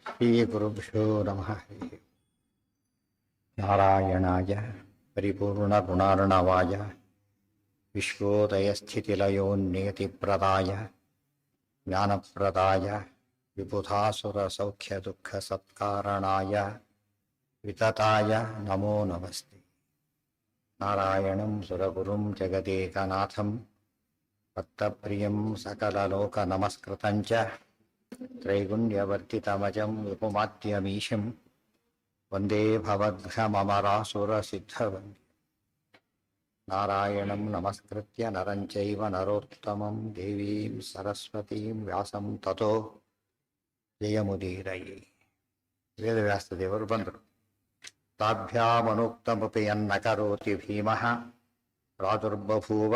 ಶ್ರೀಗುರುಭ್ಯೋ ನಮಃ. ನಾರಾಯಣಾಯ ಪರಿಪೂರ್ಣಗುಣಾರ್ಣವಾಯ ವಿಶ್ವೋದಯಸ್ಥಿತಿಲಯೋನ್ನಿಯತಿಪ್ರದಾಯ ಜ್ಞಾನಪ್ರದಾಯ ವಿಬುಧಾಸುರಸೌಖ್ಯದುಃಖಸತ್ಕಾರಣಾಯ ವಿತತಾಯ ನಮೋ ನಮಸ್ತೆ. ನಾರಾಯಣಂ ಸುರಗುರುಂ ಜಗದೇಕನಾಥಂ ಭಕ್ತಪ್ರಿಯಂ ಸಕಲಲೋಕನಮಸ್ಕೃತಂಚ ತ್ರೈಗುಣ್ಯವರ್ತಿತಮಜಂ ವಿಪುಮಾದ್ಯಮೀಶಂ ವಂದೇ ಭವದ್ಘಮರಾಸುರಸಿದ್ಧವಂದ್ಯ. ನಾರಾಯಣಂ ನಮಸ್ಕೃತ್ಯ ನರಂ ಚೈವ ನರೋತ್ತಮಂ ದೇವೀಂ ಸರಸ್ವತೀಂ ವ್ಯಾಸಂ ತತೋ ಜಯಮುದೀರಯೇ. ವೇದವ್ಯಾಸ ದೇವರು ಬಂದರು. ತಾಭ್ಯಾಮನುಕ್ತಮಪಿ ಯನ್ನ ಕರೋತಿ ಭೀಮಃ ಪ್ರಾದುರ್ಬಭೂವ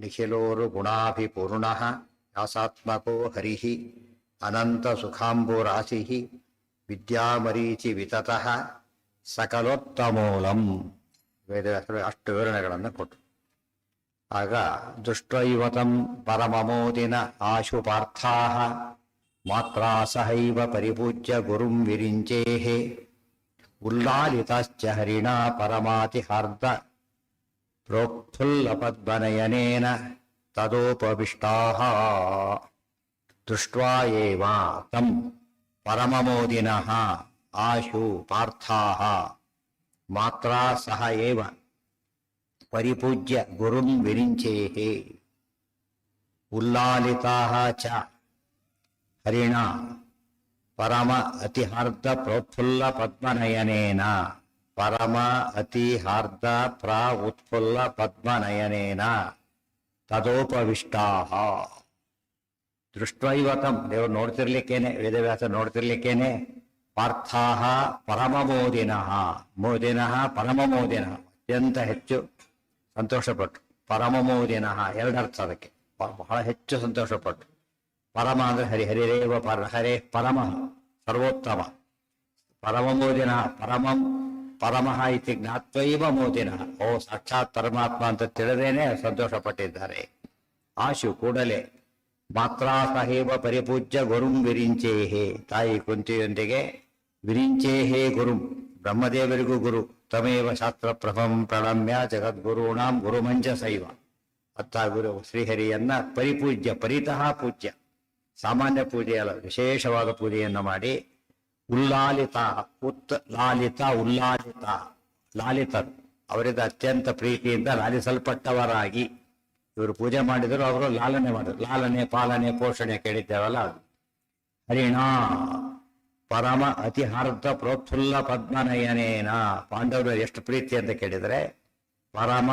ನಿಖಿಲೋರುಗುಣಾಭಿಪೂರ್ಣಃ ವ್ಯಾಸಾತ್ಮಕೋ ಹರಿಃ ಅನಂತ ಸುಖಾಂಬುರಾಶಿಃ ವಿದ್ಯಾಮರೀಚಿ ವಿತತಃ ಸಕಲೋತ್ತಮೂಲಂ. ವೇದವ್ಯಾಸರು ಅಷ್ಟು ವಿವರಣೆಗಳನ್ನು ಕೊಟ್ಟರು. ಆಗ ದುಷ್ಟೈವತಂ ಪರಮಮೋದಿನ ಆಶುಪಾರ್ಥಾಃ ಮಾತ್ರಾ ಸಹೈವ ಪರಿಪೂಜ್ಯ ಗುರುಂ ವಿರಿಂಚೇಃ ಉಲ್ಲಾಲಿತಾಶ್ಚ ಹರಿಣಾ ಪರಮಾತಿಹಾರ್ದ ಪ್ರೋತ್ಫುಲ್ಲಪದ್ಮನಯನೇನ ತದೋಪವಿಷ್ಟಾಃ. ದೃಷ್ಟ್ವಾ ಏವ ತಂ ಪರಮಮೋದಿನಃ ಆಶು ಪಾರ್ಥಾಃ ಮಾತ್ರಾ ಸಹ ಏವ ಪರಿಪೂಜ್ಯ ಗುರುಂ ವಿರಿಂಚೇಃ ಉಲ್ಲಾಲಿತಾಃ ಚ ಹರಿಣಾ ಪರಮ ಅತಿಹಾರ್ದ ಪ್ರೋತ್ಫುಲ್ಲ ಪದ್ಮನಯನೇನ ಪರಮ ಅತಿಹಾರ್ದ ಉತ್ಫುಲ್ಲ ಪದ್ಮನಯನೇನ ತದೋಪವಿಷ್ಟಾಃ. ದೃಷ್ಟೈವತಂ ದೇವರು ನೋಡ್ತಿರ್ಲಿಕ್ಕೇನೆ, ವೇದವ್ಯಾಸ ನೋಡ್ತಿರ್ಲಿಕ್ಕೇನೆ ಪಾರ್ಥಾಃ ಪರಮಮೋದಿನಃ ಮೋದಿನಃ ಪರಮಮೋದಿನಃ ಅತ್ಯಂತ ಹೆಚ್ಚು ಸಂತೋಷಪಟ್ಟರು. ಪರಮಮೋದಿನಃ ಎರಡರ್ಥ ಅದಕ್ಕೆ, ಬಹಳ ಹೆಚ್ಚು ಸಂತೋಷಪಟ್ಟರು. ಪರಮ ಅಂದ್ರೆ ಹರಿ, ಹರಿರೇವ ಪರ, ಹರೇ ಪರಮ ಸರ್ವೋತ್ತಮ. ಪರಮಮೋದಿನ ಪರಮಂ ಪರಮಃ ಇತಿ ಜ್ಞಾತ್ವೈವ ಮೋದಿನಃ. ಓ ಸಾಕ್ಷಾತ್ ಪರಮಾತ್ಮ ಅಂತ ತಿಳಿದೇನೆ ಸಂತೋಷ ಪಟ್ಟಿದ್ದಾರೆ. ಆಶು ಕೂಡಲೇ ಮಾತ್ರಾ ಸಹೇವ ಪರಿಪೂಜ್ಯ ಗುರುಂ ವಿರಿಂಚೇಹೇ. ತಾಯಿ ಕುಂತಿಯೊಂದಿಗೆ ವಿರಿಂಚೇಹೇ ಗುರುಂ, ಬ್ರಹ್ಮದೇವರಿಗೂ ಗುರು. ತಮೇವ ಶಾಸ್ತ್ರ ಪ್ರಭಂ ಪ್ರಣಮ್ಯ ಜಗದ್ಗುರುಣಾಂ ಗುರುಮಂಜಸೈವ. ಅತ್ತ ಗುರು ಶ್ರೀಹರಿಯನ್ನ ಪರಿಪೂಜ್ಯ, ಪರಿತಃ ಪೂಜ್ಯ, ಸಾಮಾನ್ಯ ಪೂಜೆ ಅಲ್ಲ, ವಿಶೇಷವಾದ ಪೂಜೆಯನ್ನು ಮಾಡಿ ಉಲ್ಲಾಲಿತ ಲಾಲಿತ ಉಲ್ಲಾಲಿತ ಲಾಲಿತರು, ಅವರಿಂದ ಅತ್ಯಂತ ಪ್ರೀತಿಯಿಂದ ಲಾಲಿಸಲ್ಪಟ್ಟವರಾಗಿ ಇವರು ಪೂಜೆ ಮಾಡಿದರು. ಅವರು ಲಾಲನೆ ಮಾಡಿದರು. ಲಾಲನೆ ಪಾಲನೆ ಪೋಷಣೆ ಕೇಳಿದ್ದೇವಲ್ಲ ಅದು. ಹರಿಣಾ ಪರಮ ಅತಿಹಾರ್ದ ಪ್ರೋತ್ಫುಲ್ಲ ಪದ್ಮನಯನೇನ. ಪಾಂಡವರು ಎಷ್ಟು ಪ್ರೀತಿ ಅಂತ ಕೇಳಿದರೆ ಪರಮ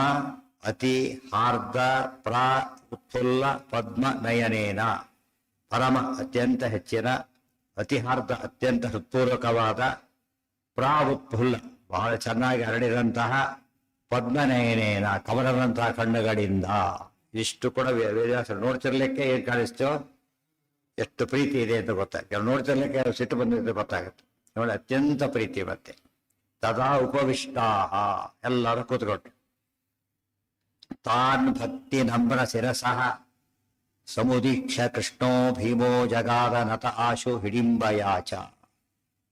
ಅತಿ ಹಾರ್ದ ಉತ್ಫುಲ್ಲ ಪದ್ಮನಯನೇನ. ಪರಮ ಅತ್ಯಂತ ಹೆಚ್ಚಿನ, ಅತಿಹಾರ್ದ ಅತ್ಯಂತ ಹೃತ್ಪೂರ್ವಕವಾದ, ಉತ್ಫುಲ್ಲ ಬಹಳ ಚೆನ್ನಾಗಿ ಹರಡಿದಂತಹ, ಪದ್ಮನಯನೇನ ಕಮಲದಂತಹ ಕಣ್ಣುಗಳಿಂದ. ಇಷ್ಟು ಕೂಡ ವೇದವ್ಯಾಸರು ನೋಡ್ತಿರ್ಲಿಕ್ಕೆ ಏನ್ ಕಾಣಿಸ್ತೋ, ಎಷ್ಟು ಪ್ರೀತಿ ಇದೆ ಅಂತ ಗೊತ್ತಾಗುತ್ತೆ. ನೋಡ್ತಿರ್ಲಿಕ್ಕೆ ಸಿಟ್ಟು ಬಂದಿದ್ರೆ ಗೊತ್ತಾಗುತ್ತೆ ನೋಡಿ, ಅತ್ಯಂತ ಪ್ರೀತಿ. ಮತ್ತೆ ತದಾ ಉಪವಿಷ್ಟಾಹ, ಎಲ್ಲರೂ ಕೂತ್ಕೊಟ್ರು. ತಾನ್ ಭಕ್ತಿ ನಮ್ರ ಶಿರಸಃ ಸಮುದೀಕ್ಷ ಕೃಷ್ಣೋ ಭೀಮೋ ಜಗಾದ ನತ ಆಶು ಹಿಡಿಂಬಯಾಚ.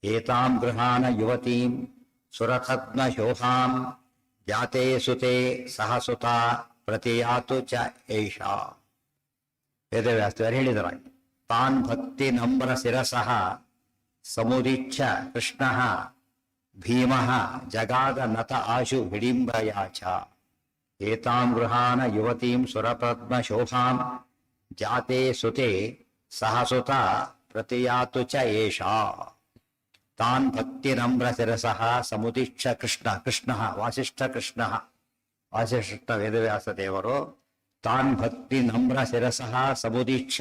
ಏತಾಂ ಗೃಹಾನ ಯುವತೀಂ ಸುರಥದ್ನ ಶೋಭಾಂ ಜಾತೆ ಸುತೆ ಸಹಸುತ ಪ್ರತಿಯಾತು ಚ ಏಷಾ. ವೇದವ್ಯಾಸರು ಹೇಳಿದರ, ತಾನ್ ಭಕ್ತಿ ನಮ್ರ ಶಿರಸಃ ಸಮುದೀಕ್ಷ ಕೃಷ್ಣ ಭೀಮಃ ಜಗಾದ ನತ ಆಶು ಹಿಡಿಂಬಯಾಚ. ಏತಾಂ ಗೃಹಾನ ಯುವತೀಂ ಸುರಪದ್ಮ ಶೋಭಾಂ ಜಾತೆ ಸುತೆ ಸಹಸುತ ಪ್ರತಿಯಾತು ಚ ಏಷಾ. ತಾನ್ ಭಕ್ತಿ ನಮ್ರ ಶಿರಸಃ ಸಮುದೀಕ್ಷ ಕೃಷ್ಣ. ಕೃಷ್ಣ ವಾಸಿಷ್ಠ ಕೃಷ್ಣ, ವಾಸಿಷ್ಠ ವೇದವ್ಯಾಸ ದೇವರು ತಾನ್ ಭಕ್ತಿ ನಮ್ರ ಶಿರಸಃ ಸಮುದೀಕ್ಷ,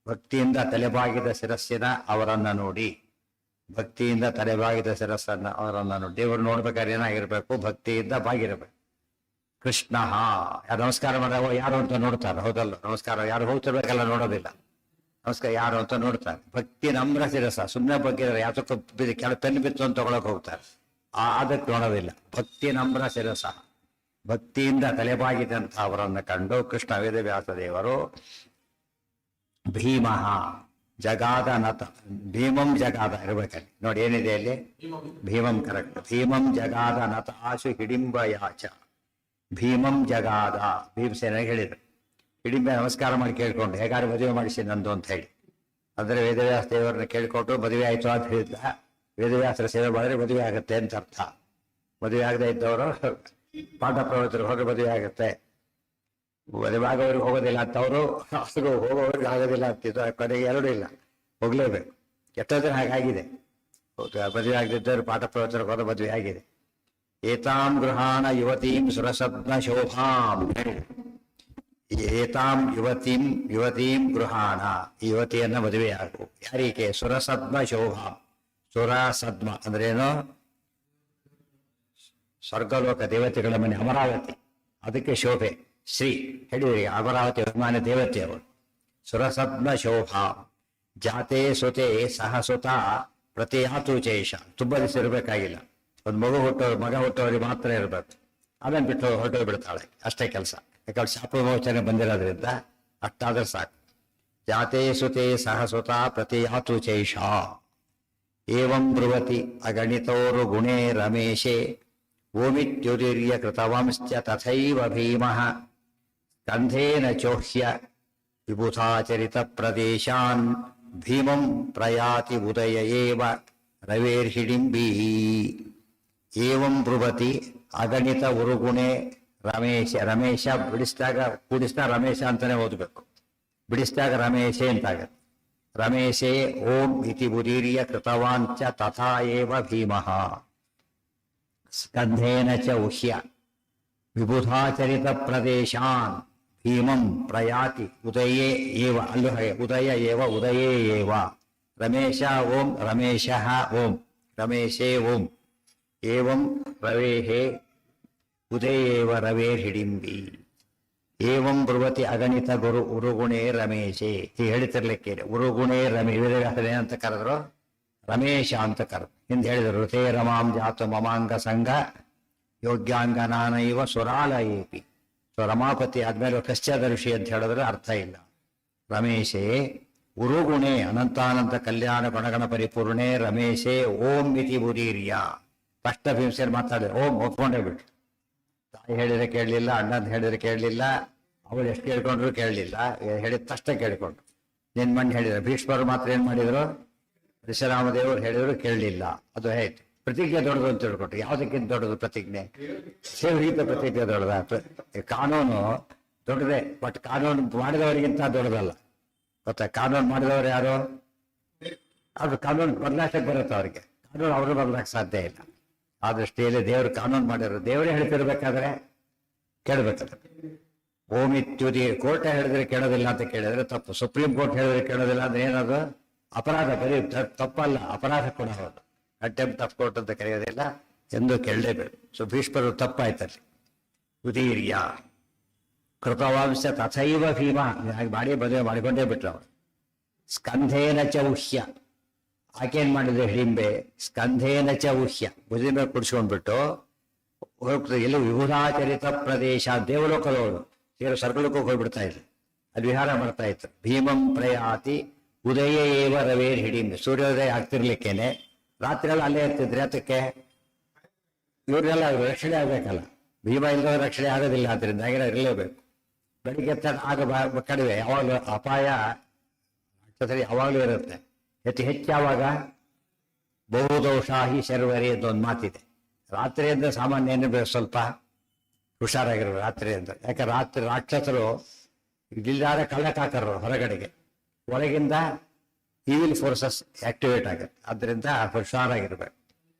ಭಕ್ತಿಯಿಂದ ತಲೆಬಾಗಿದ ಶಿರಸ್ಸಿನ ಅವರನ್ನ ನೋಡಿ. ಭಕ್ತಿಯಿಂದ ತಲೆಬಾಗಿದ ಶಿರಸ್ಸನ್ನ ಅವರನ್ನ ನೋಡಿ. ದೇವರು ನೋಡ್ಬೇಕಾದ್ರೆ ಏನಾಗಿರ್ಬೇಕು, ಭಕ್ತಿಯಿಂದ ಬಾಗಿರಬೇಕು. ಕೃಷ್ಣ ನಮಸ್ಕಾರ ಮಾಡುವ ಯಾರು ಅಂತ ನೋಡ್ತಾರೆ, ಹೌದಲ್ಲ? ನಮಸ್ಕಾರ ಯಾರು ಹೋಗ್ತಿರ್ಬೇಕಲ್ಲ, ನೋಡೋದಿಲ್ಲ. ನಮಸ್ಕಾರ ಯಾರು ಅಂತ ನೋಡ್ತಾರೆ. ಭಕ್ತಿ ನಮ್ರ ಶಿರಸ, ಸುಮ್ಮನೆ ಬಗ್ಗೆ ಯಾತಕ್ಕೂ ಕೆಳ ಪೆನ್ ಬಿತ್ತು ಅಂತ ತಗೊಳಕ್ ಹೋಗ್ತಾರೆ, ಅದಕ್ಕೆ ನೋಡೋದಿಲ್ಲ. ಭಕ್ತಿ ನಮ್ರ ಶಿರಸ, ಭಕ್ತಿಯಿಂದ ತಲೆಬಾಗಿದಂತ ಅವರನ್ನು ಕಂಡು ಕೃಷ್ಣ ವೇದವ್ಯಾಸ ದೇವರು ಭೀಮಃ ಜಗಾದ ನತ ಭೀಮಂ ಜಗಾದ ಇರ್ಬೇಕಲ್ಲಿ ನೋಡಿ ಏನಿದೆ ಅಲ್ಲಿ ಭೀಮಂ ಕರೆಕ್ಟ್ ಭೀಮಂ ಜಗಾದ ನತ ಆಶು ಹಿಡಿಂಬ ಯಾಚ ಭೀಮಂ ಜಗಾದ ಭೀಮಸೇನಾಗಿ ಹೇಳಿದ್ರು ಹಿಡಿಂಬ ನಮಸ್ಕಾರ ಮಾಡಿ ಕೇಳ್ಕೊಂಡು ಹೇಗಾರು ಮದುವೆ ಮಾಡಿಸಿ ನಂದು ಅಂತ ಹೇಳಿ ಅಂದರೆ ವೇದವ್ಯಾಸ ದೇವರನ್ನ ಕೇಳ್ಕೊಟ್ಟು ಮದುವೆ ಆಯಿತು ಅಂತ ಹೇಳಿದ್ದ ವೇದವ್ಯಾಸರ ಸೇವೆ ಮಾಡಿದ್ರೆ ಮದುವೆ ಆಗುತ್ತೆ ಅಂತ ಅರ್ಥ ಮದುವೆ ಆಗದೆ ಇದ್ದವರು ಪಾಠ ಪ್ರವಚರು ಹೋಗಿ ಮದುವೆ ಆಗುತ್ತೆ ಮದುವೆ ಆಗೋರಿಗೆ ಹೋಗೋದಿಲ್ಲ ಅಂತವರು ಹೋಗೋವ್ರಿಗೆ ಆಗೋದಿಲ್ಲ ಅಂತಿದ್ದು ಕಡೆಗೆ ಎರಡೂ ಇಲ್ಲ ಹೋಗ್ಲೇಬೇಕು ಎಷ್ಟೋ ಜನ ಹಾಗಾಗಿದೆ ಮದುವೆ ಆಗದಿದ್ದವರು ಪಾಠ ಪ್ರವಚನಕ್ಕೆ ಹೋದ ಮದುವೆ ಆಗಿದೆ ಏತಾಂ ಗೃಹಾಣ ಯುವತೀಂ ಸುರಸದ್ನ ಶೋಭಾಂ ಏತಾಂ ಯುವತೀಂ ಗೃಹಾಣ ಈ ಯುವತಿಯನ್ನ ಮದುವೆಯಾಗು ಯಾರಿಗೆ ಸುರಸದ್ಮ ಶೋಭಾಂ ಸುರಸದ್ಮ ಅಂದ್ರೇನು ಸ್ವರ್ಗಲೋಕ ದೇವತೆಗಳ ಮನೆ ಅಮರಾವತಿ ಅದಕ್ಕೆ ಶೋಭೆ ಶ್ರೀ ಹೇಳಿದ್ರಿ ಅಮರಾವತಿ ಅಭಿಮಾನ ದೇವತೆ ಅವರು ಸುರಸದ್ಮ ಶೋಭಾ ಜಾತೆ ಸುತೆ ಸಹಸುತ ಪ್ರತಿಯಾತು ಚೇಷ ತುಂಬ ದಿವಸ ಇರಬೇಕಾಗಿಲ್ಲ ಒಂದು ಮಗ ಹುಟ್ಟೋರಿಗೆ ಮಾತ್ರ ಇರಬೇಕು ಆಮೇಲೆ ಬಿಟ್ಟು ಹೊರಟು ಬಿಡ್ತಾಳೆ ಅಷ್ಟೇ ಕೆಲಸ ಯಾಕಂದ್ರೆ ಶಾಪ ವಿಮೋಚನೆ ಬಂದಿರೋದ್ರಿಂದ ಅಷ್ಟಾದ್ರೆ ಸಾಕು ಜಾತೆ ಸುತೆ ಸಹಸುತ ಪ್ರತಿಯಾತು ಚೈಷ ಏವಂ ಬ್ರುವತಿ ಅಗಣಿತೋರು ಗುಣೇ ರಮೇಶೇ ಓಮಿತ್ಯುದೀರ್ಯ ಕೃತವಂಶ್ಚ ತಥೈವ ಭೀಮಃ ಸ್ಕಂಧೇನ ಚೋಹ್ಯ ವಿಬುಧಾಚರಿತ ಪ್ರದೇಶಾನ್ ಭೀಮಂ ಪ್ರಯಾತಿ ಉದಯ ಏವ ರವೇರ್ಹಿಡಿಂಬೀ ಏವಂ ಬ್ರುವತಿ ಅಗಣಿತ ಉರುಗುಣೆ ರಮೇಶ ಬಿಡಿಸಿದಾಗ ಕೂಡಿಸಿದಾಗ ರಮೇಶ ಅಂತಾನೆ ಓದಬೇಕು ಬಿಡಿಸಿದಾಗ ರಮೇಶೇ ಅಂತಾಗತ್ತೆ ರಮೇಶೇ ಓಂ ಇತಿ ಉದೀರ್ಯ ಕೃತವಾಂಚ ತಥಾ ಏವ ಭೀಮಃ ಸ್ಕಂಧೇನ ಚ ಉಹ್ಯ ವಿಬುಧಾಚರಿತ ಪ್ರದೇಶಾನ್ ಭೀಮಂ ಪ್ರಯಾತಿ ಉದಯೇ ಏವ ಅಲ್ಲೂ ಹಾಗೆ ಉದಯ ಏವ ಉದಯೇ ಏವ ರಮೇಶ ಓಂ ರಮೇಶಃ ಓಂ ರಮೇಶೇ ಓಂ ಏವಂ ರವೇಹೇ ಉದಯೇವ ರವೇರ್ಹಿಡಿಂಬಿ ಏವಂ ಬ್ರುವತಿ ಅಗಣಿತ ಗುರು ಉರುಗುಣೇ ರಮೇಶೇ ಹೀಗೆ ಹೇಳ್ತಿರ್ಲಿಕ್ಕೆ ಉರುಗುಣೇ ಏನಂತ ಕರೆದ್ರು ರಮೇಶ ಅಂತ ಕರೆದು ಹಿಂದೆ ಹೇಳಿದರು ಋತೇ ರಮಾಂ ಜಾತು ಮಮಾಂಗ ಸಂಘ ಯೋಗ್ಯಾಂಗನಾನೈವ ಸುರಾಲಯೇಪಿ ಸೊ ರಮಾಪತಿ ಆದ್ಮೇಲೆ ಕಶ್ಚಾದ ಋಷಿ ಅಂತ ಹೇಳಿದ್ರೆ ಅರ್ಥ ಇಲ್ಲ ರಮೇಶೇ ಉರುಗುಣೆ ಅನಂತಾನಂತ ಕಲ್ಯಾಣ ಗುಣಗಣ ಪರಿಪೂರ್ಣೆ ರಮೇಶೇ ಓಂ ಇತಿ ಉದೀರ್ಯ ಫಸ್ಟ್ ಭೀಮಸೇನ್ ಮಾತಾಡಿದ್ರೆ ಓಂ ಒಪ್ಕೊಂಡೇ ಬಿಟ್ರು ತಾಯಿ ಹೇಳಿದ್ರೆ ಕೇಳಲಿಲ್ಲ ಅಣ್ಣಂತ ಹೇಳಿದ್ರೆ ಕೇಳಲಿಲ್ಲ ಅವಳು ಎಷ್ಟು ಕೇಳ್ಕೊಂಡ್ರು ಕೇಳಲಿಲ್ಲ ಹೇಳಿದ ತಕ್ಷಣ ಕೇಳಿಕೊಂಡ್ರು ನಿನ್ ಮಣ್ಣು ಹೇಳಿದ್ರು ಭೀಷ್ಮರು ಮಾತ್ರ ಏನ್ ಮಾಡಿದ್ರು ಪರಶುರಾಮದೇವರು ಹೇಳಿದ್ರು ಕೇಳಲಿಲ್ಲ ಅದು ಆಯ್ತು ಪ್ರತಿಜ್ಞೆ ದೊಡ್ಡದು ಅಂತ ತಿಳ್ಕೊಟ್ರು ಯಾವುದಕ್ಕಿಂತ ದೊಡ್ಡದು ಪ್ರತಿಜ್ಞೆ ಸೇವಹಿತ ಪ್ರತಿಜ್ಞೆ ದೊಡ್ಡದ ಕಾನೂನು ದೊಡ್ಡದೇ ಬಟ್ ಕಾನೂನು ಮಾಡಿದವರಿಗಿಂತ ದೊಡ್ಡದಲ್ಲ ಗೊತ್ತಾ ಕಾನೂನು ಮಾಡಿದವರು ಯಾರು ಅದು ಕಾನೂನು ಬದಲಾಯಿಸಕ್ಕೆ ಬರುತ್ತೆ ಅವ್ರಿಗೆ ಕಾನೂನು ಅವರು ಬದಲಾಕ್ ಸಾಧ್ಯ ಇಲ್ಲ ಆ ದೃಷ್ಟಿಯಲ್ಲಿ ದೇವರು ಕಾನೂನು ಮಾಡಿದ್ರು ದೇವರೇ ಹೇಳ್ತಿರ್ಬೇಕಾದ್ರೆ ಕೇಳಬೇಕಾದ್ರೆ ಓಮಿತ್ಯುದಿ ಕೋರ್ಟ್ ಹೇಳಿದ್ರೆ ಕೇಳೋದಿಲ್ಲ ಅಂತ ಕೇಳಿದ್ರೆ ತಪ್ಪು ಸುಪ್ರೀಂ ಕೋರ್ಟ್ ಹೇಳಿದ್ರೆ ಕೇಳೋದಿಲ್ಲ ಅಂದ್ರೆ ಏನದು ಅಪರಾಧ ಬರೀ ತಪ್ಪಲ್ಲ ಅಪರಾಧ ಕೂಡ ಹೌದು ಅಟೆಂಪ್ಟ್ ಆಫ್ ಕೋರ್ಟ್ ಅಂತ ಕರೆಯೋದಿಲ್ಲ ಎಂದು ಕೇಳಲೇಬೇಕು ಸೊ ಭೀಷ್ಮರು ತಪ್ಪಾಯ್ತಲ್ಲಿ ಉದೀರ್ಯ ಕೃತವಂಶ ತಥೈವ ಭೀಮ ಹಾಗೆ ಮಾಡಿ ಮದುವೆ ಮಾಡಿಕೊಂಡೇ ಬಿಟ್ರು ಅವರು ಸ್ಕಂಧೇನ ಚೌಹ್ಯ ಆಕೇನ್ ಮಾಡಿದ್ರೆ ಹಿಡಿಂಬೆ ಸ್ಕಂಧೇನ ಚೌಹ್ಯ ಭುಜದ ಮೇಲೆ ಕುಡಿಸ್ಕೊಂಡ್ಬಿಟ್ಟು ಹೋಗ್ತದೆ ಎಲ್ಲಿ ವಿಬುಧಾಚರಿತ ಪ್ರದೇಶ ದೇವಲೋಕದವಳು ಸೇರು ಸ್ವರ್ಗಲೋಕಕ್ಕೆ ಹೋಗ್ಬಿಡ್ತಾ ಇದ್ರು ಅಲ್ಲಿ ವಿಹಾರ ಮಾಡ್ತಾ ಇತ್ತು ಭೀಮಂ ಪ್ರಯಾತಿ ಉದಯ ಏವ ರವೇರ್ ಹಿಡಿಂಬೆ ಸೂರ್ಯೋದಯ ಆಗ್ತಿರ್ಲಿಕ್ಕೇನೆ ರಾತ್ರಿ ಎಲ್ಲ ಅಲ್ಲೇ ಇರ್ತಿದ್ರೆ ಅದಕ್ಕೆ ಇವ್ರನ್ನೆಲ್ಲ ರಕ್ಷಣೆ ಆಗ್ಬೇಕಲ್ಲ ಭೀಮ ಇಲ್ಲದ ರಕ್ಷಣೆ ಆಗೋದಿಲ್ಲ ಆದ್ರಿಂದ ಹಾಗೆ ಇರಲೇಬೇಕು ಬೆಳಿಗ್ಗೆ ಆಗ ಕಡಿಮೆ ಯಾವಾಗಲೂ ಅಪಾಯ ಯಾವಾಗಲೂ ಇರುತ್ತೆ ಹೆಚ್ಚು ಯಾವಾಗ ಬಹುದೋಷಾಹಿ ಶರ್ವರಿ ಅಂತ ಒಂದು ಮಾತಿದೆ ರಾತ್ರಿಯಿಂದ ಸಾಮಾನ್ಯ ಏನು ಸ್ವಲ್ಪ ಹುಷಾರಾಗಿರೋ ರಾತ್ರಿಯಿಂದ ಯಾಕೆ ರಾತ್ರಿ ರಾಕ್ಷಸರು ಇಲ್ಲಿದ್ದಾರೆ ಕಳ್ಳಕಾಕರು ಹೊರಗಡೆಗೆ ಒಳಗಿಂದ ಈವಿಲ್ ಫೋರ್ಸಸ್ ಆಕ್ಟಿವೇಟ್ ಆಗುತ್ತೆ ಅದರಿಂದ ಹುಷಾರಾಗಿರ್ಬೇಕು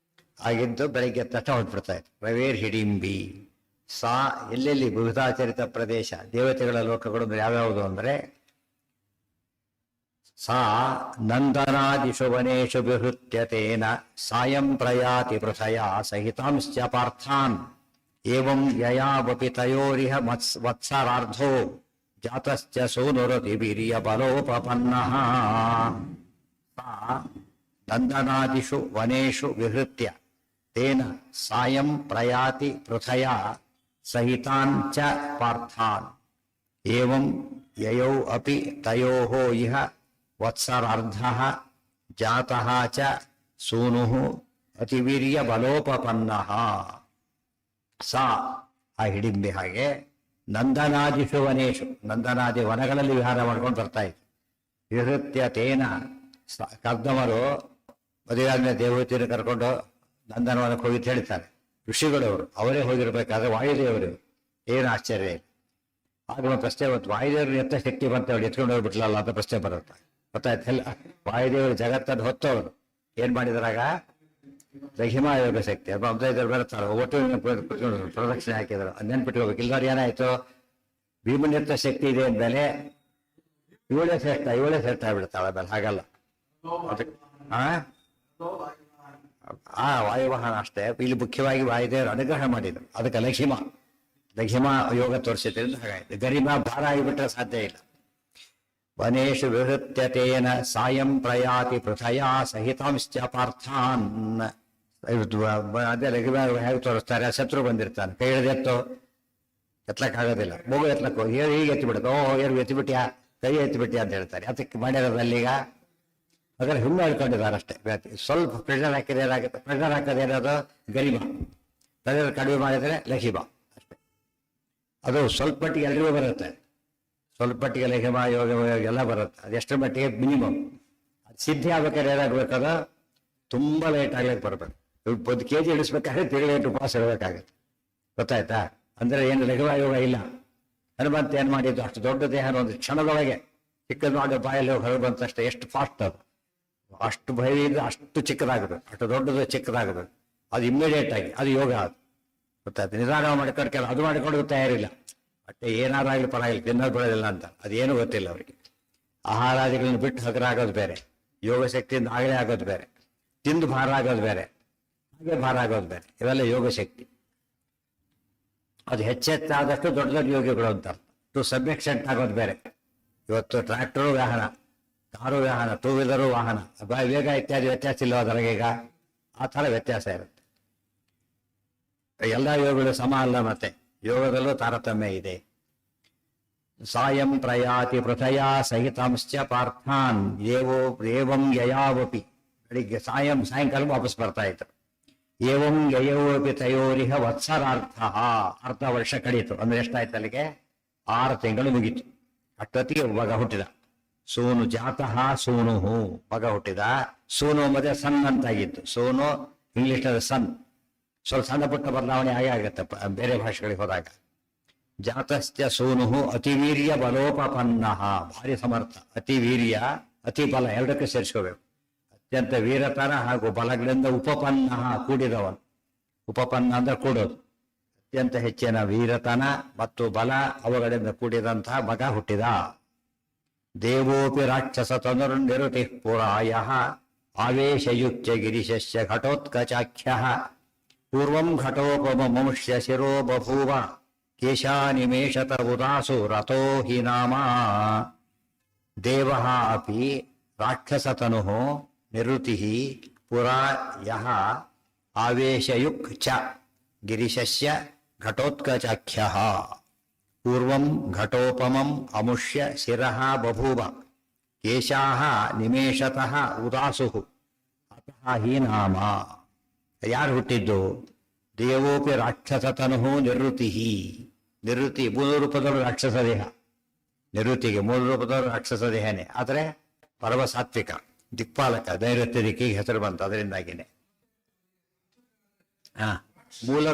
ಆಗಿದ್ದು ಬೆಳಗ್ಗೆ ತಟ ಹೊಟ್ಬಿಡ್ತಾ ಇತ್ತು ರವೇರ್ ಹಿಡಿಂಬಿ ಸಾ ಎಲ್ಲೆಲ್ಲಿ ವಿವಿಧಾಚರಿತ ಪ್ರದೇಶ ದೇವತೆಗಳ ಲೋಕಗಳು ಯಾವ್ಯಾವುದು ಅಂದ್ರೆ ಸಾ ನಂದನಾದಿಷು ವನೇಷು ವಿಹೃತ್ಯತೇನ ಸಾಯಂ ಪ್ರಯಾತಿ ಪೃಥಯ ಸಹಿತಾಂಶ್ಚ ಪಾರ್ಥಾನ್ ಏವಂ ಯಯಾವಪಿ ತಯೋರಿಹ ವತ್ಸರಾರ್ಧೋ ಜಾತಶ್ಚ ಸೂನುರತಿ ವೀರ್ಯ ಬಲೋಪಪನ್ನಃ ಸಾ ನಂದನಾದಿಷು ವನೇಷು ವಿಹೃತ್ಯ ತೇನ ಸಾಯಂ ಪ್ರಯಾತಿ ಪೃಥಯ ಸಹಿತಾನ್ ಚ ಪಾರ್ಥಾನ್ ಏವಂ ಯಯೌ ಅಪಿ ತಯೋಃ ಇಹ ವತ್ಸರಾರ್ಧ ಜಾತಃ ಚ ಸೂನು ಅತಿವೀರ್ಯ ಬಲೋಪಪನ್ನ ಸಾ ಆ ಹಿಡಿಂಬೆ ಹಾಗೆ ನಂದನಾದಿಷು ವನೇಶು ನಂದನಾದಿ ವನಗಳಲ್ಲಿ ವಿಹಾರ ಮಾಡ್ಕೊಂಡು ಬರ್ತಾ ಇತ್ತು. ವಿಹೃತ್ಯ ತೇನ ಕರ್ದಮರು ಮದುವೆ ಆದ್ಮೇಲೆ ದೇವತೆಯನ್ನು ಕರ್ಕೊಂಡು ನಂದನವನಕ್ಕೆ ಹೋಗಿ ಹೇಳ್ತಾರೆ. ಋಷಿಗಳವರು ಅವರೇ ಹೋಗಿರ್ಬೇಕಾದ್ರೆ ವಾಯುದೇವರು ಏನು ಆಶ್ಚರ್ಯ ಇಲ್ಲ. ಆಗ ಒಂದು ಪ್ರಶ್ನೆ ಬಂತು, ವಾಯುದೇವರು ಎತ್ತ ಶಕ್ತಿ ಬಂತ ಅವ್ರು ಎತ್ಕೊಂಡು ಹೋಗ್ಬಿಟ್ಲಲ್ಲ ಅಂತ ಪ್ರಶ್ನೆ ಬರುತ್ತೆ. ಗೊತ್ತಾಯ್ತಲ್ಲ, ವಾಯುದೇವರು ಜಗತ್ತನ್ನು ಹೊತ್ತವರು ಏನ್ ಮಾಡಿದ್ರಾಗ ದಹಿಮಾ ಯೋಗ ಶಕ್ತಿ ಅಥವಾ ಅಬ್ದೈದರು ಬರುತ್ತಾರೆ ಒಟ್ಟು ಪ್ರದಕ್ಷಿಣೆ ಹಾಕಿದ್ರು. ನೆನ್ಪಿಟ್ಕೋಬೇಕು. ಇಲ್ದವ್ರು ಏನಾಯ್ತು, ಭೀಮನ ಎತ್ತ ಶಕ್ತಿ ಇದೆ ಅಂದಮೇಲೆ ಇವಳೇ ಶ್ರೇಷ್ಠ ಆಗ್ಬಿಡ್ತಾಳೆ. ಆಮೇಲೆ ಹಾಗಲ್ಲ. ಅದಕ್ಕೆ ವಾಯುವಾಹನ ಅಷ್ಟೇ. ಇಲ್ಲಿ ಮುಖ್ಯವಾಗಿ ವಾಯುದೇವರು ಅನುಗ್ರಹ ಮಾಡಿದ್ರು. ಅದಕ್ಕೆ ಲಘಿಮ ಯೋಗ ತೋರಿಸಿದ್ರಿಂದ ಹಾಗಾಯ್ತು. ಗರಿಮ ಭಾರ ಆಗಿಬಿಟ್ರೆ ಸಾಧ್ಯ ಇಲ್ಲ. ವನೇಶು ವಿಹೃತ್ಯತೇನ ಸಾಯಂ ಪ್ರಯಾತಿ ಪೃಥಯಾ ಸಹಿತಾಂಶ್ಚ ಪಾರ್ಥಾನ್. ಅದೇ ಲಘಿಮ ಹೇಗೆ ತೋರಿಸ್ತಾರೆ, ಶತ್ರು ಬಂದಿರ್ತಾನೆ, ಕೈ ಹಿಡಿದೆತ್ತೋ ಎತ್ತಲಕ್ಕಾಗೋದಿಲ್ಲ, ಮಗು ಎತ್ತಲಕ್ಕೋ ಹೀಗೆ ಎತ್ತಿಬಿಡುತ್ತೆ, ಏನು ಎತ್ತಿಬಿಟ್ಯಾ, ಕೈ ಎತ್ತಿಬಿಟ್ಯಾ ಅಂತ ಹೇಳ್ತಾರೆ. ಅದಕ್ಕೆ ಮಾಡಿರೋದಲ್ಲೀಗ ಅದರ ಹಿಮ್ಮೆ ಹೇಳ್ಕೊಂಡಿದ್ದಾರೆ ಅಷ್ಟೇ. ಸ್ವಲ್ಪ ಪ್ರೆಷರ್ ಹಾಕಿದ್ರೆ ಏನಾಗುತ್ತೆ, ಪ್ರೆಷರ್ ಹಾಕೋದು ಏನದು ಗರಿಮ, ಪ್ರೆಷರ್ ಕಡಿಮೆ ಮಾಡಿದರೆ ಲಘಿಮ ಅಷ್ಟೇ. ಅದು ಸ್ವಲ್ಪ ಮಟ್ಟಿಗೆ ಎಲ್ರಿಗೂ ಬರುತ್ತೆ, ಸ್ವಲ್ಪ ಮಟ್ಟಿಗೆ ಲಘಿಮ ಯೋಗ ಎಲ್ಲ ಬರುತ್ತೆ. ಅದೆಷ್ಟರ ಮಟ್ಟಿಗೆ ಮಿನಿಮಮ್. ಅದು ಸಿದ್ಧಿ ಆಗ್ಬೇಕಾದ್ರೆ ಏನಾಗಬೇಕದ ತುಂಬ ಲೈಟ್ ಆಗ್ಲಿಕ್ಕೆ ಬರಬೇಕು. 1 kg ಇಳಿಸ್ಬೇಕಾದ್ರೆ ತಿರುಗೇಟು ಉಪವಾಸ ಇರಬೇಕಾಗತ್ತೆ. ಗೊತ್ತಾಯ್ತಾ? ಅಂದ್ರೆ ಏನು ಲಘುವ ಯೋಗ ಇಲ್ಲ. ಹನುಮಂತ ಏನ್ ಮಾಡಿದ್ದು, ಅಷ್ಟು ದೊಡ್ಡ ದೇಹನ ಒಂದು ಕ್ಷಣದೊಳಗೆ ಚಿಕ್ಕದು ಮಾಡಿ ಬಾಯಲ್ಲಿ ಹೊರಗೆ ಬಂತಷ್ಟೇ. ಎಷ್ಟು ಫಾಸ್ಟ್ ಅದು, ಅಷ್ಟು ಭಯದಿಂದ ಅಷ್ಟು ಚಿಕ್ಕದಾಗಬೇಕು, ಅಷ್ಟು ದೊಡ್ಡದು ಚಿಕ್ಕದಾಗಬೇಕು. ಅದು ಇಮ್ಮಿಡಿಯೇಟ್ ಆಗಿ ಅದು ಯೋಗ. ಅದು ಗೊತ್ತಾಯ್ತು. ನಿಧಾನ ಮಾಡ್ಕೊಂಡು ಅದು ಮಾಡಿಕೊಂಡು ತಯಾರಿಲ್ಲ. ಬಟ್ಟೆ ಏನಾರಾಗಲಿ ಪರವಾಗಿಲ್ಲ, ತಿನ್ನೋದು ಬಿಡೋದಿಲ್ಲ ಅಂತ ಅದೇನು ಗೊತ್ತಿಲ್ಲ ಅವರಿಗೆ. ಆಹಾರಾದಿಗಳನ್ನು ಬಿಟ್ಟು ಹಗರ ಆಗೋದು ಬೇರೆ, ಯೋಗ ಶಕ್ತಿಯಿಂದ ಆಗಲೇ ಆಗೋದು ಬೇರೆ, ತಿಂದು ಭಾರ ಆಗೋದು ಬೇರೆ, ಹಾಗೆ ಭಾರ ಆಗೋದು ಬೇರೆ. ಇವೆಲ್ಲ ಯೋಗ ಶಕ್ತಿ. ಅದು ಹೆಚ್ಚೆಚ್ಚಾದಷ್ಟು ದೊಡ್ಡ ದೊಡ್ಡ ಯೋಗಿಗಳು ಅಂತ. ಟು ಸಬ್ ಎಕ್ಸ್ಟೆಂಟ್ ಆಗೋದು ಬೇರೆ. ಇವತ್ತು ಟ್ರ್ಯಾಕ್ಟರು ವಾಹನ, ಕಾರು ವಾಹನ, ಟೂ ವೀಲರು ವಾಹನ, ವೇಗ ಇತ್ಯಾದಿ ವ್ಯತ್ಯಾಸ ಇಲ್ಲವ ಅದರಾಗ. ಈಗ ಆ ಥರ ವ್ಯತ್ಯಾಸ ಇರುತ್ತೆ. ಎಲ್ಲ ಯೋಗಗಳು ಸಮ ಅಲ್ಲ. ಮತ್ತೆ ಯೋಗದಲ್ಲೂ ತಾರತಮ್ಯ ಇದೆ. ಸಾಯಂ ಪ್ರಯಾತಿ ಪೃಥಯಾ ಸಹಿತಾಂಶ್ಚ ಪಾರ್ಥಾನ್ ಏವಂ ಯಯಾವಪಿ. ಬೆಳಿಗ್ಗೆ ಸಾಯಂಕಾಲ ವಾಪಸ್ ಬರ್ತಾ ಇತ್ತು. ಏವಂ ಯಯೋಪಿ ತಯೋರಿಹ ವತ್ಸರಾರ್ಥ. ಅರ್ಧ ವರ್ಷ ಕಳೀತು. ಅಂದ್ರೆ ಎಷ್ಟಾಯ್ತು ಅಲ್ಲಿಗೆ? 6 ತಿಂಗಳು ಮುಗೀತು. ಅಷ್ಟೊತ್ತಿಗೆ ಮಗ ಹುಟ್ಟಿದ. ಸೋನು ಜಾತಃ ಸೋನು, ಮಗ ಹುಟ್ಟಿದ. ಸೋನು ಮತ್ತೆ ಸನ್ ಅಂತಾಗಿತ್ತು. ಸೋನು ಇಂಗ್ಲಿಷ್ನಲ್ಲಿ ಸನ್. ಸ್ವಲ್ಪ ಸಣ್ಣ ಪುಟ್ಟ ಬದಲಾವಣೆ ಆಗತ್ತೆ ಬೇರೆ ಭಾಷೆಗಳಿಗೆ ಹೋದಾಗ. ಜಾತಶ್ಚ ಸೋನು ಅತಿವೀರ್ಯ ಬಲೋಪಪನ್ನ, ಭಾರಿ ಸಮರ್ಥ. ಅತಿವೀರ್ಯ ಅತಿ ಬಲ ಎರಡಕ್ಕೆ ಸೇರಿಸ್ಕೋಬೇಕು. ಅತ್ಯಂತ ವೀರತನ ಹಾಗೂ ಬಲಗಳಿಂದ ಉಪಪನ್ನ, ಕೂಡಿದವನು. ಉಪಪನ್ನ ಅಂದ್ರೆ ಕೂಡೋದು. ಅತ್ಯಂತ ಹೆಚ್ಚಿನ ವೀರತನ ಮತ್ತು ಬಲ ಅವುಗಳಿಂದ ಕೂಡಿದಂತಹ ಮಗ ಹುಟ್ಟಿದ. ದೇವೋಪಿ ರಾಕ್ಷಸ ತನುರ್ನಿರುತಿ ಪುರಾಯ ಆವೇಶಯುಕ್ತ ಗಿರಿಶಸ್ಯ ಘಟೋತ್ಕಚಾಖ್ಯ ಪೂರ್ವಂ ಘಟೋಪಮಂಶ್ಯ ಶಿರೋ ಬಭೂವ ಕೇಶಾನಿಮೇಷತ ಉದಾಸು ರಥೋ ಹಿ ನಾಮ. ದೇವಃ ಅಪಿ ರಾಕ್ಷಸತನುಃ ನಿರುತಿಃ ಪುರಾ ಯಃ ಆವೇಶಯುಕ್ ಚ ಗಿರಿಶಸ್ಯ ಘಟೋತ್ಕಚಾಖ್ಯಃ ಪೂರ್ವಂ ಘಟೋಪಮಂ ಅಮುಷ್ಯ ಶಿರಃ ಬಭೂವ ಕೇಶಾಃ ನಿಮೇಷತಃ ಉದಾಸುಃ ಅತಃ ಹಿ ನಾಮ. ಯಾರು ಹುಟ್ಟಿದ್ದು? ದೇವೋಪಿ ರಾಕ್ಷಸತನುಃ ನಿವೃತ್ತಿಃ. ನಿವೃತ್ತಿ ಮೂಲ ರೂಪದವರು ರಾಕ್ಷಸ ದೇಹ. ನಿವೃತ್ತಿಗೆ ಮೂಲ ರೂಪದವರು ರಾಕ್ಷಸ ದೇಹನೇ. ಆದರೆ ಪರಮ ಸಾತ್ವಿಕ, ದಿಕ್ಪಾಲಕ, ನೈಋತ್ಯ ದಿಕ್ಕಿಗೆ ಹೆಸರು ಬಂತು ಅದರಿಂದಾಗಿನೇ. ಮೂಲ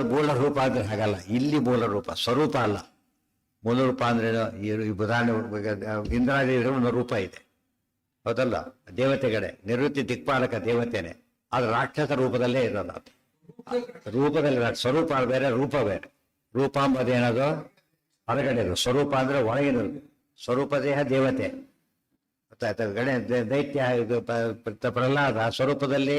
ರೂಪ ಅಂದ್ರೆ ಹಾಗಲ್ಲ. ಇಲ್ಲಿ ಮೂಲ ರೂಪ, ಸ್ವರೂಪ ಅಲ್ಲ. ಮೂಲ ರೂಪ ಅಂದ್ರೆ ಉದಾಹರಣೆ ಇಂದ್ರಾದಿ ಒಂದು ರೂಪ ಇದೆ, ಹೌದಲ್ಲ? ದೇವತೆಗಳೇ. ನಿವೃತ್ತಿ ದಿಕ್ಪಾಲಕ ದೇವತೆನೆ, ಆದ್ರೆ ರಾಕ್ಷಸ ರೂಪದಲ್ಲೇ ಇರೋದು. ಅದು ರೂಪದಲ್ಲಿ ಸ್ವರೂಪ ಬೇರೆ, ರೂಪ ಬೇರೆ. ರೂಪ ಅಂಬದೇನದು ಹೊರಗಡೆದು, ಸ್ವರೂಪ ಅಂದ್ರೆ ಒಳಗಿನದು. ಸ್ವರೂಪ ದೇಹ ದೇವತೆ. ಗೊತ್ತಾಯ್ತ? ದೈತ್ಯ ಇದು ಪ್ರಹ್ಲಾದ ಸ್ವರೂಪದಲ್ಲಿ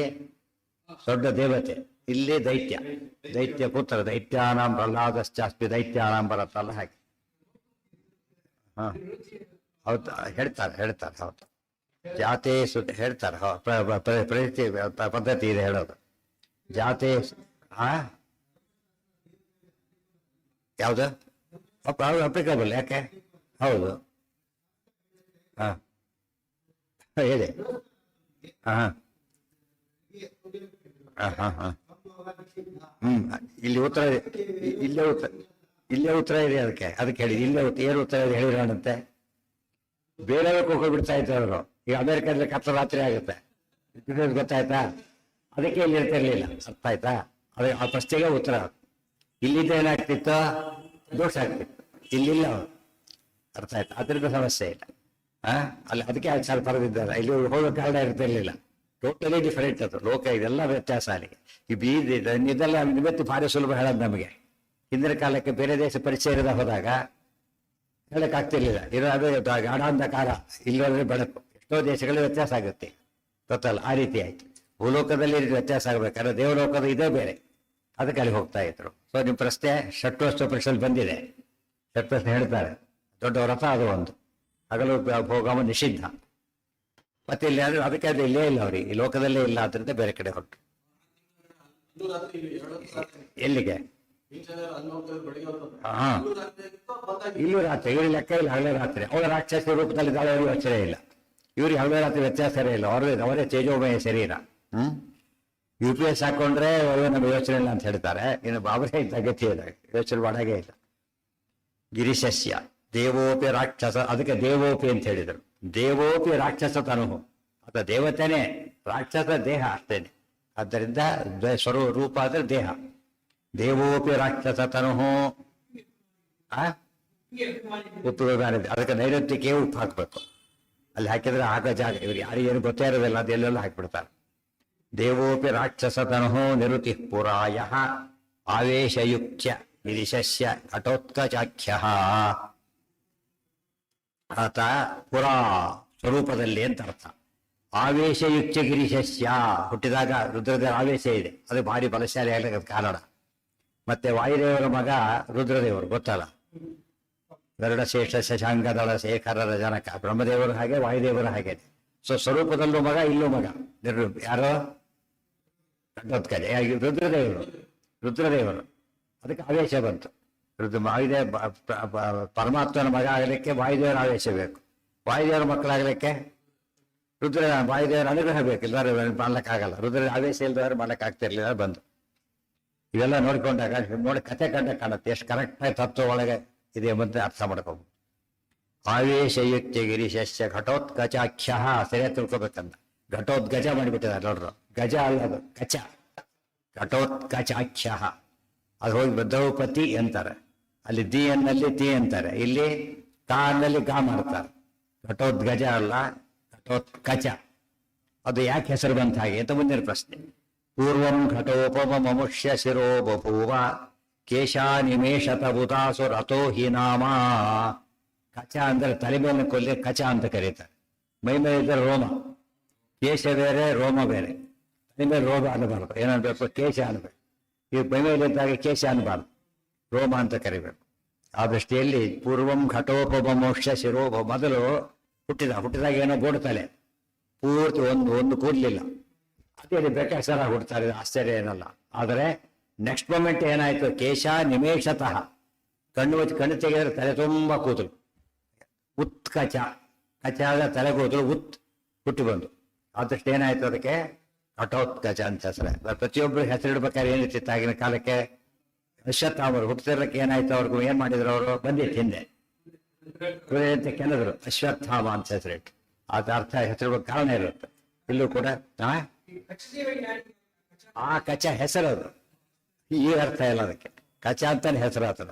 ದೊಡ್ಡ ದೇವತೆ, ಇಲ್ಲಿ ದೈತ್ಯ ಪುತ್ರ. ದೈತ್ಯಾನಾಂ ಪ್ರಹ್ಲಾದಶ್ಚಾಸ್ಪಿ ದೈತ್ಯಾನಾಂ ಬರುತ್ತಲ್ಲ ಹಾಗೆ. ಹೌದು, ಹೇಳ್ತಾರೆ ಹೌದು. ಜಾತೆ ಹೇಳ್ತಾರೆ, ಪದ್ಧತಿ ಇದೆ ಹೇಳೋದು. ಜಾತೆ ಯಾವುದು ಅಪ್ಲಿಕಬಲ್? ಯಾಕೆ? ಹೌದು. ಹೇಳಿ. ಹಾ ಹಾ ಹಾ ಇಲ್ಲಿ ಉತ್ತರ ಇಲ್ಲೇ ಉತ್ತರ ಇಲ್ಲೇ ಉತ್ತರ ಇದೆ ಅದಕ್ಕೆ ಹೇಳಿ. ಇಲ್ಲೇ ಏನು ಉತ್ತರ ಇದೆ ಹೇಳಿರೋಣಂತೆ. ಬೇರೆ ಹೋಗ್ಬಿಡ್ತಾ ಇತ್ತು ಅವರು. ಈಗ ಅಮೆರಿಕದಲ್ಲಿ ಕತ್ಲ ರಾತ್ರಿ ಆಗುತ್ತೆ, ಗೊತ್ತಾಯ್ತಾ? ಅದಕ್ಕೆ ಇಲ್ಲಿ ಇರ್ತಿರ್ಲಿಲ್ಲ. ಅರ್ಥ ಆಯ್ತಾ? ಅದೇ ಆ ಪ್ರಶ್ನೆಗೆ ಉತ್ತರ. ಇಲ್ಲಿದ್ದ ಏನಾಗ್ತಿತ್ತು, ದೋಷ ಆಗ್ತಿತ್ತು. ಇಲ್ಲಿಲ್ಲ ಅವರು. ಅರ್ಥ ಆಯ್ತಾ? ಅದರಿಂದ ಸಮಸ್ಯೆ ಇಲ್ಲ. ಅಲ್ಲಿ ಅದಕ್ಕೆ ಆಚಾರ ಬರೆದಿದ್ದಾರೆ. ಇಲ್ಲಿ ಹೋಗೋ ಕಾರಣ ಇರ್ತಿರ್ಲಿಲ್ಲ. ಟೋಟಲಿ ಡಿಫರೆಂಟ್ ಅದು ಲೋಕ. ಇದೆಲ್ಲ ವ್ಯತ್ಯಾಸ ಅಲ್ಲಿಗೆ. ಈ ಇದೆಲ್ಲ ಇವತ್ತು ಭಾರಿ ಸುಲಭ ಹೇಳೋದು ನಮಗೆ. ಹಿಂದಿನ ಕಾಲಕ್ಕೆ ಬೇರೆ ದೇಶ ಪರಿಚಯ ಇರದ ಹೋದಾಗ ಹೇಳಕ್ಕಾಗ್ತಿರ್ಲಿಲ್ಲ. ಅದು ಗಾಢಾಂಧಕಾರ, ಇಲ್ಲೋದ್ರೆ ಬೆಳಕು. ಎಷ್ಟೋ ದೇಶಗಳಲ್ಲಿ ವ್ಯತ್ಯಾಸ ಆಗುತ್ತೆ, ಗೊತ್ತಲ್ಲ? ಆ ರೀತಿ ಆಯ್ತು. ಭೂಲೋಕದಲ್ಲಿ ವ್ಯತ್ಯಾಸ ಆಗ್ಬೇಕಾದ್ರೆ ದೇವಲೋಕದ ಇದೇ ಬೇರೆ. ಅದಕ್ಕೆ ಅಲ್ಲಿ ಹೋಗ್ತಾ ಇದ್ರು. ಸೊ ನಿಮ್ಮ ಪ್ರಶ್ನೆ ಷಟ್ವಸ್ತು ಪರೀಕ್ಷೆಯಲ್ಲಿ ಬಂದಿದೆ. ಷಟ್ವಸ್ತು ಹೇಳ್ತಾರೆ, ದೊಡ್ಡ ವ್ರತ ಅದು ಒಂದು. ಹಗಲು ಭೋಗಮ ನಿಷಿದ್ಧ. ಮತ್ತೆ ಇಲ್ಲಿ ಅದಕ್ಕೆ ಅದು ಇಲ್ಲೇ ಇಲ್ಲ ಅವ್ರಿಗೆ, ಈ ಲೋಕದಲ್ಲೇ ಇಲ್ಲ. ಅದರಿಂದ ಬೇರೆ ಕಡೆ ಹೊರಟು. ಎಲ್ಲಿಗೆ? ಹಾ, ಇಲ್ಲೂ ರಾತ್ರಿ. ಇವ್ರ ಲೆಕ್ಕ ಇಲ್ಲ, ಹಗಲೇ ರಾತ್ರಿ. ಅವರ ರಾಕ್ಷಸ ರೂಪದಲ್ಲಿದ್ದಾಳೆ, ಅವ್ರಿಗೆ ಯೋಚನೆ ಇಲ್ಲ. ಇವ್ರಿಗೆ ಹಗಲೇ ರಾತ್ರಿ ವ್ಯತ್ಯಾಸ ಇಲ್ಲ. ಅವರೇ ತೇಜೋಮಯ ಶರೀರ. UPS ಹಾಕೊಂಡ್ರೆ ನಮ್ಗೆ ಯೋಚನೆ ಇಲ್ಲ ಅಂತ ಹೇಳ್ತಾರೆ. ಇನ್ನು ಬಾಬರೇ ಇದ್ದ ಗತಿ ಇದೆ, ಯೋಚನೆ ಮಾಡಾಗೆ ಇಲ್ಲ. ಗಿರಿಶಸ್ಯ ದೇವೋಪಿ ರಾಕ್ಷಸ. ಅದಕ್ಕೆ ದೇವೋಪಿ ಅಂತ ಹೇಳಿದರು. ದೇವೋಪಿ ರಾಕ್ಷಸ ತನು. ಅದ ದೇವತೆನೇ, ರಾಕ್ಷಸ ದೇಹ ಅಷ್ಟೇನೆ. ಆದ್ದರಿಂದ ರೂಪ ಅಂದ್ರೆ ದೇಹ. ದೇವೋಪಿ ರಾಕ್ಷಸ ತನು. ಉಪ್ಪು ಅದಕ್ಕೆ ನೈಋತ್ಯಕ್ಕೆ ಉಪ್ಪು ಹಾಕ್ಬೇಕು. ಅಲ್ಲಿ ಹಾಕಿದ್ರೆ ಆಗ ಜಾಗ ಇವ್ರಿಗೆ ಯಾರಿಗೇನು ಗೊತ್ತೇ ಇರೋದಿಲ್ಲ, ಅದೆಲ್ಲೆಲ್ಲ ಹಾಕಿಬಿಡ್ತಾರೆ. ದೇವೋಪಿ ರಾಕ್ಷಸ ತನು ನಿರುತಿ ಪುರಾಯ ಆವೇಶಯುಕ್ತ ಗಿರಿಶಸ್ಯ ಘಟೋತ್ಕಚಾಖ್ಯ. ಆತ ಪುರಾ ಸ್ವರೂಪದಲ್ಲಿ ಅಂತ ಅರ್ಥ. ಆವೇಶಯುಕ್ತ ಗಿರಿಶಸ್ಯ, ಹುಟ್ಟಿದಾಗ ರುದ್ರದೇವರ ಆವೇಶ ಇದೆ, ಅದು ಭಾರಿ ಬಲಶಾಲಿ ಆಗಲಿಕ್ಕೆ ಕಾರಣ. ಮತ್ತೆ ವಾಯುದೇವರ ಮಗ ರುದ್ರದೇವರು, ಗೊತ್ತಲ್ಲ? ಗರುಡಶೇಷ ಶಶಾಂಕದಳ ಶೇಖರರ ಜನಕ. ಬ್ರಹ್ಮದೇವರು ಹಾಗೆ, ವಾಯುದೇವರು ಹಾಗೆ. ಸೊ ಸ್ವರೂಪದಲ್ಲೂ ಮಗ, ಇಲ್ಲೂ ಮಗ. ಯಾರೋ ಘಟೋತ್ಕಚ ರುದ್ರದೇವರು. ಅದಕ್ಕೆ ಆವೇಶ ಬಂತು. ಪರಮಾತ್ಮನ ಮಗ ಆಗಲಿಕ್ಕೆ ವಾಯುದೇವರ ಆವೇಶ ಬೇಕು. ವಾಯುದೇವರ ಮಕ್ಕಳಾಗಲಿಕ್ಕೆ ವಾಯುದೇವರ ಅನುಗ್ರಹ ಬೇಕು. ಇಲ್ಲಾರು ಮಾಡ್ಲಿಕ್ಕಾಗಲ್ಲ. ರುದ್ರ ಆವೇಶ ಇಲ್ದವ್ರು ಮಾಡ್ಲಿಕ್ಕಾಗ್ತಿರ್ಲಿಲ್ಲ. ಬಂದು ಇವೆಲ್ಲ ನೋಡ್ಕೊಂಡಾಗ ಕಥೆ ಕಂಡ ಕಾಣುತ್ತೆ ಎಷ್ಟು ಕರೆಕ್ಟಾಗಿ ತತ್ವ ಒಳಗೆ ಇದೆ ಎಂಬಂತೆ ಅರ್ಥ ಮಾಡ್ಕೋಬಹುದು. ಆವೇಶಯುಕ್ತ ಗಿರಿಶಸ್ಯ ಘಟೋತ್ಕಚಾಖ್ಯ. ಸರಿಯಾಗಿ ತಿಳ್ಕೊಬೇಕಂತ. ಘಟೋದ್ಗಜ ಮಾಡಿಬಿಟ್ಟಿದ್ದಾರೆ ನೋಡ್ರು. ಗಜ ಅಲ್ಲದು, ಕಚ. ಘಟೋತ್ಕಚಾಖ್ಯ. ಅದು ಹೋಗಿ ದ್ರೌಪದಿ ಅಂತಾರೆ. ಅಲ್ಲಿ ದಿ ಅನ್ನಲ್ಲಿ ತಿ ಅಂತಾರೆ. ಇಲ್ಲಿ ಕಾ ಅನ್ನಲ್ಲಿ ಗಾ ಮಾಡ್ತಾರೆ. ಘಟೋದ್ಗಜ ಅಲ್ಲ, ಘಟೋತ್ಕಚ. ಅದು ಯಾಕೆ ಹೆಸರು ಬಂತ ಹಾಗೆ ಅಂತ ಮುಂದಿನ ಪ್ರಶ್ನೆ. ಪೂರ್ವಂ ಘಟೋಪಮ ಮಮುಷ್ಯ ಶಿರೋ ಬಭೂವ ಕೇಶಾನಿಮೇಷತ ಬುಧಾಸು ರಥೋ ಹಿ ನಾಮ. ಕಚ ಅಂದ್ರೆ ತಲೆ ಮೇಲೆ ಕೊಲ್ಲಿ ಕಚ ಅಂತ ಕರೀತಾರೆ. ಮೈ ಮೇಲೆ ಇದ್ದರೆ ರೋಮ. ಕೇಶ ಬೇರೆ, ರೋಮ ಬೇರೆ. ತಲೆ ಮೇಲೆ ರೋಮ ಅನ್ನಬಾರ್ದು. ಏನನ್ಬೇಕು? ಕೇಶ ಅನ್ಬೇಕು. ಈ ಮೈ ಮೇಲೆ ಇದ್ದಾಗ ಕೇಶ ಅನ್ಬಾರ್ದು, ರೋಮ ಅಂತ ಕರಿಬೇಕು. ಆ ದೃಷ್ಟಿಯಲ್ಲಿ ಪೂರ್ವಂ ಘಟೋಪಮೋಕ್ಷ ಶಿರೋಭ. ಮೊದಲು ಹುಟ್ಟಿದಾಗ ಏನೋ ಗೋಡ್ತಲೆ ಪೂರ್ತಿ ಒಂದು ಕೂದಲಿಲ್ಲ. ಅದೇ ಬೇಕಾಸರ ಹುಡ್ತಾರೆ, ಆಶ್ಚರ್ಯ ಏನಲ್ಲ. ಆದರೆ ನೆಕ್ಸ್ಟ್ ಮೊಮೆಂಟ್ ಏನಾಯ್ತು? ಕೇಶ ನಿಮೇಷತಃ. ಕಣ್ಣು ತೆಗೆದ್ರೆ ತಲೆ ತುಂಬ ಕೂದಲು. ಉತ್ಕಚ. ಕಚ ಆದ ತಲೆ ಕೂದಲು ಹುಟ್ಟಿ ಬಂದು. ಆದಷ್ಟು ಏನಾಯ್ತು? ಅದಕ್ಕೆ ಘಟೋತ್ಕಚ ಅಂತ ಹೆಸರು. ಪ್ರತಿಯೊಬ್ಬರು ಹೆಸರಿಡ್ಬೇಕಾದ್ರೆ ಏನಿತ್ತು ಆಗಿನ ಕಾಲಕ್ಕೆ? ಅಶ್ವತ್ಥಾಮರು ಹುಟ್ಟಿರ್ಲಿಕ್ಕೆ ಏನಾಯ್ತು? ಅವ್ರಿಗೂ ಏನ್ ಮಾಡಿದ್ರು? ಅವರು ಬಂದಿತ್ತು ಹಿಂದೆ ಅಂತ ಕೆನದ್ರು. ಅಶ್ವತ್ಥಾಮ ಅಂತ ಹೆಸರಿಟ್ಟು. ಅದ ಅರ್ಥ ಹೆಸರಿಡ್ಬೇಕು ಕಾರಣ ಇರುತ್ತೆ. ಇಲ್ಲೂ ಕೂಡ ಆ ಕಚ ಹೆಸರದು. ಈ ಅರ್ಥ ಇಲ್ಲ ಅದಕ್ಕೆ. ಕಚ ಅಂತಾನೆ ಹೆಸರು ಆತದ.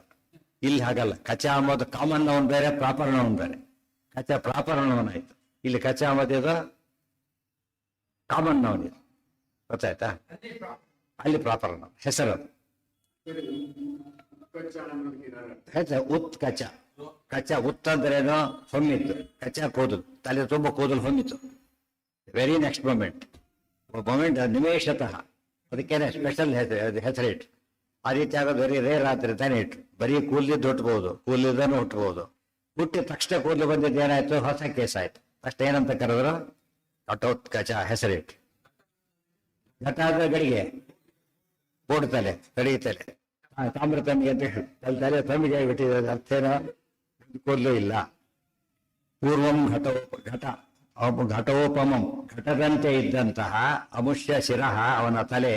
ಇಲ್ಲಿ ಹಾಗಲ್ಲ. ಕಚ ಅಂಬೋದು ಕಾಮನ್ ನೌನ್ ಬೇರೆ, ಪ್ರಾಪರ್ ನೌನ್ ಬೇರೆ. ಕಚ ಪ್ರಾಪರ್ ನೌನ್ ಆಯ್ತು. ಇಲ್ಲಿ ಕಚ ಅಂಬೋದು ಕಾಮನ್ ನೌನ್ ಇದು. ಗೊತ್ತಾಯ್ತಾ? ಅಲ್ಲಿ ಪ್ರಾಪರ್ ನೌನ್ ಹೆಸರದು. ಉತ್ಕಚ. ಕಚ ಉತ್ ಅಂದ್ರೇನು? ಹೊಮ್ಮಿತ್ತು. ಕಚ ಕೂದಲು, ತಲೆ ತುಂಬ ಕೂದಲು ಹೊಮ್ಮಿತ್ತು. ವೆರಿ ನೆಕ್ಸ್ಟ್ ಮೊಮೆಂಟ್ ನಿಮೇಷತಃ. ಅದಕ್ಕೇನೆ ಸ್ಪೆಷಲ್ ಹೆಸರಿಟ್ಟು. ಆ ರೀತಿ ಆಗೋದು ವೆರಿ ರೇರ್ ಆದ್ರೆ ತಾನೇ ಇಟ್ರು. ಬರೀ ಕೂದಲಿದ್ದು ಹುಟ್ಟಬಹುದು, ಕೂದಲಿದ್ದನ್ನು ಹುಟ್ಟಬಹುದು. ಹುಟ್ಟಿದ ತಕ್ಷಣ ಕೂದಲು ಬಂದಿದ್ದು ಏನಾಯ್ತು? ಹೊಸ ಕೇಸ್ ಆಯ್ತು. ಅಷ್ಟ ಏನಂತ ಕರೆದ್ರು? ಘಟೋತ್ಕಚ ಹೆಸರಿಟ್ಟು. ಘಟ ಆದ್ರೆ ಗಡಿಗೆ, ಓಡ್ತಲೆ, ಕಡಿಯುತ್ತಲೆ. ತಾಮ್ರ ತಮ್ಮಿಗೆ ಅಂತ ಹೇಳಿ ತಲೆ ತಮ್ಮಿಗೆ ಆಗಿಬಿಟ್ಟಿದೆ. ಅರ್ಥೇನೋ? ಕೂದಲು ಇಲ್ಲ. ಪೂರ್ವಂ ಘಟ ಘಟೋಪಮಂ ಘಟದಂತೆ ಇದ್ದಂತಹ ಅಮುಷ್ಯ ಶಿರಃ ಅವನ ತಲೆ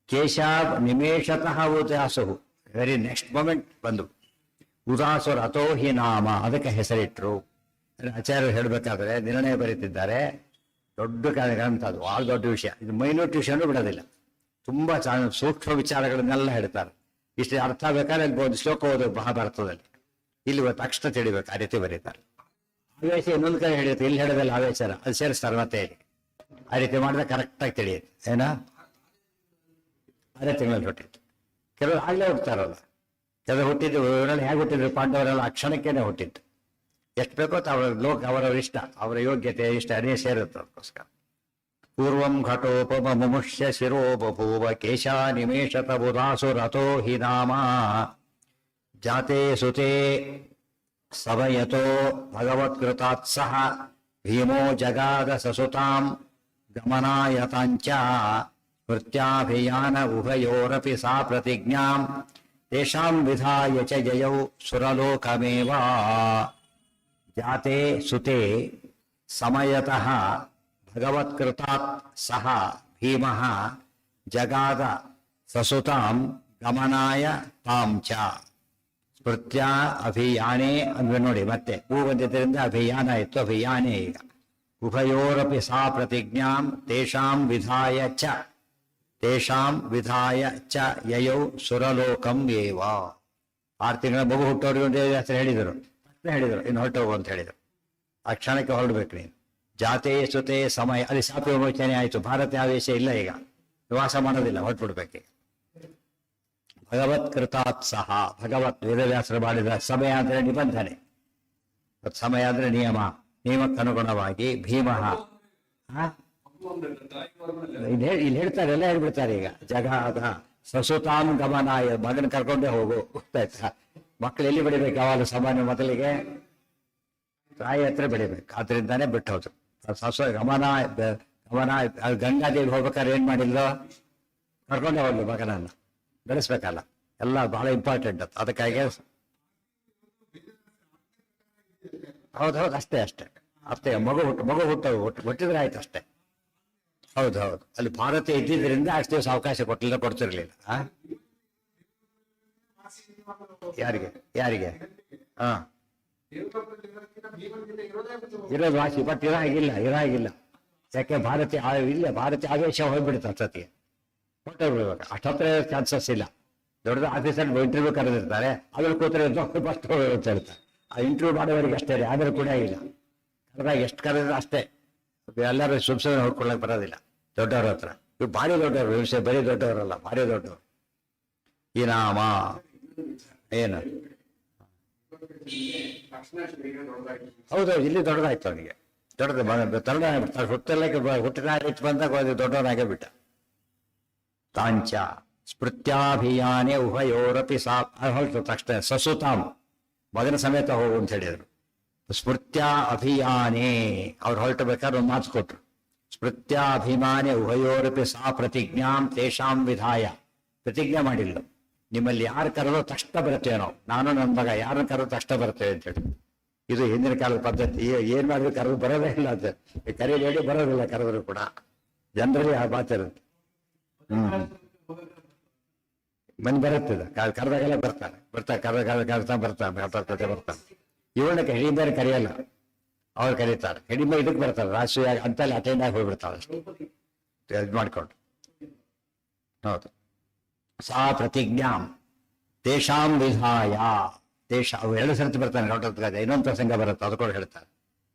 ಕೇಶ ನಿಮೇಷತಃ ಉದಾಸು ವೆರಿ ನೆಕ್ಸ್ಟ್ ಮೊಮೆಂಟ್ ಬಂದು ಉದಾಸು ರಥೋ ಹಿ ನಾಮ ಅದಕ್ಕೆ ಹೆಸರಿಟ್ರು. ಆಚಾರ್ಯರು ಹೇಳಬೇಕಾದ್ರೆ ನಿರ್ಣಯ ಬರೀತಿದ್ದಾರೆ. ದೊಡ್ಡ ಗ್ರಂಥ ಅದು, ಭಾಳ ದೊಡ್ಡ ವಿಷಯ. ಇದು ಮೈನ್ಯೂಟ್ ವಿಷಯನೂ ಬಿಡೋದಿಲ್ಲ. ತುಂಬಾ ಸೂಕ್ಷ್ಮ ವಿಚಾರಗಳನ್ನೆಲ್ಲ ಹೇಳ್ತಾರೆ. ಇಷ್ಟು ಅರ್ಥ ಬೇಕಾದ್ರೆ ಒಂದು ಶ್ಲೋಕ ಓದೋದು ಮಹಾಭಾರತದಲ್ಲಿ. ಇಲ್ಲಿ ತಕ್ಷಣ ತಿಳಿಬೇಕು, ಆ ರೀತಿ ಬರೀತಾರೆ. ಆವೇಶ ಇನ್ನೊಂದು ಕಡೆ ಹೇಳಿರುತ್ತೆ, ಇಲ್ಲಿ ಹೇಳೋದಲ್ಲ ಆವೇಶನ, ಅದು ಸೇರಿಸ್ತಾರೆ ಮತ್ತೆ ಇಲ್ಲಿ. ಆ ರೀತಿ ಮಾಡಿದ್ರೆ ಕರೆಕ್ಟಾಗಿ ತಿಳಿಯುತ್ತೆ. ಏನ ಅದೇ ತಿಂಗಳಲ್ಲಿ ಹುಟ್ಟಿತ್ತು. ಕೆಲವರು ಆಗಲೇ ಹುಡ್ತಾರಲ್ಲ, ಕೆಲವರು ಹುಟ್ಟಿದ್ದು ಇವರಲ್ಲಿ ಹೇಗೆ ಹುಟ್ಟಿದ್ರು ಪಾಂಡವರೆಲ್ಲ ಆ ಕ್ಷಣಕ್ಕೇನೆ ಹುಟ್ಟಿದ್ದು. ಎಷ್ಟು ಬೇಕೋ ಅವ್ರ ಅವರವ್ರ ಇಷ್ಟ, ಅವರ ಯೋಗ್ಯತೆ ಇಷ್ಟ ಅದೇ ಸೇರುತ್ತೆ. ಅದಕ್ಕೋಸ್ಕರ ಪೂರ್ವಂ ಘಟೋಪಮ ಮುಮುಷ್ಯ ಶಿರೋ ಬಭೂವ ಕೇಶ ನಿಮೇಷತ ಬುಧಾಸು ರಥೋ ಹಿ ನಾಮ ಜಾತೆ ಸುತೆ ಸಮಯತೋ ಭಗವತ್ಕೃತಾತ್ಸಹ ಭೀಮೋ ಜಗಾದ ಸಸುತಾಂ ಗಮನಾಯತಾಂಚ ಕೃತ್ಯಾಭಿಯಾನ ಉಭಯೋರಪಿ ಸಾ ಪ್ರತಿಜ್ಞಾಂ ತೇಷಾಂ ವಿಧಾಯ ಚ ಜಯೌ ಸುರಲೋಕಮೇವ. ಜಾತೆ ಸುತೆ ಸಮಯತಃ ಭಗವತ್ಕೃತಾತ್ ಸಹ ಭೀಮಃ ಜಗಾದ ಸಸುತಾಂ ಗಮನಾಯ ತಾಂ ಚ ಸ್ಮೃತ್ಯ ಅಭಿಯಾನೇ ಅಂದ್ರೆ ನೋಡಿ ಮತ್ತೆ ಹೂ ಬಂದಿದ್ದರಿಂದ ಅಭಿಯಾನ ಇತ್ತು, ಅಭಿಯಾನೇ ಈಗ. ಉಭಯೋರಪಿ ಸಾ ಪ್ರತಿಜ್ಞಾಂ ತೇಷಾಂ ವಿಧಾಯ ಚ ಯಯೌ ಸುರಲೋಕಂ ಏವ. 6 ತಿಂಗಳ ಮಗು ಹುಟ್ಟೋರಿಗೆ ಹೆಸರು ಹೇಳಿದರು ಇನ್ನು ಹೊರಟೋಗು ಅಂತ ಹೇಳಿದರು. ಆ ಕ್ಷಣಕ್ಕೆ ಹೊರಡ್ಬೇಕು ನೀನು. ಜಾತೆ ಸುತೆ ಸಮಯ ಅಲ್ಲಿ ಶಾಪ ವಿಮೋಚನೆ ಆಯಿತು. ಭಾರತ ಆವೇಶ ಇಲ್ಲ, ಈಗ ನಿವಾಸ ಮಾಡೋದಿಲ್ಲ, ಹೊರಟ್ಬಿಡ್ಬೇಕು. ಭಗವತ್ಕೃತಾತ್ ಸಹ ಭಗವತ್ ವೇದವ್ಯಾಸರು ಮಾಡಿದ ಸಮಯ ಅಂದ್ರೆ ನಿಬಂಧನೆ, ಸಮಯ ಅಂದ್ರೆ ನಿಯಮಕ್ಕನುಗುಣವಾಗಿ ಭೀಮಃ ಇಲ್ಲಿ ಹೇಳ್ತಾರೆ, ಎಲ್ಲ ಹೇಳ್ಬಿಡ್ತಾರೆ. ಈಗ ಜಗಾದ ಸಸುತಾಂ ಗಮನಾಯ ಮಗನ ಕರ್ಕೊಂಡೇ ಹೋಗು. ಗೊತ್ತಾಯ್ತಾ? ಮಕ್ಕಳು ಎಲ್ಲಿ ಬೆಳಿಬೇಕು? ಯಾವಾಗ ಸಾಮಾನ್ಯ ಮೊದಲಿಗೆ ತಾಯಿ ಹತ್ರ ಬೆಳಿಬೇಕು. ಆದ್ರಿಂದಾನೇ ಬಿಟ್ಟು ಹೋದ್ರು. ಗಮನ ಗಂಗಾದೇವಿ ಹೋಗ್ಬೇಕಾದ್ರೆ ಏನ್ ಮಾಡಿಲ್ಲ, ಕರ್ಕೊಂಡೇ ಹೋಗ್ಲಿ ಮಗನನ್ನ, ಬೆಳೆಸ್ಬೇಕಲ್ಲ. ಎಲ್ಲ ಬಹಳ ಇಂಪಾರ್ಟೆಂಟ್ ಅದು. ಅದಕ್ಕಾಗಿ ಹೌದು ಅಷ್ಟೇ ಮಗು ಹುಟ್ಟಿದ್ರೆ ಆಯ್ತು ಅಷ್ಟೇ. ಹೌದು ಅಲ್ಲಿ ಭಾರತ ಇದ್ದಿದ್ರಿಂದ ಅಷ್ಟು ದಿವಸ ಅವಕಾಶ ಕೊಡ್ತಿರ್ಲಿಲ್ಲ. ಯಾರಿಗೆ ಹಾ ಇರೋದು ವಾಸಿ, ಬಟ್ ಇರಾಗಿಲ್ಲ. ಯಾಕೆ ಭಾರತೀಯ ಆವೇಶ ಹೋಗ್ಬಿಡುತ್ತೆ ಸತಿಗೆ ಹೊಟ್ಟೋಗ್ಬಿಡ್ಬೇಕು. ಅಷ್ಟತ್ರ ಚಾನ್ಸಸ್ ಇಲ್ಲ. ದೊಡ್ಡದ ಆಫೀಸರ್ ಇಂಟರ್ವ್ಯೂ ಕರೆದಿರ್ತಾರೆ, ಅದ್ರಲ್ಲಿ ಕೂತ್ರೆ ಫಸ್ಟ್ ಅಂತ ಹೇಳ್ತಾರೆ. ಆ ಇಂಟರ್ವ್ಯೂ ಮಾಡೋವರಿಗೆ ಅಷ್ಟೇ, ಆದ್ರೆ ಕೂಡ ಇಲ್ಲ. ಕರೆದಾಗ ಎಷ್ಟು ಕರೆದ್ರೆ ಅಷ್ಟೇ. ಎಲ್ಲರೂ ಸುಮ್ನೆ ಹೊಡ್ಕೊಳ್ಳಕ್ ಬರೋದಿಲ್ಲ ದೊಡ್ಡವ್ರ ಹತ್ರ. ಇವ್ರು ಭಾರಿ ದೊಡ್ಡವರು, ವಿಷಯ ಬರೀ ದೊಡ್ಡವರಲ್ಲ, ಭಾರಿ ದೊಡ್ಡವರು. ಈ ನಾಮ ಏನು ಹೌದು, ಇಲ್ಲಿ ದೊಡ್ಡದಾಯ್ತು ಅವನಿಗೆ. ಹುಟ್ಟಿದ ಬಂದಾಗ ದೊಡ್ಡವನಾಗೇ ಬಿಟ್ಟ. ತಾಂಚ ಸ್ಮೃತ್ಯಾಭಿಯಾನೆ ಉಭಯೋರಪಿ ಸಾ ಹೊರಟು ತಕ್ಷಣ ಸಸುತಾಂ ಮಗನ ಸಮೇತ ಹೋಗು ಅಂತ ಹೇಳಿದರು. ಸ್ಮೃತ್ಯ ಅಭಿಯಾನೇ ಅವ್ರು ಹೊರಟಬೇಕಾದ್ರೆ ಒಂದು ಮಾತು ಕೊಟ್ರು. ಸ್ಮೃತ್ಯಾಭಿಮಾನೆ ಉಭಯೋರಪಿ ಸಾ ಪ್ರತಿಜ್ಞಾಂ ತೇಷಾಂ ವಿಧಾಯ. ಪ್ರತಿಜ್ಞೆ ಮಾಡಿಲ್ಲ, ನಿಮ್ಮಲ್ಲಿ ಯಾರು ಕರೆದೋ ತಕ್ಷಣ ಬರ್ತೇವೆ ನಾವು, ನಾನು ನನ್ನ ಮಗ ಯಾರನ್ನ ಕರೆದು ತಕ್ಷಣ ಬರ್ತೇವೆ ಅಂತ ಹೇಳಿ. ಇದು ಹಿಂದಿನ ಕಾಲದ ಪದ್ಧತಿ. ಏನ್ ಮಾಡಿದ್ರು ಕರೆದು ಬರೋದೇ ಇಲ್ಲ ಅಂತ, ಕರೆಯಲ್ಲಿ ಹೇಳಿ ಬರೋದಿಲ್ಲ, ಕರೆದ್ರು ಕೂಡ ಜನರಲ್ಲಿ ಆ ಮಾತಿರುತ್ತೆ. ಮನೆ ಬರುತ್ತದೆ, ಕರೆದಾಗೆಲ್ಲ ಬರ್ತಾನೆ ಇವಳಕ್ಕೆ ಹಿಡಿಮೇಲೆ ಕರೆಯಲ್ಲ, ಅವ್ರು ಕರೀತಾರೆ. ಹಿಡಿಮೆ ಇದಕ್ಕೆ ಬರ್ತಾರೆ, ರಾಷ್ಟ್ರೀಯ ಅಂತಲ್ಲಿ ಅಟೆಂಡ್ ಆಗಿ ಹೋಗ್ಬಿಡ್ತಾಳೆ ಅಷ್ಟೇ, ಇದು ಮಾಡ್ಕೊಂಡು. ಹೌದು. ಸಾ ಪ್ರತಿಜ್ಞಾಂ ತೇಷಾಂ ವಿಧಾಯ ಅವು 2 ಸರ್ತಿ ಬರ್ತಾನೆ ಹೊರಟದ. ಇನ್ನೊಂದು ಪ್ರಸಂಗ ಬರುತ್ತೆ, ಅದು ಕೂಡ ಹೇಳ್ತಾರೆ.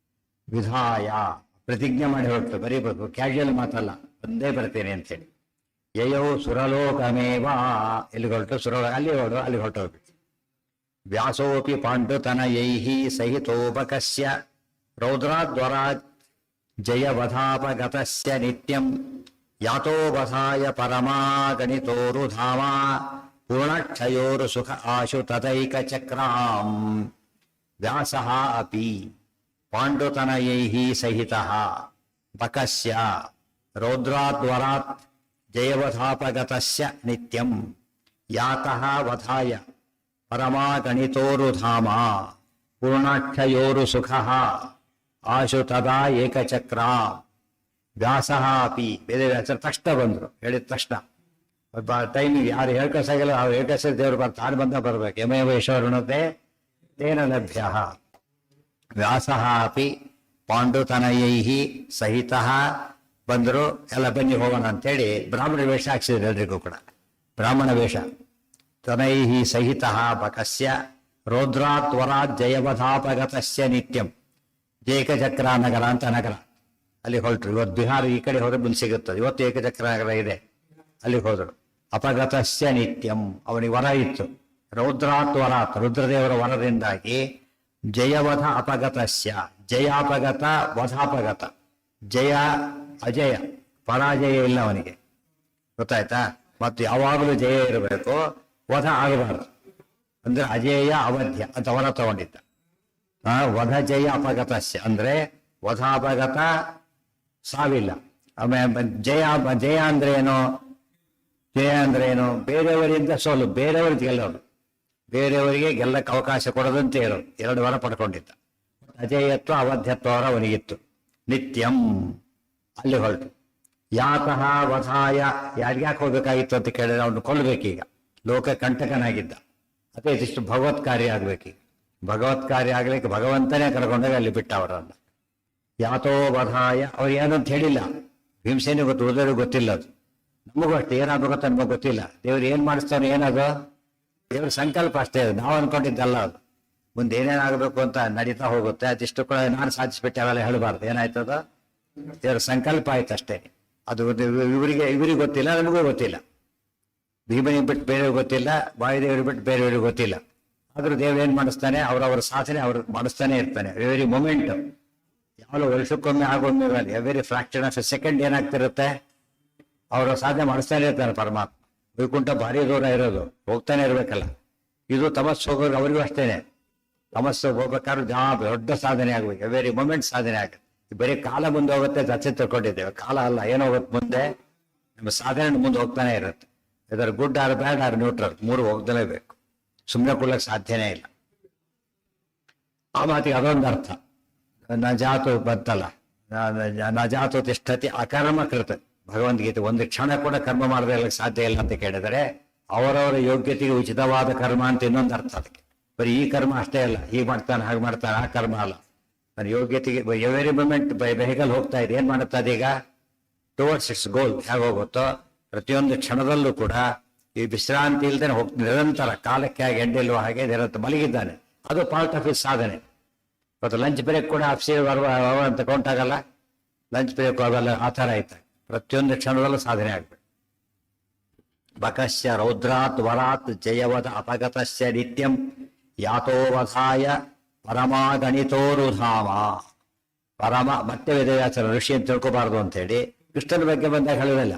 ವಿಧಾಯ ಪ್ರತಿಜ್ಞೆ ಮಾಡಿ ಹೊರಟು, ಬರೀಬೇಕು, ಕ್ಯಾಶುಯಲ್ ಮಾತಲ್ಲ, ಒಂದೇ ಬರ್ತೇನೆ ಅಂತೇಳಿ. ಯಯೌ ಸುರಲೋಕಮೇವ, ಎಲ್ಲಿ ಹೊರಟು ಅಲ್ಲಿ ಹೊರಟೋಗ್ಬಿಟ್ಟು. ವ್ಯಾಸೋಪಿ ಪಾಂಡುತನಯೈಹಿ ಸಹಿತೋಪಕಸ್ಯ ರೌದ್ರಾದ್ವರಾತ್ ಜಯವಧಾಪಗತಸ್ಯ ನಿತ್ಯಂ ಯಾತೋವಧಾಯ ಪರಮಾಗಣಿತೋರುಧಾಮ ಪೂರ್ಣಕ್ಷಯೋರು ಸುಖ ಆಶು ತದೈಕ ಚಕ್ರಾಂ. ವ್ಯಾಸಃ ಅಪಿ ಪಾಂಡುತನಯೈಹಿ ಸಹಿತಃ ಬಕಸ್ಯ ರೌದ್ರಾದ್ವರಾತ್ ಜಯವಧಾಪಗತಸ್ಯ ನಿತ್ಯಂ ಯಾತಃ ವಧಾಯ ಪರಮಾಗಣಿತೋರುಧಾಮ ಪೂರ್ಣಾಕ್ಷಯೋರು ಸುಖ ಆಶು ತದಾ ಏಕಚಕ್ರ ವ್ಯಾಸಃ ಅಪಿ ವೇದವ್ಯಾಸರು ತಕ್ಷಣ ಬಂದರು. ಹೇಳಿದ ತಕ್ಷಣ ಟೈಮಿಗೆ ಯಾರು ಹೇಳ್ಕಸಾಗಿಲ್ಲ ಅವ್ರು ಹೇಳ್ಕಸ ದೇವರು ತಾನು ಬಂದ ಬರ್ಬೇಕು. ಯಮೇವ ಈಶ್ವರುಣತೆ ತೇನ ಲಭ್ಯ. ವ್ಯಾಸಃ ಅಪಿ ಪಾಂಡುತನಯೈ ಸಹಿತ ಬಂದರು. ಎಲ್ಲ ಬನ್ನಿ ಹೋಗೋಣ ಅಂತೇಳಿ ಬ್ರಾಹ್ಮಣ ವೇಷ ಹಾಕ್ಸಿದ್ರು ಎಲ್ರಿಗೂ ಕೂಡ. ಬ್ರಾಹ್ಮಣ ವೇಷ. ತನೈ ಸಹಿತ ಬಕಸ್ಯ ರೌದ್ರಾತ್ವರಾತ್ ಜಯವಧಾಪಗತಸ್ಯ ನಿತ್ಯಂ. ಏಕಚಕ್ರ ನಗರ ಅಂತ ನಗರ, ಅಲ್ಲಿ ಹೊರಟರು. ಇವತ್ತು ಬಿಹಾರ ಈ ಕಡೆ ಹೋದ್ರೆ ಮುಂದೆ ಸಿಗುತ್ತದೆ. ಇವತ್ತು ಏಕಚಕ್ರ ನಗರ ಇದೆ, ಅಲ್ಲಿಗೆ ಹೋದರು. ಅಪಗತಸ್ಯ ನಿತ್ಯಂ, ಅವನಿಗೆ ವರ ಇತ್ತು. ರೌದ್ರಾತ್ವರಾತ್, ರುದ್ರದೇವರ ವರದಿಂದಾಗಿ ಜಯವಧ ಅಪಗತಸ್ಯ, ಜಯಾಪಗತ ವಧಾಪಗತ. ಜಯ ಅಜಯ, ಪರಾಜಯ ಇಲ್ಲ ಅವನಿಗೆ, ಗೊತ್ತಾಯ್ತಾ? ಮತ್ತು ಯಾವಾಗಲೂ ಜಯ ಇರಬೇಕು, ವಧ ಆಗಬಾರದು. ಅಂದ್ರೆ ಅಜೇಯ ಅವಧ್ಯ ಅಂತ ವರ ತಗೊಂಡಿದ್ದ. ವಧ ಜಯ ಅಪಗತಸ್ಯ ಅಂದ್ರೆ ವಧಾಪಗತ ಸಾವಿಲ್ಲ. ಆಮೇಲೆ ಜಯ ಜಯ ಅಂದ್ರೆ ಏನು? ಜಯ ಅಂದ್ರೆ ಏನು? ಬೇರೆಯವರಿಂದ ಸೋಲು, ಬೇರೆಯವ್ರಿಗೆ ಗೆಲ್ಲೋದು, ಬೇರೆಯವರಿಗೆ ಗೆಲ್ಲಕ್ಕೆ ಅವಕಾಶ ಕೊಡದಂತೆ ಇರೋದು. ಎರಡು ವರ ಪಡ್ಕೊಂಡಿದ್ದ. ಅಜೇಯತ್ವ ಅವಧ್ಯತ್ವ ಅವರ ಅವನಿಗಿತ್ತು. ನಿತ್ಯಂ ಅಲ್ಲಿ ಹೊರಟು. ಯಾತಃ ವಧಾಯ, ಯಾರ್ಯಾಕೆ ಹೋಗ್ಬೇಕಾಗಿತ್ತು ಅಂತ ಕೇಳಿದ್ರೆ ಅವನು ಕೊಲ್ಲಬೇಕೀಗ. ಲೋಕ ಕಂಟಕನಾಗಿದ್ದ. ಅದೇ ಇದಿಷ್ಟು ಭಗವತ್ ಕಾರ್ಯ ಆಗ್ಬೇಕೀಗ. ಭಗವತ್ ಕಾರ್ಯ ಆಗ್ಲಿಕ್ಕೆ ಭಗವಂತನೇ ಕರ್ಕೊಂಡಾಗ ಅಲ್ಲಿ ಬಿಟ್ಟ ಅವರನ್ನ. ಯಾತೋ ವಧಾಯ, ಅವ್ರು ಏನಂತ ಹೇಳಿಲ್ಲ. ಭೀಮಸೇನೆ ಗೊತ್ತು, ಉಳಿದವ್ರಿಗೆ ಗೊತ್ತಿಲ್ಲ. ಅದು ನಮಗೂ ಅಷ್ಟೇ, ಏನಾಗಬೇಕಂತ ನಮಗೆ ಗೊತ್ತಿಲ್ಲ. ದೇವ್ರು ಏನ್ ಮಾಡಿಸ್ತಾನೆ ಏನದು ದೇವ್ರ ಸಂಕಲ್ಪ ಅಷ್ಟೇ. ಅದು ನಾವು ಅನ್ಕೊಂಡಿದ್ದಲ್ಲ. ಅದು ಮುಂದೆ ಏನೇನಾಗಬೇಕು ಅಂತ ನಡೀತಾ ಹೋಗುತ್ತೆ. ಅದಿಷ್ಟು ಕೂಡ ನಾನು ಸಾಧಿಸ್ಬಿಟ್ಟೆ ಅವೆಲ್ಲ ಹೇಳಬಾರ್ದು. ಏನಾಯ್ತದ? ದೇವ್ರ ಸಂಕಲ್ಪ ಆಯ್ತು ಅಷ್ಟೇ. ಅದು ಇವರಿಗೆ ಗೊತ್ತಿಲ್ಲ, ನಮಗೂ ಗೊತ್ತಿಲ್ಲ. ಭೀಮನಿಗೆ ಬಿಟ್ಟು ಬೇರೆಯವ್ರಿಗೆ ಗೊತ್ತಿಲ್ಲ, ವಾಯುದೇವರಿಗೆ ಬಿಟ್ಟು ಬೇರೆಯವ್ರಿಗೆ ಗೊತ್ತಿಲ್ಲ. ಆದ್ರೂ ದೇವ್ರು ಏನ್ ಮಾಡಿಸ್ತಾನೆ, ಅವರವರ ಸಾಧನೆ ಅವ್ರು ಮಾಡಿಸ್ತಾನೆ ಇರ್ತಾನೆ. ಎವ್ರಿ ಮೊಮೆಂಟ್, ಯಾವ ವರ್ಷಕ್ಕೊಮ್ಮೆ ಆಗೊಮ್ಮೆ every fraction of a second ಏನಾಗ್ತಿರುತ್ತೆ, ಅವರ ಸಾಧನೆ ಮಾಡಿಸ್ತಾನೆ ಇರ್ತಾನೆ ಪರಮಾತ್ಮ. ವೈಕುಂಠ ಭಾರಿ ದೂರ ಇರೋದು, ಹೋಗ್ತಾನೆ ಇರ್ಬೇಕಲ್ಲ. ಇದು ತಮಸ್ಸು ಹೋಗೋರು ಅವರಿಗೂ ಅಷ್ಟೇನೆ. ತಮಸ್ಸು ಹೋಗ್ಬೇಕಾದ್ರೆ ದೊಡ್ಡ ಸಾಧನೆ ಆಗ್ಬೇಕು, ಎವ್ರಿ ಮೊಮೆಂಟ್ ಸಾಧನೆ ಆಗುತ್ತೆ. ಬರೀ ಕಾಲ ಮುಂದೆ ಹೋಗುತ್ತೆ ಅಚ್ಚೆ ತಿಳ್ಕೊಂಡಿದ್ದೇವೆ. ಕಾಲ ಅಲ್ಲ, ಏನೋಗುತ್ತೆ ಮುಂದೆ, ನಮ್ಮ ಸಾಧನೆ ಮುಂದೆ ಹೋಗ್ತಾನೆ ಇರುತ್ತೆ. ಇದರ good or bad or neutral, ಮೂರು ಹೋಗ್ದಲೇಬೇಕು. ಸುಮ್ಮನೆ ಕೊಡ್ಲಕ್ಕೆ ಸಾಧ್ಯನೇ ಇಲ್ಲ. ಆ ಮಾತಿಗೆ ಅದೊಂದು ಅರ್ಥ. ನ ಜಾತು ಬರ್ತಲ್ಲ, ನ ಜಾತು ತಿಷ್ಠತಿ ಅಕರ್ಮ ಕೃತ. ಭಗವದ್ಗೀತೆ ಒಂದು ಕ್ಷಣ ಕೂಡ ಕರ್ಮ ಮಾಡದೆ ಇರಲಿಕ್ಕೆ ಸಾಧ್ಯ ಇಲ್ಲ ಅಂತ ಕೇಳಿದರೆ ಅವರವರ ಯೋಗ್ಯತೆಗೆ ಉಚಿತವಾದ ಕರ್ಮ ಅಂತ ಇನ್ನೊಂದು ಅರ್ಥ ಅದಕ್ಕೆ. ಬರೀ ಈ ಕರ್ಮ ಅಷ್ಟೇ ಅಲ್ಲ, ಹೀಗೆ ಮಾಡ್ತಾನೆ ಹಾಗೆ ಮಾಡ್ತಾನೆ ಆ ಕರ್ಮ ಅಲ್ಲ. ನನ್ನ ಯೋಗ್ಯತೆಗೆ ಎವರಿ ಮೂಮೆಂಟ್ ವೆಹಿಕಲ್ ಹೋಗ್ತಾ ಇದೆ, ಏನ್ ಮಾಡುತ್ತಾ ಈಗ ಟುವರ್ಡ್ಸ್ ಇಟ್ಸ್ ಗೋಲ್. ಹೇಗೆ ಹೋಗುತ್ತೋ ಪ್ರತಿಯೊಂದು ಕ್ಷಣದಲ್ಲೂ ಕೂಡ ಈ ವಿಶ್ರಾಂತಿ ಇಲ್ದೇನೆ ನಿರಂತರ ಕಾಲಕ್ಕೆ ಹಾಗೆ ಎಡ್ಡೆಲ್ಲೋ ಹಾಗೆ ನಿರಂತರ ಮಲಗಿದ್ದಾನೆ. ಅದು ಪಾರ್ಟ್ ಆಫ್ ಇಸ್ ಸಾಧನೆ. ಇವತ್ತು ಲಂಚ್ ಬ್ರೇಕ್ ಕೂಡ ಆಫೀಸಿಗೆ ಅಂತ ಕೌಂಟ್ ಆಗಲ್ಲ. ಲಂಚ್ ಬ್ರೇಕ್ ಅವೆಲ್ಲ ಆ ಥರ ಆಯ್ತು. ಪ್ರತಿಯೊಂದು ಕ್ಷಣದಲ್ಲೂ ಸಾಧನೆ ಆಗ್ಬೇಕು. ಬಕಸ್ಯ ರೌದ್ರಾತ್ ವರಾತ್ ಜಯವದ ಅಪಗತಸ್ಯ ನಿತ್ಯಂ ಯಾತೋ ವಧಾಯ ಪರಮಾಗಣಿತೋರುಧಾಮ. ಪರಮ ಮತ್ತೆ ವೇದವ್ಯಾಸರ ಋಷಿ ಅಂತ ತಿಳ್ಕೋಬಾರ್ದು ಅಂತ ಹೇಳಿ ಕೃಷ್ಣನ ಬಗ್ಗೆ ಬಂದಾಗ ಹೇಳೋದಿಲ್ಲ.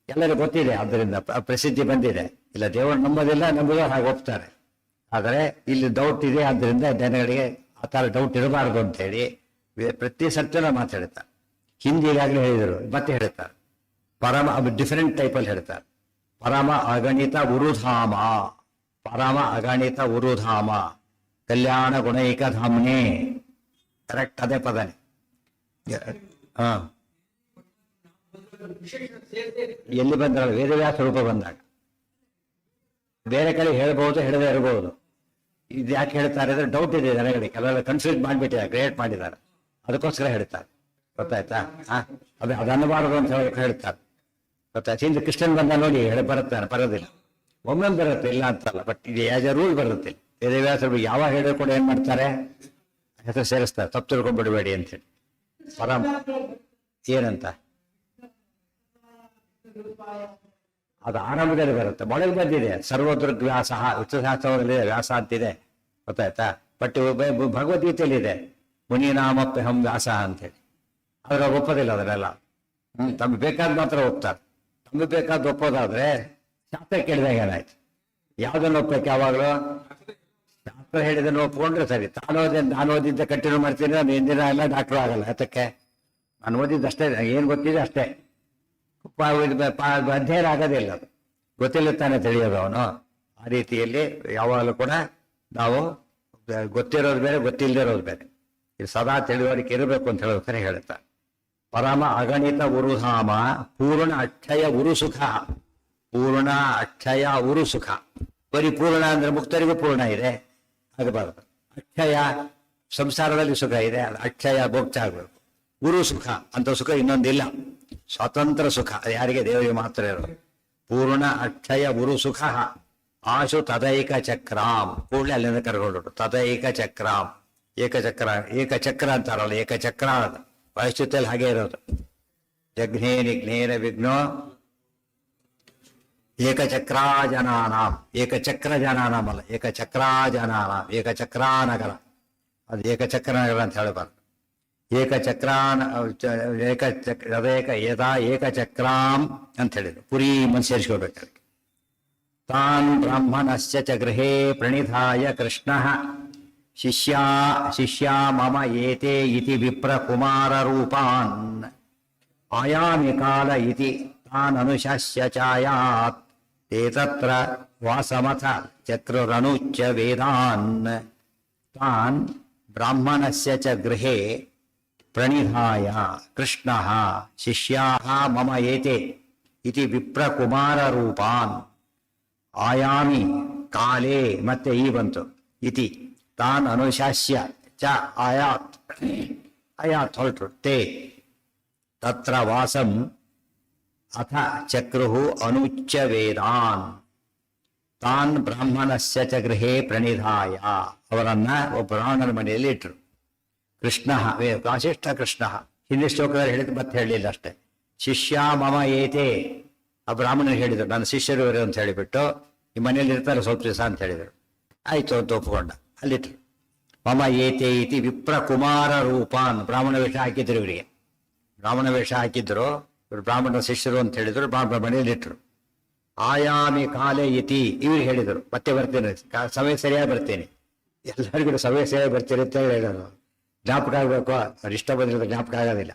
ಎಲ್ಲರಿಗೂ ಗೊತ್ತಿದೆ, ಆದ್ದರಿಂದ ಪ್ರಸಿದ್ಧಿ ಬಂದಿದೆ. ಇಲ್ಲ ದೇವರು ನಂಬೋದಿಲ್ಲ, ನಂಬುದು ಹಾಗೆ ಒಪ್ತಾರೆ. ಆದರೆ ಇಲ್ಲಿ ಡೌಟ್ ಇದೆ, ಆದ್ದರಿಂದ ಜನಗಳಿಗೆ ಆ ಥರ ಡೌಟ್ ಇರಬಾರ್ದು ಅಂತ ಹೇಳಿ ಪ್ರತಿ ಸತ್ಯನ ಮಾತಾಡ್ತಾರೆ. ಹಿಂದೆ ಈಗಾಗಲೇ ಹೇಳಿದರು, ಮತ್ತೆ ಹೇಳ್ತಾರೆ. ಪರಮ ಡಿಫರೆಂಟ್ ಟೈಪಲ್ಲಿ ಹೇಳ್ತಾರೆ. ಪರಮ ಅಗಣಿತ ಉರುಧಾಮ, ಪರಮ ಅಗಣಿತ ಉರುಧಾಮ, ಕಲ್ಯಾಣ ಗುಣೈಕ ಧಾಮ್ನೆ. ಕರೆಕ್ಟ್, ಅದೇ ಪದನೆ. ಹಾ, ಎಲ್ಲಿ ಬಂದಾಗ ವೇದವ್ಯಾಸ ರೂಪ ಬಂದಾಗ ಬೇರೆ ಕಡೆ ಹೇಳ್ಬಹುದು, ಹೇಳದೇ ಇರಬಹುದು. ಇದು ಯಾಕೆ ಹೇಳ್ತಾರೆ ಅಂದ್ರೆ ಡೌಟ್ ಇದೆ ಜನಗಳಿಗೆ. ಕೆಲವೆಲ್ಲ ಕನ್ಫ್ಯೂಸ್ ಮಾಡಿಬಿಟ್ಟಿದ್ದಾರೆ, ಕ್ರಿಯೇಟ್ ಮಾಡಿದ್ದಾರೆ. ಅದಕ್ಕೋಸ್ಕರ ಹೇಳ್ತಾರೆ. ಗೊತ್ತಾಯ್ತಾ? ಅದು ಅದನ್ನಬಾರದು ಅಂತ ಹೇಳ್ತಾರೆ. ಗೊತ್ತಾಯ್ತು? ಹಿಂದೆ ಕೃಷ್ಣನ್ ಬಂದ ನೋಡಿ ಹೇಳಿ ಬರುತ್ತಾನೆ, ಬರೋದಿಲ್ಲ. ಒಮ್ಮೆ ಬರುತ್ತೆ, ಇಲ್ಲ ಅಂತಲ್ಲ. ಬಟ್ ಇದು ಆಸ್ ಎ ರೂಲ್ ಬರುತ್ತೆ. ವೇದವ್ಯಾಸರು ಯಾವಾಗ ಹೇಳಿದ್ರು ಕೂಡ ಏನ್ ಮಾಡ್ತಾರೆ, ಹೆಸರು ಸೇರಿಸ್ತಾರೆ. ತಪ್ಪು ತಿಳ್ಕೊಂಡ್ಬಿಡಬೇಡಿ ಅಂತೇಳಿ. ಪರಮ ಏನಂತ ಅದು ಆರಂಭದಲ್ಲಿ ಬರುತ್ತೆ. ಮೊಳಗೆ ಬಂದಿದೆ ಸರ್ವದೃಗ್ ವ್ಯಾಸ, ವಿಷ್ಣುಶಾಸ್ತ್ರದಲ್ಲಿದೆ ವ್ಯಾಸ ಅಂತಿದೆ. ಗೊತ್ತಾಯ್ತಾ? ಬಟ್ ಭಗವದ್ಗೀತೆಯಲ್ಲಿ ಇದೆ ಮುನಿನಾಮಪ್ಯಹಂ ವ್ಯಾಸ ಅಂತೇಳಿ. ಆದ್ರೆ ಅವ್ರು ಒಪ್ಪೋದಿಲ್ಲ ಅದನ್ನೆಲ್ಲ. ತಮ್ಗೆ ಬೇಕಾದ ಮಾತ್ರ ಒಪ್ತಾರೆ. ತಮ್ಗೆ ಬೇಕಾದ ಒಪ್ಪೋದಾದ್ರೆ ಶಾಸ್ತ್ರ ಕೇಳಿದಾಗ ಏನಾಯ್ತು? ಯಾವ್ದನ್ನು ಒಪ್ಪಕ್ಕೆ? ಯಾವಾಗಲೂ ಶಾಸ್ತ್ರ ಹೇಳಿದನ್ನು ಒಪ್ಕೊಂಡ್ರೆ ಸರಿ. ನಾನು ಓದಿದ್ದ ಕಂಟಿನ್ಯೂ ಮಾಡ್ತೀನಿ, ನಾನು ಎಂದಿನ ಎಲ್ಲ ಡಾಕ್ಟರ್ ಆಗಲ್ಲ. ಯಾತಕ್ಕೆ? ನಾನು ಓದಿದ್ದಷ್ಟೇ, ಏನು ಗೊತ್ತಿದೆ ಅಷ್ಟೇ. ಅಧ್ಯಯನ ಆಗೋದಿಲ್ಲ. ಅದು ಗೊತ್ತಿಲ್ಲ ತಾನೇ ತಿಳಿಯೋದು ಅವನು. ಆ ರೀತಿಯಲ್ಲಿ ಯಾವಾಗಲೂ ಕೂಡ ನಾವು ಗೊತ್ತಿರೋದು ಬೇರೆ, ಗೊತ್ತಿಲ್ಲದೆ ಇರೋದು ಬೇರೆ. ಇದು ಸದಾ ತಿಳಿವಳಿಕೆ ಇರಬೇಕು ಅಂತ ಹೇಳೋದಕ್ಕೆ ಹೇಳ್ತಾರೆ. ಪರಮ ಅಗಣಿತ ಉರುಧಾಮ ಪೂರ್ಣ ಅಕ್ಷಯ ಉರು ಸುಖ. ಪೂರ್ಣ ಅಕ್ಷಯ ಉರು ಸುಖ. ಪರಿಪೂರ್ಣ ಅಂದ್ರೆ ಮುಕ್ತರಿಗೂ ಪೂರ್ಣ ಇದೆ, ಆಗಬಾರದು. ಅಕ್ಷಯ ಸಂಸಾರದಲ್ಲಿ ಸುಖ ಇದೆ, ಅಕ್ಷಯ ಭೋಕ್ತ ಆಗಬೇಕು. ಉರು ಸುಖ ಅಂತ ಸುಖ ಇನ್ನೊಂದಿಲ್ಲ, ಸ್ವತಂತ್ರ ಸುಖ. ಅದು ಯಾರಿಗೆ? ದೇವರಿಗೆ ಮಾತ್ರ ಇರೋದು. ಪೂರ್ಣ ಅಕ್ಷಯ ಉರು ಸುಖ ಆಶು ತದೈಕ ಚಕ್ರಾಂ. ಕೂಡಲೇ ಅಲ್ಲಿಂದ ಕರ್ಕೊಂಡು ತದೈಕ ಚಕ್ರಾಂ. ಏಕಚಕ್ರ, ಏಕಚಕ್ರ ಅಂತಾರಲ್ಲ, ಏಕಚಕ್ರ ವಯಸ್ಸುತ್ತಲ್ಲಿ ಹಾಗೆ ಇರೋದು. ಜಘ್ನೇ ನಿಘ್ನೇನ ವಿಘ್ನೋ ಏಕಚಕ್ರಾಜನಾನಾಂ. ಏಕಚಕ್ರ ಜನಾನಾಂ ಅಲ್ಲ, ಏಕಚಕ್ರಾಜನಾನಾಂ. ಏಕಚಕ್ರಾನಗರ, ಅದು ಏಕಚಕ್ರನಗರ ಅಂತ ಹೇಳಬಾರ್ದು. ಏಕಚಕ್ರಾನ ಏಕ ಯಥಾ ಏಕಚಕ್ರಾಂ ಅಂತ ಹೇಳಿದ್ರು. ಪುರಿ ಸೇರಿಸ್ಕೊಳ್ಬೇಕು. ತಾನ್ ಬ್ರಾಹ್ಮಣಸ್ಯ ಚ ಗೃಹೇ ಪ್ರಣಿಧಾಯ ಕೃಷ್ಣಃ ಶಿಷ್ಯಾ ಮಮ ಏತೆ ಇತಿ ವಿಪ್ರಕುಮಾರ ರೂಪಾನ್ ಆಯಾಮಿ ಕಾಲ ಇತಿ ತಾನ್ ಅನುಶಾಸ್ಯ ಚಾಯಾತ್ ತೇ ತತ್ರ ವಾಸಮಥ ಚಕ್ರರನುಚ್ಚ ವೇದಾನ್. ತಾನ್ ಬ್ರಾಹ್ಮಣಸ್ಯ ಚ ಗೃಹೇ ಪ್ರಣಿಧಾಯ ಕೃಷ್ಣಃ ಶಿಷ್ಯಾಃ ಮಮ ಏತೆ ಇತಿ ವಿಪ್ರಕುಮಾರ ರೂಪಾನ್ ಆಯಾಮಿ ಕಾಲೇ, ಮತ್ತೆ ಈ ಬಂತು, ಇತಿ ತಾನ್ ಅನುಶಾಸ್ಯ ಚ ಆಯಾತ್, ಆಯಾತ್ ಹೊರಟರು. ತೇ ತತ್ರ ವಾಸಂ ಅಥ ಚಕ್ರುಹು ಅನುಚ್ಚ ವೇದಾನ್. ತಾನ್ ಬ್ರಾಹ್ಮಣಸ್ಯ ಚ ಗೃಹೇ ಪ್ರಣಿಧಾಯ, ಅವರನ್ನ ಒಬ್ಬ ಬ್ರಾಹ್ಮಣನ ಮನೆಯಲ್ಲಿ ಇಟ್ಟರು. ಕೃಷ್ಣ ವಾಸಿಷ್ಠ ಕೃಷ್ಣ ಹಿಂದಿನ ಶ್ಲೋಕದಲ್ಲಿ ಹೇಳಿದ್ರು, ಮತ್ತೆ ಹೇಳಲಿಲ್ಲ ಅಷ್ಟೇ. ಶಿಷ್ಯ ಮಮ ಏತೆ, ಆ ಬ್ರಾಹ್ಮಣರು ಹೇಳಿದರು ನನ್ನ ಶಿಷ್ಯರು ಇವರು ಅಂತ ಹೇಳಿಬಿಟ್ಟು, ಈ ಮನೆಯಲ್ಲಿ ಇರ್ತಾರೆ ಸ್ವಲ್ಪ ದಿವಸ ಅಂತ ಹೇಳಿದರು. ಆಯ್ತು ಅಂತ ಒಪ್ಪಿಕೊಂಡ, ಅಲ್ಲಿಟ್ರು. ಮಮ ಏತೆ ಇತಿ ವಿಪ್ರಕುಮಾರ ರೂಪಾನ್. ಬ್ರಾಹ್ಮಣ ವೇಷ ಹಾಕಿದ್ರು ಇವರಿಗೆ, ಬ್ರಾಹ್ಮಣ ವೇಷ ಹಾಕಿದ್ರು ಇವರು, ಬ್ರಾಹ್ಮಣ ಶಿಷ್ಯರು ಅಂತ ಹೇಳಿದ್ರು. ಬ್ರಾಹ್ಮಣ ಮನೆಯಲ್ಲಿ ಇಟ್ರು. ಆಯಾಮಿ ಕಾಲೇ ಇತಿ, ಇವ್ರಿಗೆ ಹೇಳಿದರು ಮತ್ತೆ ಬರ್ತೇನೆ, ಸಮಯ ಸರಿಯಾಗಿ ಬರ್ತೇನೆ, ಎಲ್ಲರಿಗೂ ಸಮಯ ಸರಿಯಾಗಿ ಬರ್ತೀರಿ ಅಂತ ಹೇಳೋದು. ಜ್ಞಾಪಕ ಆಗಬೇಕು, ಅವ್ರು ಇಷ್ಟ ಬಂದಿರೋದು ಜ್ಞಾಪಕ ಆಗೋದಿಲ್ಲ,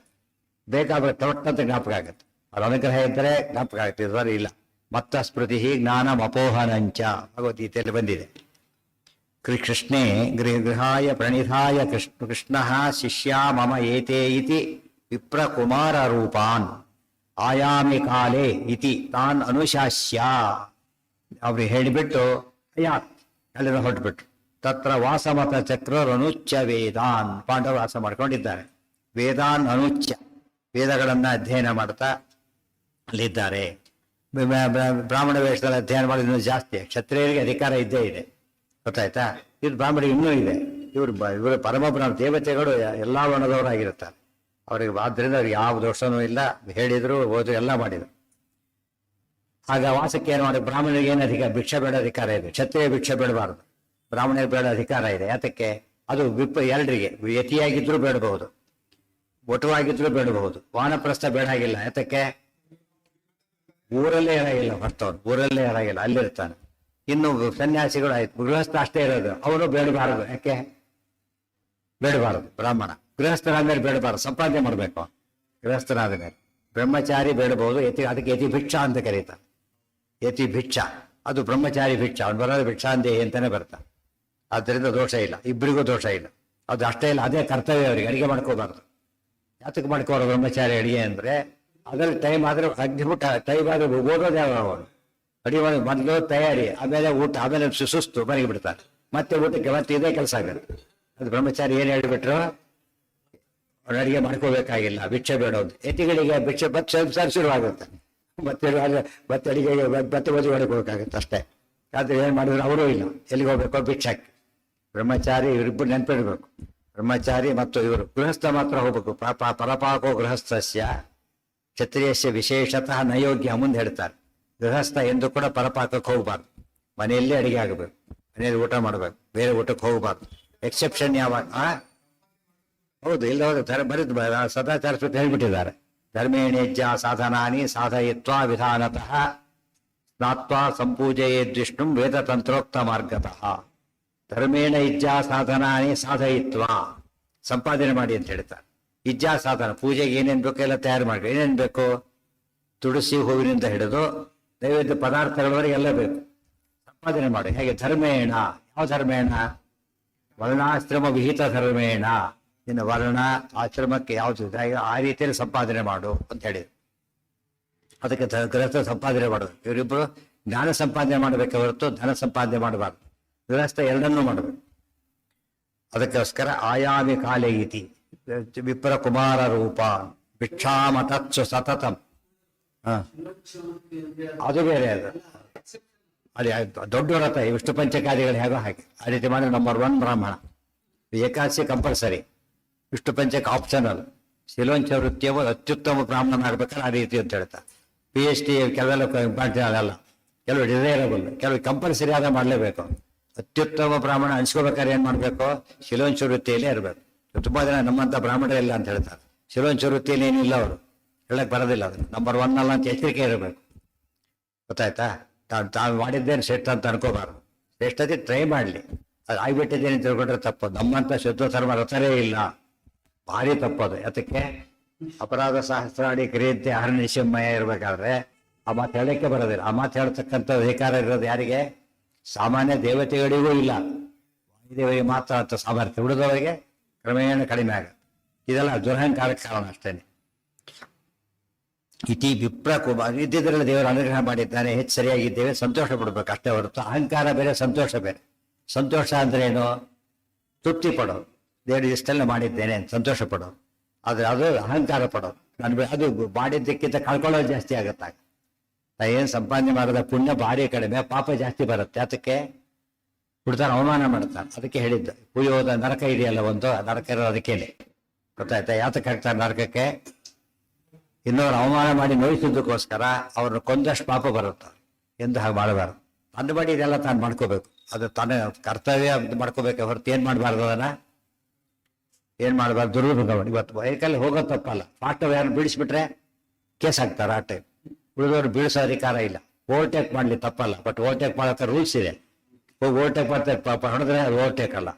ಬೇಕಾಗಬೇಕು ತೊಟ್ಟಂತ ಜ್ಞಾಪಕ ಆಗುತ್ತೆ. ಅವ್ರ ಅನುಗ್ರಹ ಇದ್ದರೆ ಜ್ಞಾಪಕ ಆಗುತ್ತೆ, ಇದ್ದರೆ ಇಲ್ಲ. ಮತ್ತ ಸ್ಮೃತಿ ಜ್ಞಾನಂ ಅಪೋಹನಂಚ ಭಗವದ್ಗೀತೆಯಲ್ಲಿ ಬಂದಿದೆ. ಕೃಷ್ಣೇ ಗೃಹಾಯ ಪ್ರಣಿಧಾಯ ಕೃಷ್ಣ ಶಿಷ್ಯ ಮಮ ಏತೆ ಇತಿ ವಿಪ್ರಕುಮಾರ ರೂಪಾನ್ ಆಯಾಮಿ ಕಾಲೇ ಇತಿ ತಾನ್ ಅನುಶಾಸ್ಯ. ಅವ್ರಿಗೆ ಹೇಳಿಬಿಟ್ಟು ಯಾತ್ ಅಲ್ಲಿಂದ ಹೊರಟ್ಬಿಟ್ರು. ತತ್ರ ವಾಸಮತ ಚಕ್ರರನುಚ್ಚ ವೇದಾನ್. ಪಾಂಡವರು ವಾಸ ಮಾಡ್ಕೊಂಡಿದ್ದಾರೆ. ವೇದಾನ್ ಅನುಚ್ಚ, ವೇದಗಳನ್ನು ಅಧ್ಯಯನ ಮಾಡ್ತಾ ಅಲ್ಲಿದ್ದಾರೆ. ಬ್ರಾಹ್ಮಣ ವೇಷದಲ್ಲಿ ಅಧ್ಯಯನ ಮಾಡೋದು ಜಾಸ್ತಿ. ಕ್ಷತ್ರಿಯರಿಗೆ ಅಧಿಕಾರ ಇದ್ದೇ ಇದೆ, ಗೊತ್ತಾಯ್ತಾ? ಇದು ಬ್ರಾಹ್ಮಣರಿಗೆ ಇನ್ನೂ ಇದೆ. ಇವರು ಪರಮಬ್ರಾಹ್ಮಣ ದೇವತೆಗಳು ಎಲ್ಲ ವರ್ಣದವರಾಗಿರುತ್ತಾರೆ. ಅವರಿಗೆ ಆದ್ದರಿಂದ ಅವ್ರಿಗೆ ಯಾವ ದೋಷನೂ ಇಲ್ಲ. ಹೇಳಿದ್ರು, ಓದ್ರು, ಎಲ್ಲ ಮಾಡಿದರು. ಆಗ ವಾಸಕ್ಕೆ ಏನು ಮಾಡಿ, ಬ್ರಾಹ್ಮಣರಿಗೆ ಏನು ಅಧಿಕಾರ? ಭಿಕ್ಷೆ ಬೇಡ ಅಧಿಕಾರ ಇದೆ. ಕ್ಷತ್ರಿಯ ಭಿಕ್ಷೆ ಬೇಡಬಾರದು, ಬ್ರಾಹ್ಮಣರಿಗೆ ಬೇಡ ಅಧಿಕಾರ ಇದೆ. ಯಾತಕ್ಕೆ? ಅದು ಎರಡರಿಗೆ, ಯತಿಯಾಗಿದ್ರೂ ಬೇಡಬಹುದು, ಒಟುವಾಗಿದ್ರೂ ಬೇಡಬಹುದು. ವಾನಪ್ರಸ್ಥ ಬೇಡಾಗಿಲ್ಲ. ಯಾತಕ್ಕೆ? ಊರಲ್ಲೇ ಇರಾಗಿಲ್ಲ, ಹೊರತವನು ಊರಲ್ಲೇ ಇರಾಗಿಲ್ಲ, ಅಲ್ಲಿರ್ತಾನೆ. ಇನ್ನು ಸನ್ಯಾಸಿಗಳು ಆಯ್ತು, ಗೃಹಸ್ಥ ಅಷ್ಟೇ ಇರೋದು, ಅವನು ಬೇಡಬಾರದು. ಯಾಕೆ ಬೇಡಬಾರದು? ಬ್ರಾಹ್ಮಣ ಗೃಹಸ್ಥರಾದ್ಮೇಲೆ ಬೇಡಬಾರದು, ಸಂಪಾದನೆ ಮಾಡಬೇಕು. ಗೃಹಸ್ಥರಾದ ಮೇಲೆ ಬ್ರಹ್ಮಚಾರಿ ಬೇಡಬಹುದು. ಅದಕ್ಕೆ ಯತಿ ಭಿಕ್ಷಾ ಅಂತ ಕರೀತಾರೆ. ಯತಿ ಭಿಕ್ಷಾ, ಅದು ಬ್ರಹ್ಮಚಾರಿ ಭಿಕ್ಷಾ. ಅವ್ನು ಬರೋದು ಭಿಕ್ಷಾಂದೇಹಿ ಅಂತಾನೆ ಬರ್ತಾನೆ. ಆದ್ದರಿಂದ ದೋಷ ಇಲ್ಲ, ಇಬ್ಬರಿಗೂ ದೋಷ ಇಲ್ಲ. ಅದು ಅಷ್ಟೇ ಇಲ್ಲ, ಅದೇ ಕರ್ತವ್ಯ ಅವರಿಗೆ. ಅಡಿಗೆ ಮಾಡ್ಕೋಬಾರ್ದು. ಯಾತಕ್ಕೆ ಮಾಡ್ಕೋಬಾರ್ದು ಬ್ರಹ್ಮಚಾರಿ ಅಡಿಗೆ ಅಂದ್ರೆ? ಅದರಲ್ಲಿ ಟೈಮ್ ಆದ್ರೆ ಅಗ್ನಿಬಿಟ್ಟ ಟೈಮ್ ಆದ್ರೆ ಓದೋದು ಯಾವ ಅವನು ಅಡಿಗೆ ಮಾಡಿ ಮೊದಲು ತಯಾರಿ, ಆಮೇಲೆ ಊಟ, ಆಮೇಲೆ ಸುಸ್ತು ಮನೆಗೆ ಬಿಡ್ತಾರೆ. ಮತ್ತೆ ಊಟಕ್ಕೆ ಮತ್ತೆ ಇದೇ ಕೆಲಸ ಆಗುತ್ತೆ. ಅದು ಬ್ರಹ್ಮಚಾರಿ ಏನು ಹೇಳಿಬಿಟ್ರು, ಅವ್ರು ಅಡಿಗೆ ಮಾಡ್ಕೋಬೇಕಾಗಿಲ್ಲ, ಭಿಕ್ಷೆ ಬೇಡೋದು. ಯತಿಗಳಿಗೆ ಭಿಕ್ಷೆ ಮತ್ತೆ ಸಂಸಾರ ಶುರುವಾಗುತ್ತೆ. ಮತ್ತೆ ಅಡಿಗೆಗೆ ಮತ್ತೆ ಮದುವೆ ಮಾಡ್ಕೋಬೇಕಾಗುತ್ತೆ ಅಷ್ಟೇ. ಆದ್ರೆ ಏನು ಮಾಡಿದ್ರು ಅವರೂ ಇಲ್ಲ, ಎಲ್ಲಿಗೆ ಹೋಗ್ಬೇಕು? ಭಿಕ್ಷಕ್ಕೆ. ಬ್ರಹ್ಮಚಾರಿ ಇವರಿಬ್ಬರು ನೆನಪಿಡ್ಬೇಕು. ಬ್ರಹ್ಮಚಾರಿ ಮತ್ತು ಇವರು ಗೃಹಸ್ಥ ಮಾತ್ರ ಹೋಗ್ಬೇಕು. ಪರಪಾಕೋ ಗೃಹಸ್ಥಸ್ಯ ಕ್ಷತ್ರಿಯಸ್ಯ ವಿಶೇಷತಃ ನಯೋಗ್ಯ ಮುಂದೆ ಹೇಳ್ತಾರೆ. ಗೃಹಸ್ಥ ಎಂದು ಕೂಡ ಪರಪಾಕಕ್ಕೆ ಹೋಗ್ಬಾರ್ದು. ಮನೆಯಲ್ಲೇ ಅಡಿಗೆ ಆಗಬೇಕು, ಮನೆಯಲ್ಲಿ ಊಟ ಮಾಡಬೇಕು, ಬೇರೆ ಊಟಕ್ಕೆ ಹೋಗ್ಬಾರ್ದು. ಎಕ್ಸೆಪ್ಷನ್ ಯಾವಾಗ? ಹೌದು, ಇಲ್ಲ ಹೋದ್ರೆ ಬರಿದ್ ಸದಾಚಾರ ಸ್ಮೃತಿ ಹೇಳ್ಬಿಟ್ಟಿದ್ದಾರೆ. ಧರ್ಮೇಣೇಜ್ಯ ಸಾಧನಾನಿ ಸಾಧಯಿತ್ವ ವಿಧಾನತಃ ಸ್ನಾತ್ವಾ ಸಂಪೂಜೆಯೇದ್ವಿಷ್ಣು ವೇದತಂತ್ರೋಕ್ತ ಮಾರ್ಗತಃ. ಧರ್ಮೇಣ ಇಜ್ಜಾ ಸಾಧನಾನಿ ಸಾಧಯಿತ್ವ, ಸಂಪಾದನೆ ಮಾಡಿ ಅಂತ ಹೇಳ್ತಾರೆ. ಇಜ್ಜಾ ಸಾಧನ, ಪೂಜೆಗೆ ಏನೇನು ಬೇಕು ಎಲ್ಲ ತಯಾರು ಮಾಡಿ. ಏನೇನು ಬೇಕು? ತುಳಸಿ ಹೂವಿನಿಂದ ಹಿಡಿದು ನೈವೇದ್ಯ ಪದಾರ್ಥಗಳವರೆಗೆ ಎಲ್ಲ ಬೇಕು. ಸಂಪಾದನೆ ಮಾಡಿ. ಹೇಗೆ? ಧರ್ಮೇಣ. ಯಾವ ಧರ್ಮೇಣ? ವರ್ಣಾಶ್ರಮ ವಿಹಿತ ಧರ್ಮೇಣ. ಇನ್ನು ವರ್ಣ ಆಶ್ರಮಕ್ಕೆ ಯಾವುದು ಆ ರೀತಿಯಲ್ಲಿ ಸಂಪಾದನೆ ಮಾಡು ಅಂತ ಹೇಳಿದ್ರು. ಅದಕ್ಕೆ ಗೃಹಸ್ಥ ಸಂಪಾದನೆ ಮಾಡಬೇಕು. ಇವರಿಬ್ಬರು ಜ್ಞಾನ ಸಂಪಾದನೆ ಮಾಡಬೇಕೆ ಹೊರತು ಧನ ಸಂಪಾದನೆ ಮಾಡಬಾರ್ದು. ಗೃಹಸ್ಥ ಎರಡನ್ನೂ ಮಾಡಬೇಕು. ಅದಕ್ಕೋಸ್ಕರ ಆಯಾಮಿ ಕಾಲೇ ಇತಿ ವಿಪ್ರ ಕುಮಾರ ರೂಪ ಭಿಕ್ಷಾಮತತ್ಸು ಸತತಂ. ಅದು ಬೇರೆ. ಅದು ಅಲ್ಲಿ ದೊಡ್ಡ ವ್ರತ ವಿಷ್ಣು ಪಂಚಕಾದಿಗಳು ಹೇಗೋ ಹಾಗೆ ಆ ರೀತಿ ಮಾಡಿದ್ರೆ ನಂಬರ್ 1 ಬ್ರಾಹ್ಮಣ. Ekadashi compulsory, Vishnu Panchaka optional. ಶಿಲೋಂಚ ವೃತ್ತಿಯ ಅತ್ಯುತ್ತಮ ಬ್ರಾಹ್ಮಣನಾಗಬೇಕಾದ್ರೆ ಆ ರೀತಿ ಅಂತ ಹೇಳ್ತಾ. PhD ಕೆಲವೆಲ್ಲ ಅಲ್ಲ, ಕೆಲವು ಡಿಸೈರಬಲ್, ಕೆಲವು ಕಂಪಲ್ಸರಿ ಆದ ಮಾಡಲೇಬೇಕು. ಅತ್ಯುತ್ತಮ ಬ್ರಾಹ್ಮಣ ಅನ್ಸ್ಕೋಬೇಕಾದ್ರೆ ಏನ್ ಮಾಡ್ಬೇಕು? ಶಿಲೋಂಚ ವೃತ್ತಿಯಲ್ಲೇ ಇರಬೇಕು. ತುಂಬಾ ಜನ ನಮ್ಮಂತ ಬ್ರಾಹ್ಮಣರಿಲ್ಲ ಅಂತ ಹೇಳ್ತಾರೆ. ಶಿಲೋಂಚ ವೃತ್ತಿಯಲ್ಲಿ ಏನಿಲ್ಲ, ಅವರು ಹೇಳಕ್ ಬರೋದಿಲ್ಲ. ಅದನ್ನು ನಂಬರ್ 1 ಅಲ್ಲ ಅಂತ ಎಚ್ಚರಿಕೆ ಇರಬೇಕು. ಗೊತ್ತಾಯ್ತಾ? ತಾವು ಮಾಡಿದ್ದೇನು ಶ್ರೇಷ್ಠ ಅಂತ ಅನ್ಕೋಬಾರ್ದು. ಶ್ರೇಷ್ಠತೆ ಟ್ರೈ ಮಾಡಲಿ, ಅದು ಆಗ್ಬಿಟ್ಟಿದ್ದೇನೆ ತಿಳ್ಕೊಂಡ್ರೆ ತಪ್ಪದು. ನಮ್ಮಂತ ಶುದ್ಧ ಧರ್ಮ ರಥರೇ ಇಲ್ಲ, ಭಾರಿ ತಪ್ಪದು. ಯಾತಕ್ಕೆ? ಅಪರಾಧ ಸಹಸ್ರಾಡಿ ಕ್ರಿಯಂತೆ ಅಹರ್ನಿಶಮಯ ಇರ್ಬೇಕಾದ್ರೆ ಆ ಮಾತು ಹೇಳಕ್ಕೆ ಬರೋದಿಲ್ಲ. ಆ ಮಾತು ಹೇಳ್ತಕ್ಕಂಥ ಅಧಿಕಾರ ಇರೋದು ಯಾರಿಗೆ? ಸಾಮಾನ್ಯ ದೇವತೆಗಳಿಗೂ ಇಲ್ಲ, ವಾಯುದೇವರಿಗೆ ಮಾತ್ರ ಅಂತ ಸಾಮರ್ಥ್ಯ. ಉಳಿದವರಿಗೆ ಕ್ರಮೇಣ ಕಡಿಮೆ ಆಗುತ್ತೆ. ಇದೆಲ್ಲ ದುರಹಂಕಾರಕ್ಕೆ ಕಾರಣ ಅಷ್ಟೇನೆ. ಇತಿ ವಿಪ್ರ ಕುಮಾರ್ ಇದ್ದಿದ್ರಲ್ಲಿ ದೇವರು ಅನುಗ್ರಹ ಮಾಡಿದ್ದಾನೆ, ಹೆಚ್ಚು ಸರಿಯಾಗಿದ್ದೇವೆ, ಸಂತೋಷ ಪಡ್ಬೇಕು ಅಷ್ಟೇ ಹೊರತು ಅಹಂಕಾರ ಬೇರೆ, ಸಂತೋಷ ಬೇರೆ. ಸಂತೋಷ ಅಂದ್ರೆ ಏನು? ತೃಪ್ತಿ ಪಡೋದು. ದೇವರು ಇಷ್ಟೆಲ್ಲ ಮಾಡಿದ್ದೇನೆ ಅಂತ ಸಂತೋಷ ಪಡೋದು. ಆದ್ರೆ ಅದು ಅಹಂಕಾರ ಪಡೋದು. ಅದು ಮಾಡಿದ್ದಕ್ಕಿಂತ ಕಳ್ಕೊಳ್ಳೋದು ಜಾಸ್ತಿ ಆಗುತ್ತಾಗ. ಏನು ಸಂಪಾದನೆ ಮಾಡೋದ ಪುಣ್ಯ ಭಾರಿ ಕಡಿಮೆ, ಪಾಪ ಜಾಸ್ತಿ ಬರುತ್ತೆ. ಅದಕ್ಕೆ ಹುಡ್ತಾನೆ, ಅವಮಾನ ಮಾಡ್ತಾನೆ. ಅದಕ್ಕೆ ಹೇಳಿದ್ದು ಪುಯೋದ ನರಕ ಇದೆಯಲ್ಲ ಒಂದು, ನರಕ ಇರೋದು ಅದಕ್ಕೇನೆ. ಗೊತ್ತಾಯ್ತಾ? ಯಾತಕ್ಕೆ ಹಾಕ್ತಾರೆ ನರಕಕ್ಕೆ? ಇನ್ನೊರು ಅವಮಾನ ಮಾಡಿ ನೋಯಿಸಿದ್ದಕ್ಕೋಸ್ಕರ ಅವ್ರನ್ನ ಕೊಂದಷ್ಟು ಪಾಪ ಬರುತ್ತೆ ಎಂದು ಹಾಗೆ ಮಾಡಬಾರ್ದು. ತಂದು ಮಾಡಿ ಇದೆಲ್ಲ ತಾನು ಮಾಡ್ಕೋಬೇಕು. ಅದು ತಾನೇ ಕರ್ತವ್ಯ ಮಾಡ್ಕೋಬೇಕು ಹೊರತು ಏನ್ ಮಾಡಬಾರ್ದು. ಅದನ್ನ ಏನ್ ಮಾಡಬಾರ್ದು? ದುರ್ವಿಭಾಗ. ಇವತ್ತು ವೈಕಲ್ಲಿ ಹೋಗೋ ತಪ್ಪಲ್ಲ, ಪಾಠ ಯಾರು ಬೀಳಿಸ್ಬಿಟ್ರೆ ಕೇಸ್ ಹಾಕ್ತಾರೆ. ಆ ಟೈಮ್ ಉಳಿದವ್ರು ಬೀಳಿಸೋ ಅಧಿಕಾರ ಇಲ್ಲ. ಓವರ್ಟೇಕ್ ಮಾಡ್ಲಿ ತಪ್ಪಲ್ಲ, ಬಟ್ ಓವರ್ಟೇಕ್ ಮಾಡೋಕೆ ರೂಲ್ಸ್ ಇದೆ. ಹೋಗಿ ಓವರ್ಟೇಕ್ ಮಾಡ್ತಾರೆ, ಪಾಪ ಹೊಡೆದ್ರೆ ಅದು ಓವರ್ಟೇಕ್ ಅಲ್ಲ,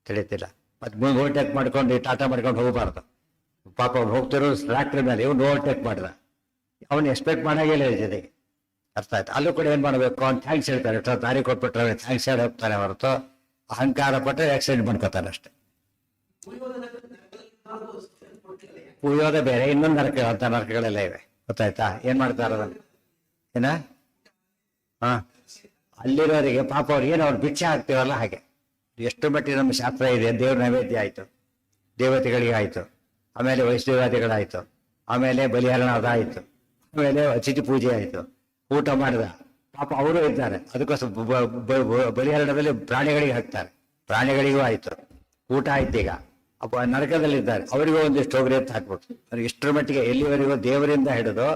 ತಿಳಿತಿಲ್ಲ. ಮತ್ತೆ ಮುಂದೆ ಓವರ್ಟೇಕ್ ಮಾಡ್ಕೊಂಡು ಟಾಟಾ ಮಾಡ್ಕೊಂಡು ಹೋಗಬಾರ್ದು. ಪಾಪ ಅವ್ನು ಹೋಗ್ತಿರೋ ಟ್ರ್ಯಾಕ್ಟರ್ ಮೇಲೆ ಇವನು ಓವರ್ಟೇಕ್ ಮಾಡಿದ, ಅವನು ಎಕ್ಸ್ಪೆಕ್ಟ್ ಮಾಡಾಗಿಲ್ಲ ಜೊತೆಗೆ. ಅರ್ಥ ಆಯ್ತು? ಅಲ್ಲೂ ಕೂಡ ಏನ್ ಮಾಡಬೇಕು? ಅವ್ನು ಥ್ಯಾಂಕ್ಸ್ ಹೇಳ್ತಾರೆ. ದಾರಿ ಕೊಟ್ಬಿಟ್ರೆ ಥ್ಯಾಂಕ್ಸ್ ಹೇಳಿ ಹೋಗ್ತಾನೆ ಹೊರತು ಅಹಂಕಾರ ಪಟ್ಟರೆ ಆಕ್ಸಿಡೆಂಟ್ ಮಾಡ್ಕೋತಾನೆ ಅಷ್ಟೇ. ಪುಯೋದ ಬೇರೆ, ಇನ್ನೊಂದು ನರಕ ಅಂತ ನರಕಗಳೆಲ್ಲ ಇವೆ. ಗೊತ್ತಾಯ್ತಾ? ಏನ್ ಮಾಡ್ತಾರ ಏನ? ಅಲ್ಲಿರೋರಿಗೆ ಪಾಪ ಅವ್ರಿಗೆ ಏನು ಅವ್ರು ಭಿಕ್ಷೆ ಹಾಕ್ತೀವಲ್ಲ ಹಾಗೆ. ಎಷ್ಟು ಮಟ್ಟಿಗೆ ನಮ್ಮ ಶಾಸ್ತ್ರ ಇದೆ. ದೇವ್ರ ನೈವೇದ್ಯ ಆಯ್ತು, ದೇವತೆಗಳಿಗೆ ಆಯ್ತು, ಆಮೇಲೆ ವೈಷ್ಣವಾದಿಗಳಾಯ್ತು, ಆಮೇಲೆ ಬಲಿಹರಣ ಅದಾಯ್ತು, ಆಮೇಲೆ ಅತಿಥಿ ಪೂಜೆ ಆಯ್ತು, ಊಟ ಮಾಡಿದ. ಪಾಪ ಅವರು ಇದ್ದಾರೆ, ಅದಕ್ಕೋಸ್ಕರ ಬಲಿಹರಣದಲ್ಲಿ ಪ್ರಾಣಿಗಳಿಗೆ ಹಾಕ್ತಾರೆ. ಪ್ರಾಣಿಗಳಿಗೂ ಆಯ್ತು, ಊಟ ಆಯ್ತು. ಈಗ ಅಪ್ಪ ನರಕದಲ್ಲಿದ್ದಾರೆ, ಅವರಿಗೂ ಒಂದಿಷ್ಟು ಹೋಗ್ರಿ ಅಂತ ಹಾಕ್ಬೇಕು. ಇಷ್ಟರ ಮಟ್ಟಿಗೆ ಎಲ್ಲಿವರೆಗೂ ದೇವರಿಂದ ಹಿಡಿದು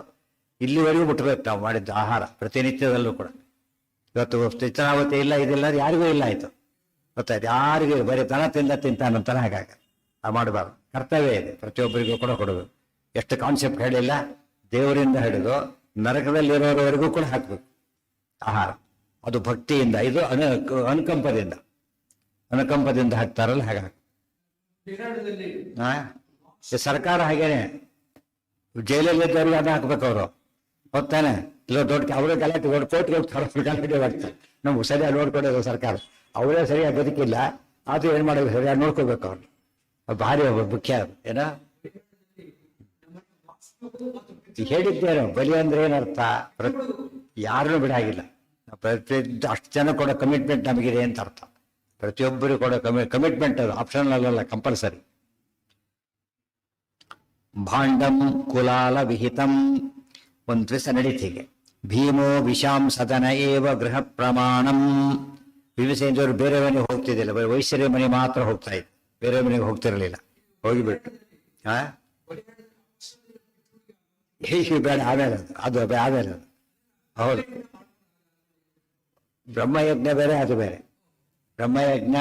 ಇಲ್ಲಿವರೆಗೂ ಮುಟ್ಟಬೇಕು ನಾವು ಮಾಡಿದ್ದು ಆಹಾರ ಪ್ರತಿನಿತ್ಯದಲ್ಲೂ ಕೂಡ. ಇವತ್ತು ಚಿತ್ರಾವತಿ ಇಲ್ಲ, ಇದಿಲ್ಲ, ಯಾರಿಗೂ ಇಲ್ಲ ಆಯ್ತು. ಗೊತ್ತಾಯ್ತು? ಯಾರಿಗೂ ಬರೀ ದನ ತಿಂತಾನಂತಾನ ಹಾಗಾಗಿ ಮಾಡಬಾರ್ದು. ಕರ್ತವ್ಯ ಇದೆ, ಪ್ರತಿಯೊಬ್ಬರಿಗೂ ಕೂಡ ಕೊಡಬೇಕು. ಎಷ್ಟು ಕಾನ್ಸೆಪ್ಟ್ ಹೇಳಿಲ್ಲ, ದೇವರಿಂದ ಹಿಡಿದು ನರಕದಲ್ಲಿರೋವರೆಗೂ ಕೂಡ ಹಾಕ್ಬೇಕು ಆಹಾರ. ಅದು ಭಕ್ತಿಯಿಂದ, ಇದು ಅನುಕಂಪದಿಂದ ಹಾಕ್ತಾರಲ್ಲ ಹಾಗೆ. ಸರ್ಕಾರ ಹಾಗೇನೆ ಜೈಲಲ್ಲಿದ್ದವ್ರಿಗೆ ಅದನ್ನ ಹಾಕ್ಬೇಕು. ಅವರು ಹೋಗ್ತಾನೆ ಇಲ್ಲ ದೊಡ್ಡ ಅವರೇ ಗಲಾಟೆ ಕೋರ್ಟ್ಗೆ ಹೋಗ್ತಾರೆ, ಗಲಾಟೆ ಮಾಡ್ತಾರೆ. ನಮ್ಗೆ ಸರಿಯಾಗಿ ನೋಡ್ಕೊಡೋದು ಸರ್ಕಾರ. ಅವರೇ ಸರಿಯಾಗಿ ಬದುಕಿಲ್ಲ, ಅದು ಏನ್ ಮಾಡೋದು? ಸರಿಯಾಗಿ ನೋಡ್ಕೋಬೇಕು ಅವ್ರು. ಭಾರಿ ಮುಖ್ಯ. ಏನ ಹೇಳಿದ್ದೇನು? ಬಲಿ ಅಂದ್ರೆ ಏನರ್ಥ? ಯಾರನ್ನು ಬಿಡಾಗಿಲ್ಲ. ಅಷ್ಟು ಜನ ಕೊಡೋ ಕಮಿಟ್ಮೆಂಟ್ ನಮಗಿದೆ ಅಂತ ಅರ್ಥ. ಪ್ರತಿಯೊಬ್ಬರು ಕೊಡೋ ಕಮಿಟ್ಮೆಂಟ್, ಅದು ಆಪ್ಷನಲ್ ಅಲ್ಲ, ಕಂಪಲ್ಸರಿ. ಭಾಂಡಂ ಕುಲಾಲ ವಿಹಿತಂ ಒಂದು ದಿವಸ ನಡೀತಿಗೆ. ಭೀಮೋ ವಿಷಾಂ ಸದನ ಏವ ಗೃಹ ಪ್ರಮಾಣಂ. ಭೀಮಸೇನರು ಬೇರೆ ಮನೆಗೆ ಹೋಗ್ತಿದ್ದಿಲ್ಲ, ಬರೀ ವೈಶ್ಯರ ಮನೆ ಮಾತ್ರ ಹೋಗ್ತಾ ಇತ್ತು, ಬೇರೆ ಮನೆಗೆ ಹೋಗ್ತಿರ್ಲಿಲ್ಲ. ಹೋಗಿಬಿಟ್ಟು ಬೇಡ, ಆಮೇಲೆ ಅದು ಆಮೇಲೆ ಅದು ಹೌದು. ಬ್ರಹ್ಮಯಜ್ಞ ಬೇರೆ, ಅದು ಬೇರೆ. ಬ್ರಹ್ಮಯಜ್ಞ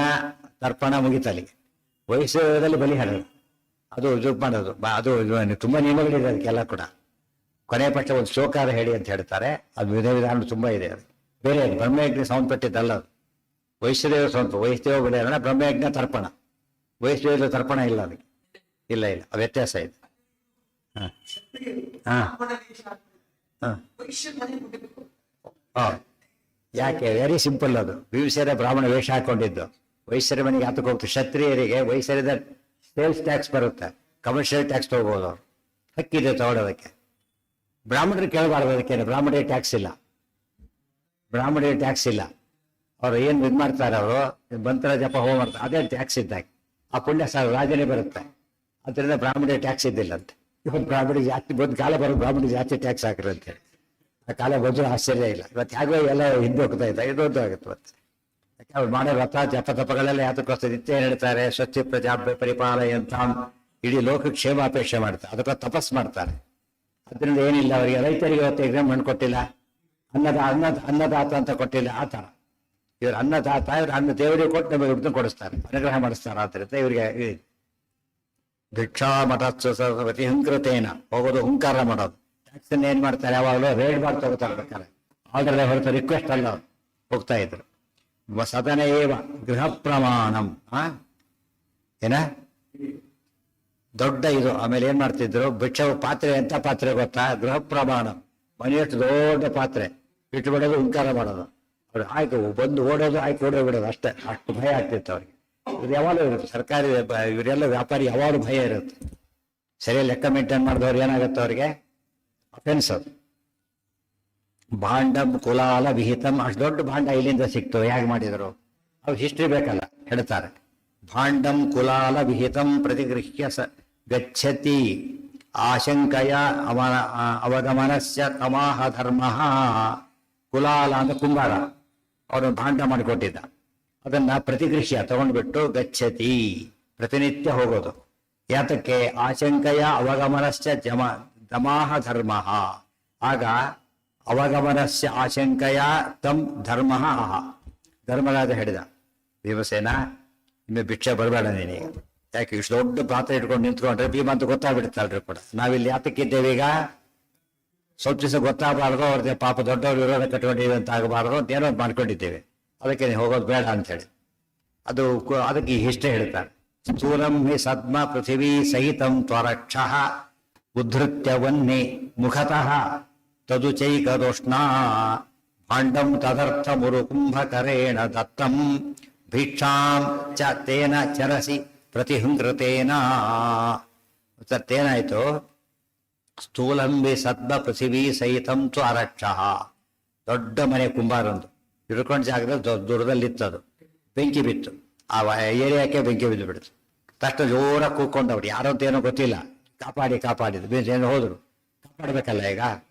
ತರ್ಪಣ ಮುಗಿತಲ್ಲಿಗೆ. ವೈಶ್ಯದಲ್ಲಿ ಬಲಿಹರಣ ಅದು ಇದು ಮಾಡೋದು, ಅದು ತುಂಬಾ ನಿಯಮಗಳಿದೆ ಅದಕ್ಕೆಲ್ಲ ಕೂಡ. ಕೊನೆ ಪಕ್ಷ ಒಂದು ಶ್ಲೋಕಾರ ಹೇಳಿ ಅಂತ ಹೇಳ್ತಾರೆ. ಅದು ವಿಧಾನ ತುಂಬಾ ಇದೆ. ಅದು ಬೇರೆ ಬ್ರಹ್ಮಯಜ್ಞ ಸಂಬಂಧಪಟ್ಟಿದ್ದಲ್ಲ. ಅದು ವೈಶ್ಯದೇವ ವೈಷ್ಣವ ಬಲಿಹರಣ, ಬ್ರಹ್ಮಯಜ್ಞ ತರ್ಪಣ. ವೈಷ್ಣವ ತರ್ಪಣ ಇಲ್ಲ, ಅದಕ್ಕೆ ಇಲ್ಲ, ವ್ಯತ್ಯಾಸ ಇದೆ. ಯಾಕೆ? Very simple. ಅದು ಭೀಮಸೇನ ಬ್ರಾಹ್ಮಣ ವೇಷ ಹಾಕೊಂಡಿದ್ದು. ವೈಶ್ಯರ ಮನೆಗೆ ಹತ್ತಕ್ಕೆ ಹೋಗ್ತು. ಕ್ಷತ್ರಿಯರಿಗೆ ವೈಶ್ಯರದ ಸೇಲ್ಸ್ ಟ್ಯಾಕ್ಸ್ ಬರುತ್ತೆ, ಕಮರ್ಷಿಯಲ್ ಟ್ಯಾಕ್ಸ್ ತಗೋಬಹುದು ಅವ್ರು, ಹಕ್ಕಿದೆ ತಗೊಳ್ಳೋದಕ್ಕೆ. ಬ್ರಾಹ್ಮಣರು ಕೇಳಬಾರ್ದು, ಅದಕ್ಕೇನು ಬ್ರಾಹ್ಮಣರಿಗೆ ಟ್ಯಾಕ್ಸ್ ಇಲ್ಲ, ಬ್ರಾಹ್ಮಣರಿಗೆ ಟ್ಯಾಕ್ಸ್ ಇಲ್ಲ. ಅವ್ರು ಏನು ಇದು ಮಾಡ್ತಾರೆ, ಅವರು ಮಂತ್ರ ಜಪ ಹೋಮ ಮಾಡ್ತಾರೆ, ಅದೇ ಟ್ಯಾಕ್ಸ್ ಇದ್ದಾಗ ಆ ಪುಣ್ಯ ರಾಜನೇ ಬರುತ್ತೆ. ಅದರಿಂದ ಬ್ರಾಹ್ಮಣರಿಗೆ ಟ್ಯಾಕ್ಸ್ ಇದ್ದಿಲ್ಲ ಅಂತ. ಇವತ್ತು ಬ್ರಾಹ್ಮಣಿಗೆ ಜಾಸ್ತಿ ಬಂದು ಕಾಲ ಬರೋದು, ಬ್ರಾಹ್ಮಣಿಗೆ ಜಾಸ್ತಿ ಟ್ಯಾಕ್ಸ್ ಹಾಕಿರಿ ಅಂತೇಳಿ. ಆ ಕಾಲ ಬಂದರೂ ಆಶ್ಚರ್ಯ ಇಲ್ಲ. ಇವತ್ತು ಹೇಗೋ ಎಲ್ಲ ಹಿಂದೆ ಹೋಗ್ತಾ ಇದ್ದ, ಇದೊಂದು ಆಗುತ್ತೆ ಇವತ್ತು. ಯಾಕೆ ಅವ್ರು ಮಾಡೋ ವ್ರತ ಜಪ ತಪಗಳೆಲ್ಲ ಯಾತಕ್ಕೋಸ್ಕರ ನಿತ್ಯ ಹೇಳ್ತಾರೆ, ಸ್ವಚ್ಛ ಪ್ರಜಾ ಪರಿಪಾಲಯ ಅಂತ ಇಡೀ ಲೋಕ ಕ್ಷೇಮಾಪೇಕ್ಷೆ ಮಾಡ್ತಾರೆ, ಅದಕ್ಕೆ ತಪಸ್ ಮಾಡ್ತಾರೆ. ಅದರಿಂದ ಏನಿಲ್ಲ ಅವರಿಗೆ. ರೈತರಿಗೆ ಇವತ್ತು ಎಕ್ಸಾಮ್ ಹಣ್ಣು ಕೊಟ್ಟಿಲ್ಲ, ಅನ್ನದಾತ ಅಂತ ಕೊಟ್ಟಿಲ್ಲ, ಆ ಥರ ಇವ್ರು ಅನ್ನದಾತ. ಇವ್ರು ಅನ್ನ ದೇವರಿಗೆ ಕೊಟ್ಟು ನಮಗೆ ಹುಡ್ಕೊಂಡು ಕೊಡಿಸ್ತಾರೆ, ಅನುಗ್ರಹ ಮಾಡಿಸ್ತಾರೆ. ಆದ್ದರಿಂದ ಇವರಿಗೆ ಭಿಕ್ಷಾ ಮಠೋತ್ಸವತಿ ಹಂಕೃತೇನ ಹೋಗೋದು, ಹುಂಕಾರ ಮಾಡೋದು. ಟ್ಯಾಕ್ಸ್ ಏನ್ ಮಾಡ್ತಾರೆ, ಯಾವಾಗಲೂ ರೇಡ್ ಮಾಡಿ ತಗೋತಾರೆ ಬೇಕಾರೆ, ಆರ್ಡರ್ ಹೊರತು ರಿಕ್ವೆಸ್ಟ್ ಅಲ್ಲ ಹೋಗ್ತಾ ಇದ್ರು. ಸದನ ಏವ ಗೃಹ ಪ್ರಮಾಣಂ ಏನ ದೊಡ್ಡ ಇದು. ಆಮೇಲೆ ಏನ್ ಮಾಡ್ತಿದ್ರು, ಭಿಕ್ಷ ಪಾತ್ರೆ ಎಂತ ಪಾತ್ರೆ ಗೊತ್ತಾ, ಗೃಹ ಪ್ರಮಾಣ, ಮನೆಯಷ್ಟು ದೊಡ್ಡ ಪಾತ್ರೆ ಇಟ್ಬಿಡೋದು, ಹುಂಕಾರ ಮಾಡೋದು. ಅವ್ರು ಆಯ್ತು ಬಂದು ಓಡೋದು, ಆಯ್ತು ಓಡೋ ಬಿಡೋದು ಅಷ್ಟೇ. ಅಷ್ಟು ಭಯ ಆಗ್ತಿತ್ತು ಅವ್ರಿಗೆ. ಇದು ಯಾವಾಗಲೂ ಇರುತ್ತೆ, ಸರ್ಕಾರಿ ಇವರೆಲ್ಲ ವ್ಯಾಪಾರಿ ಯಾವಾಗಲೂ ಭಯ ಇರುತ್ತೆ. ಸರಿಯಾಗಿ ಲೆಕ್ಕ ಮೇಂಟೈನ್ ಮಾಡಿದವ್ರು ಏನಾಗುತ್ತೆ ಅವ್ರಿಗೆ ಅಫೆನ್ಸ್ ಅದು. ಭಾಂಡಂ ಕುಲಾಲ ವಿಹಿತಂ, ಅಷ್ಟು ದೊಡ್ಡ ಭಾಂಡ ಇಲ್ಲಿಂದ ಸಿಕ್ತು, ಹೇಗೆ ಮಾಡಿದ್ರು, ಅವ್ರು ಹಿಸ್ಟ್ರಿ ಬೇಕಲ್ಲ ಹೇಳ್ತಾರೆ. ಭಾಂಡಂ ಕುಲಾಲ ವಿಹಿತಂ ಪ್ರತಿಗೃಹ್ಯ ಗಚ್ಚತಿ ಆಶಂಕಯ ಅವಗಮನಸ್ಯ ತಮಾಹ ಧರ್ಮ. ಕುಲಾಲ ಅಂದ್ರೆ ಕುಂಬಾರ, ಅವನು ಭಾಂಡ ಮಾಡಿಕೊಟ್ಟಿದ್ದ. ಅದನ್ನ ಪ್ರತಿಗೃಹ್ಯ ತಗೊಂಡ್ಬಿಟ್ಟು ಗಚ್ಚತಿ, ಪ್ರತಿನಿತ್ಯ ಹೋಗೋದು. ಯಾತಕ್ಕೆ, ಆಶಂಕಯ ಅವಗಮನಸ್ಯ ದಮಾಹ ಧರ್ಮ. ಆಗ ಅವಗಮನಸ್ಯ ಆಶಂಕಯ ತಮ್ ಧರ್ಮ ಆಹ. ಧರ್ಮರಾಜ ಹೇಳಿದ, ಭೀಮಸೇನ ಇನ್ನು ಭಿಕ್ಷೆ ಬರಬೇಡ ನೀನೀಗ. ಯಾಕೆ ಇಷ್ಟು ದೊಡ್ಡ ಪಾತ್ರೆ ಇಟ್ಕೊಂಡು ನಿಂತ್ಕೊಂಡ್ರೆ ಭೀಮ ಅಂತ ಗೊತ್ತಾಗ್ಬಿಡುತ್ತಲ್ರಿ ಕೂಡ. ನಾವಿಲ್ಲಿ ಯಾತಕ್ಕಿದ್ದೇವೆ ಈಗ, ಸ್ವಲ್ಪ ದಿವಸ ಗೊತ್ತಾಗಬಾರ್ದು, ಅವ್ರದ್ದೇ ಪಾಪ ದೊಡ್ಡವ್ರು ವಿರೋಧ ಕಟ್ಕೊಂಡಿವೆ ಅಂತ ಆಗಬಾರ್ದು ಅಂತ ಏನೋ ಮಾಡ್ಕೊಂಡಿದ್ದೇವೆ. ಅದಕ್ಕೆ ನೀವು ಹೋಗೋದು ಬೇಡ ಅಂತ ಹೇಳಿ ಅದಕ್ಕೆ ಈ ಹಿಸ್ಟ್ರಿ ಹೇಳ್ತಾರೆ. ಸ್ಥೂಲಂ ಹಿ ಸದ್ಮ ಪೃಥಿವೀ ಸಹಿತಂ ತ್ವರಕ್ಷ ಉದ್ಧತ್ಯ ವನ್ನಿ ಮುಖತಃ ತದುಚೈಕದೋಷ್ಣ ಭಾಂಡಂ ತದರ್ಥ ಮುರು ಕುಂಭಕರೇಣ ದತ್ತಂ ಭಿಕ್ಷಾಂ ಚ ತೇನ ಚರಸಿ ಪ್ರತಿಹೃತೇನ. ತೇನಾಯ್ತು, ಸ್ಥೂಲಂಬಿ ಸದ್ಮ ಪೃಥಿವೀ ಸಹಿತಂ ತ್ವರಕ್ಷ. ದೊಡ್ಡ ಮನೆ ಕುಂಬಾರೊಂದು ಹಿಡ್ಕೊಂಡ ಜಾಗದಲ್ಲಿ ದೂರದಲ್ಲಿತ್ತದು. ಬೆಂಕಿ ಬಿತ್ತು, ಆ ಏರಿಯಾಕ್ಕೆ ಬೆಂಕಿ ಬಿದ್ದು ಬಿಡ್ತು. ತಕ್ಷಣ ಜೋರಾಗಿ ಕೂತ್ಕೊಂಡವ್ರು, ಯಾರೋ ಅಂತ ಏನೋ ಗೊತ್ತಿಲ್ಲ, ಕಾಪಾಡಿದ್ದು ಏನು ಹೋದ್ರು. ಕಾಪಾಡ್ಬೇಕಲ್ಲ ಈಗ,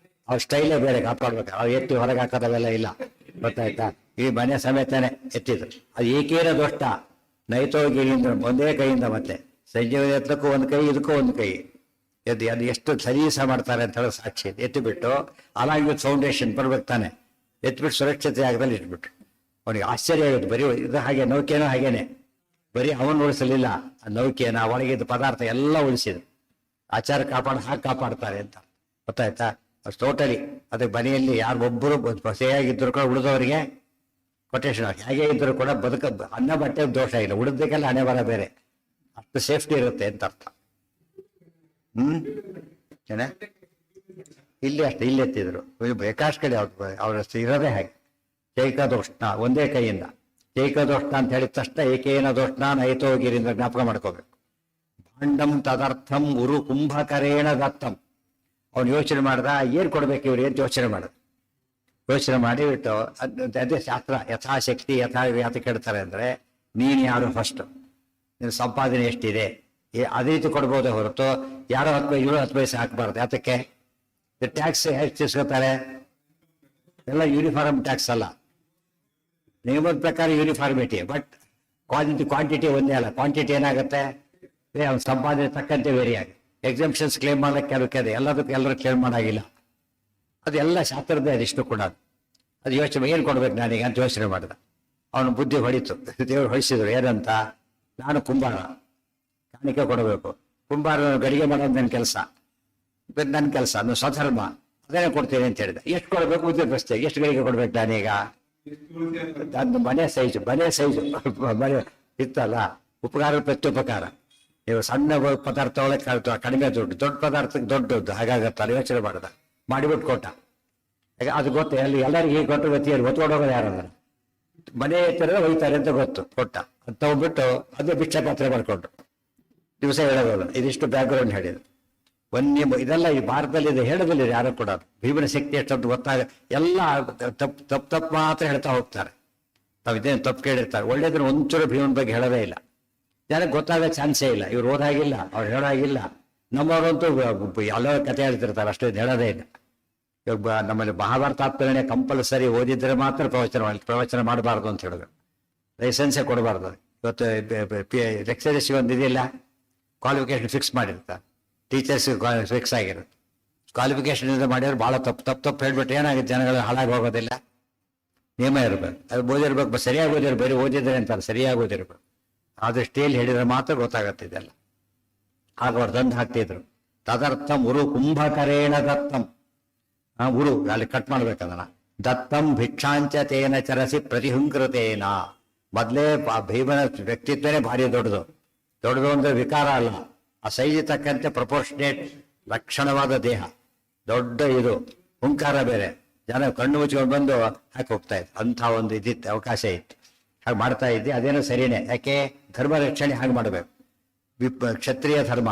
ಅವ್ರ ಸ್ಟೈಲೇ ಬೇರೆ, ಕಾಪಾಡ್ಬೇಕು. ಅವ್ರು ಎತ್ತಿ ಹೊರಗೆ ಹಾಕೋದವೆಲ್ಲ ಇಲ್ಲ, ಗೊತ್ತಾಯ್ತಾ. ಈ ಮನೆ ಸಮೇತನೇ ಎತ್ತಿದ್ರು. ಅದು ಏಕೇನ ದೋಷ್ಟ ನೈತೋಗಿಯಿಂದ ಒಂದೇ ಕೈಯಿಂದ, ಮತ್ತೆ ಸಂಜೀವನ ಎತ್ತಕ್ಕೂ ಒಂದು ಕೈ, ಇದಕ್ಕೂ ಒಂದು ಕೈ ಎದ್ದು ಅದು ಎಷ್ಟು ಸಲೀಸ ಮಾಡ್ತಾರೆ ಅಂತ ಹೇಳೋ ಸಾಕ್ಷಿ. ಎತ್ತಿಬಿಟ್ಟು ಅಲಾಗಿ ಫೌಂಡೇಶನ್ ಬರ್ಬೇಕು ತಾನೆ, ಎತ್ಬಿಟ್ಟು ಸುರಕ್ಷತೆ ಜಾಗದಲ್ಲಿ ಇಟ್ಬಿಟ್ರು. ಅವನಿಗೆ ಆಶ್ಚರ್ಯ ಆಗುತ್ತೆ. ಬರೀ ಇದು ಹಾಗೆ ನೌಕೆನೂ ಹಾಗೇನೆ, ಬರೀ ಅವನು ಉಳಿಸಲಿಲ್ಲ, ಆ ನೌಕೆನ ಒಳಗಿದ್ದ ಪದಾರ್ಥ ಎಲ್ಲ ಉಳಿಸಿದ್ರು. ಆಚಾರ ಹಾಗೆ ಕಾಪಾಡ್ತಾರೆ ಅಂತ ಗೊತ್ತಾಯ್ತಾ. ಅಷ್ಟು ಟೋಟಲಿ ಅದಕ್ಕೆ ಮನೆಯಲ್ಲಿ ಯಾರು ಒಬ್ಬರು ಸರಿಯಾಗಿದ್ದರು ಕೂಡ ಉಳಿದವರಿಗೆ ಕೊಟೇಶನ್ ಹೇಗೆ ಇದ್ದರೂ ಕೂಡ ಅನ್ನ ಬಟ್ಟೆ ದೋಷ ಇಲ್ಲ, ಉಳಿದಕ್ಕೆಲ್ಲ ಹಣೆ ಬರ ಬೇರೆ, ಅಷ್ಟು ಸೇಫ್ಟಿ ಇರುತ್ತೆ ಅಂತ ಅರ್ಥ. ಏನ ಇಲ್ಲಿ ಅಷ್ಟೇ, ಇಲ್ಲಿ ಎತ್ತಿದ್ರು. ಬೇಕಾಷ್ಟು ಕಡೆ ಅವ್ರ ಇರೋದೇ ಹಾಗೆ. ಚೈಕದೋಷ್ಣ ಒಂದೇ ಕೈಯಿಂದ, ಚೈಕದೋಷ್ಣ ಅಂತ ಹೇಳಿದ ತಕ್ಷಣ ಏಕೇನ ದೋಷ್ಣ ನೈತೋಗಿರಿಂದ ಜ್ಞಾಪಕ ಮಾಡ್ಕೋಬೇಕು. ಭಾಂಡಂ ತದರ್ಥಂ ಉರು ಕುಂಭಕರೇಣ ದತ್ತಂ. ಅವನು ಯೋಚನೆ ಮಾಡ್ದ, ಏನ್ ಕೊಡ್ಬೇಕು ಇವ್ರು ಅಂತ ಯೋಚನೆ ಮಾಡಿಬಿಟ್ಟು ಅದೇ ಶಾಸ್ತ್ರ ಯಥಾಶಕ್ತಿ ಯಾತ ಕೇಳ್ತಾರೆ ಅಂದ್ರೆ, ನೀನು ಯಾರು ಫಸ್ಟ್, ನಿನ್ನ ಸಂಪಾದನೆ ಎಷ್ಟಿದೆ ಅದೇ ರೀತಿ ಕೊಡ್ಬೋದೇ ಹೊರತು ಯಾರೋ 10 ಪೈಸೆ ಹಾಕ್ಬಾರ್ದು. ಯಾತಕ್ಕೆ, ಟ್ಯಾಕ್ಸ್ ಹೇಗೆ ತಿರ್ಸ್ಕೊತಾರೆ, ಎಲ್ಲ ಯೂನಿಫಾರ್ಮ್ ಟ್ಯಾಕ್ಸ್ ಅಲ್ಲ, ನಿಯಮದ ಪ್ರಕಾರ ಯೂನಿಫಾರ್ಮಿಟಿ, ಬಟ್ ಕ್ವಾಂಟಿಟಿ ಒಂದೇ ಅಲ್ಲ. ಕ್ವಾಂಟಿಟಿ ಏನಾಗುತ್ತೆ, ಅವ್ನ ಸಂಪಾದನೆ ತಕ್ಕಂತೆ ವೇರಿ ಆಗಿ ಎಕ್ಸಾಮ್ಷನ್ಸ್ ಕ್ಲೇಮ್ ಮಾಡಕ್ಕೆ ಅದಕ್ಕೆ ಎಲ್ಲದಕ್ಕೂ ಎಲ್ಲರೂ ಕ್ಲೇಮ್ ಮಾಡಾಗಿಲ್ಲ. ಅದೆಲ್ಲ ಶಾಸ್ತ್ರದ್ದೇ ಅದಿಷ್ಟು ಕೂಡ. ಅದು ಯೋಚನೆ ಏನು ಕೊಡ್ಬೇಕು ನಾನೀಗ ಅಂತ ಯೋಚನೆ ಮಾಡಿದ. ಅವನು ಬುದ್ಧಿ ಹೊಡಿತು, ದೇವರು ಹೊಡಿಸಿದ್ರು. ಏನಂತ, ನಾನು ಕುಂಬಾರ, ಕಾಣಿಕೆ ಕೊಡಬೇಕು. ಕುಂಬಾರ ಗಡಿಗೆ ಮಾಡೋದು ನನ್ನ ಕೆಲಸ, ನನ್ನ ಸ್ವಧರ್ಮ, ಅದೇನೇ ಕೊಡ್ತೇನೆ ಅಂತ ಹೇಳಿದ. ಎಷ್ಟು ಕೊಡಬೇಕು ಉದ್ಯೋಗ ಪ್ರಶ್ನೆ, ಎಷ್ಟು ಗಡಿಗೆ ಕೊಡ್ಬೇಕು ನಾನೀಗ? ನನ್ನ ಮನೆ ಸೈಜು ಮನೆ ಇತ್ತಲ್ಲ, ಉಪಕಾರ ಪ್ರತ್ಯುಪಕಾರ. ನೀವು ಸಣ್ಣ ಪದಾರ್ಥ ಒಳಗೆ ಕಡಿಮೆ ದುಡ್ಡು, ದೊಡ್ಡ ಪದಾರ್ಥಕ್ಕೆ ದೊಡ್ಡದ್ದು, ಹಾಗಾಗತ್ತಲ್ಲ ಯೋಚನೆ ಮಾಡಿಬಿಟ್ಟು ಕೊಟ್ಟ. ಅದು ಗೊತ್ತು, ಅಲ್ಲಿ ಎಲ್ಲರಿಗೂ ಹೀಗೆ ಕೊಟ್ಟು ಗತಿಯಲ್ಲಿ ಒತ್ಕೊಂಡೋಗೋದು ಯಾರಲ್ಲ, ಮನೆ ಎತ್ತರದ ಒಯ್ತಾರೆ ಅಂತ ಗೊತ್ತು. ಕೊಟ್ಟ ಅಂತ ಹೋಗ್ಬಿಟ್ಟು ಅದೇ ಭಿಕ್ಷಾ ಪಾತ್ರೆ ಮಾಡ್ಕೊಂಡ್ರು. ದಿವಸ ಹೇಳೋದು. ಇದಿಷ್ಟು ಬ್ಯಾಕ್ಗ್ರೌಂಡ್ ಹೇಳಿದ್ರು. ಇದೆಲ್ಲ ಈ ಭಾರತದಲ್ಲಿ ಇದು ಹೇಳೋದಿಲ್ಲ ಯಾರು ಕೂಡ. ಭೀಮನ ಶಕ್ತಿ ಎಷ್ಟೊಂದು ಗೊತ್ತಾಗ ಎಲ್ಲ ತಪ್ಪು ಮಾತ್ರ ಹೇಳ್ತಾ ಹೋಗ್ತಾರೆ. ತಾವು ಇದೇನು ತಪ್ಪು ಕೇಳಿರ್ತಾರೆ. ಒಳ್ಳೇದ್ರ ಒಂಚೂರು ಭೀಮನ ಬಗ್ಗೆ ಹೇಳೋದೇ ಇಲ್ಲ. ಜನಕ್ಕೆ ಗೊತ್ತಾಗೋ ಚಾನ್ಸೇ ಇಲ್ಲ. ಇವ್ರು ಓದಾಗಿಲ್ಲ, ಅವ್ರು ಹೇಳೋಗಿಲ್ಲ. ನಮ್ಮವರಂತೂ ಎಲ್ಲ ಕಥೆ ಹೇಳ್ತಿರ್ತಾರೆ, ಅಷ್ಟೇ ಹೇಳೋದೇ ಇಲ್ಲ. ಇವಾಗ ನಮ್ಮಲ್ಲಿ ಮಹಾಭಾರತ ಆತ್ಮರಣೆ ಕಂಪಲ್ಸರಿ ಓದಿದ್ರೆ ಮಾತ್ರ ಪ್ರವಚನ ಮಾಡಬಾರ್ದು ಅಂತ ಹೇಳಿದ್ರು. ಲೈಸೆನ್ಸೇ ಕೊಡಬಾರ್ದು. ಇವತ್ತು ಲೆಕ್ಚರರ್ಸ್ಗೆ ಒಂದು ಇದಿಲ್ಲ, ಕ್ವಾಲಿಫಿಕೇಶನ್ ಫಿಕ್ಸ್ ಮಾಡಿರ್ತಾರೆ. ಟೀಚರ್ಸ್ಗೆ ಫಿಕ್ಸ್ ಆಗಿರುತ್ತೆ. ಕ್ವಾಲಿಫಿಕೇಶನ್ ಇಂದ ಮಾಡಿದ್ರೆ ಭಾಳ ತಪ್ಪು ಹೇಳ್ಬಿಟ್ಟು ಏನಾಗುತ್ತೆ, ಜನಗಳು ಹಾಳಾಗಿ ಹೋಗೋದಿಲ್ಲ. ನಿಯಮ ಇರಬೇಕು, ಅದು ಓದಿರ್ಬೇಕು, ಸರಿಯಾಗಿ ಓದಿರ್ಬೇಕು. ಬರೀ ಓದಿದ್ರೆ ಅಂತಾರೆ, ಸರಿಯಾಗಿ ಓದಿರ್ಬೇಕು. ಆದ್ರೆ ಸ್ಟೇಲ್ ಹೇಳಿದ್ರೆ ಮಾತ್ರ ಗೊತ್ತಾಗತ್ತೆ ಇದೆಲ್ಲ. ಆಗ ಅವ್ರು ತಂದು ಹಾಕ್ತಿದ್ರು. ತದರ್ಥಂ ಉರು ಕುಂಭಕರೇಣ ದತ್ತಂ. ಉರು ಅಲ್ಲಿ ಕಟ್ ಮಾಡ್ಬೇಕದನ್ನ. ದತ್ತಂ ಭಿಕ್ಷಾಂಚ ತೇನ ಚರಸಿ ಪ್ರತಿಹುಂಕೃತೇನ. ಮೊದಲೇ ಭೀಮನ ವ್ಯಕ್ತಿತ್ವನೇ ಭಾರಿ ದೊಡ್ಡದು ಅಂದ್ರೆ ವಿಕಾರ ಅಲ್ಲ, ಆ ಸೈಜ್ ತಕ್ಕಂತೆ ಪ್ರಪೋರ್ಷನೇಟ್ ಲಕ್ಷಣವಾದ ದೇಹ, ದೊಡ್ಡ ಇದು ಹುಂಕಾರ ಬೇರೆ. ಜನ ಕಣ್ಣು ಮುಚ್ಕೊಂಡು ಬಂದು ಹಾಕಿ ಹೋಗ್ತಾ ಇತ್ತು. ಅಂಥ ಒಂದು ಇದಿತ್ತು, ಅವಕಾಶ ಇತ್ತು. ಹಾಗೆ ಮಾಡ್ತಾ ಇದ್ದೆ. ಅದೇನೋ ಸರಿನೇ. ಯಾಕೆ ಧರ್ಮ ರಕ್ಷಣೆ ಹಾಗೆ ಮಾಡಬೇಕು. ಕ್ಷತ್ರಿಯ ಧರ್ಮ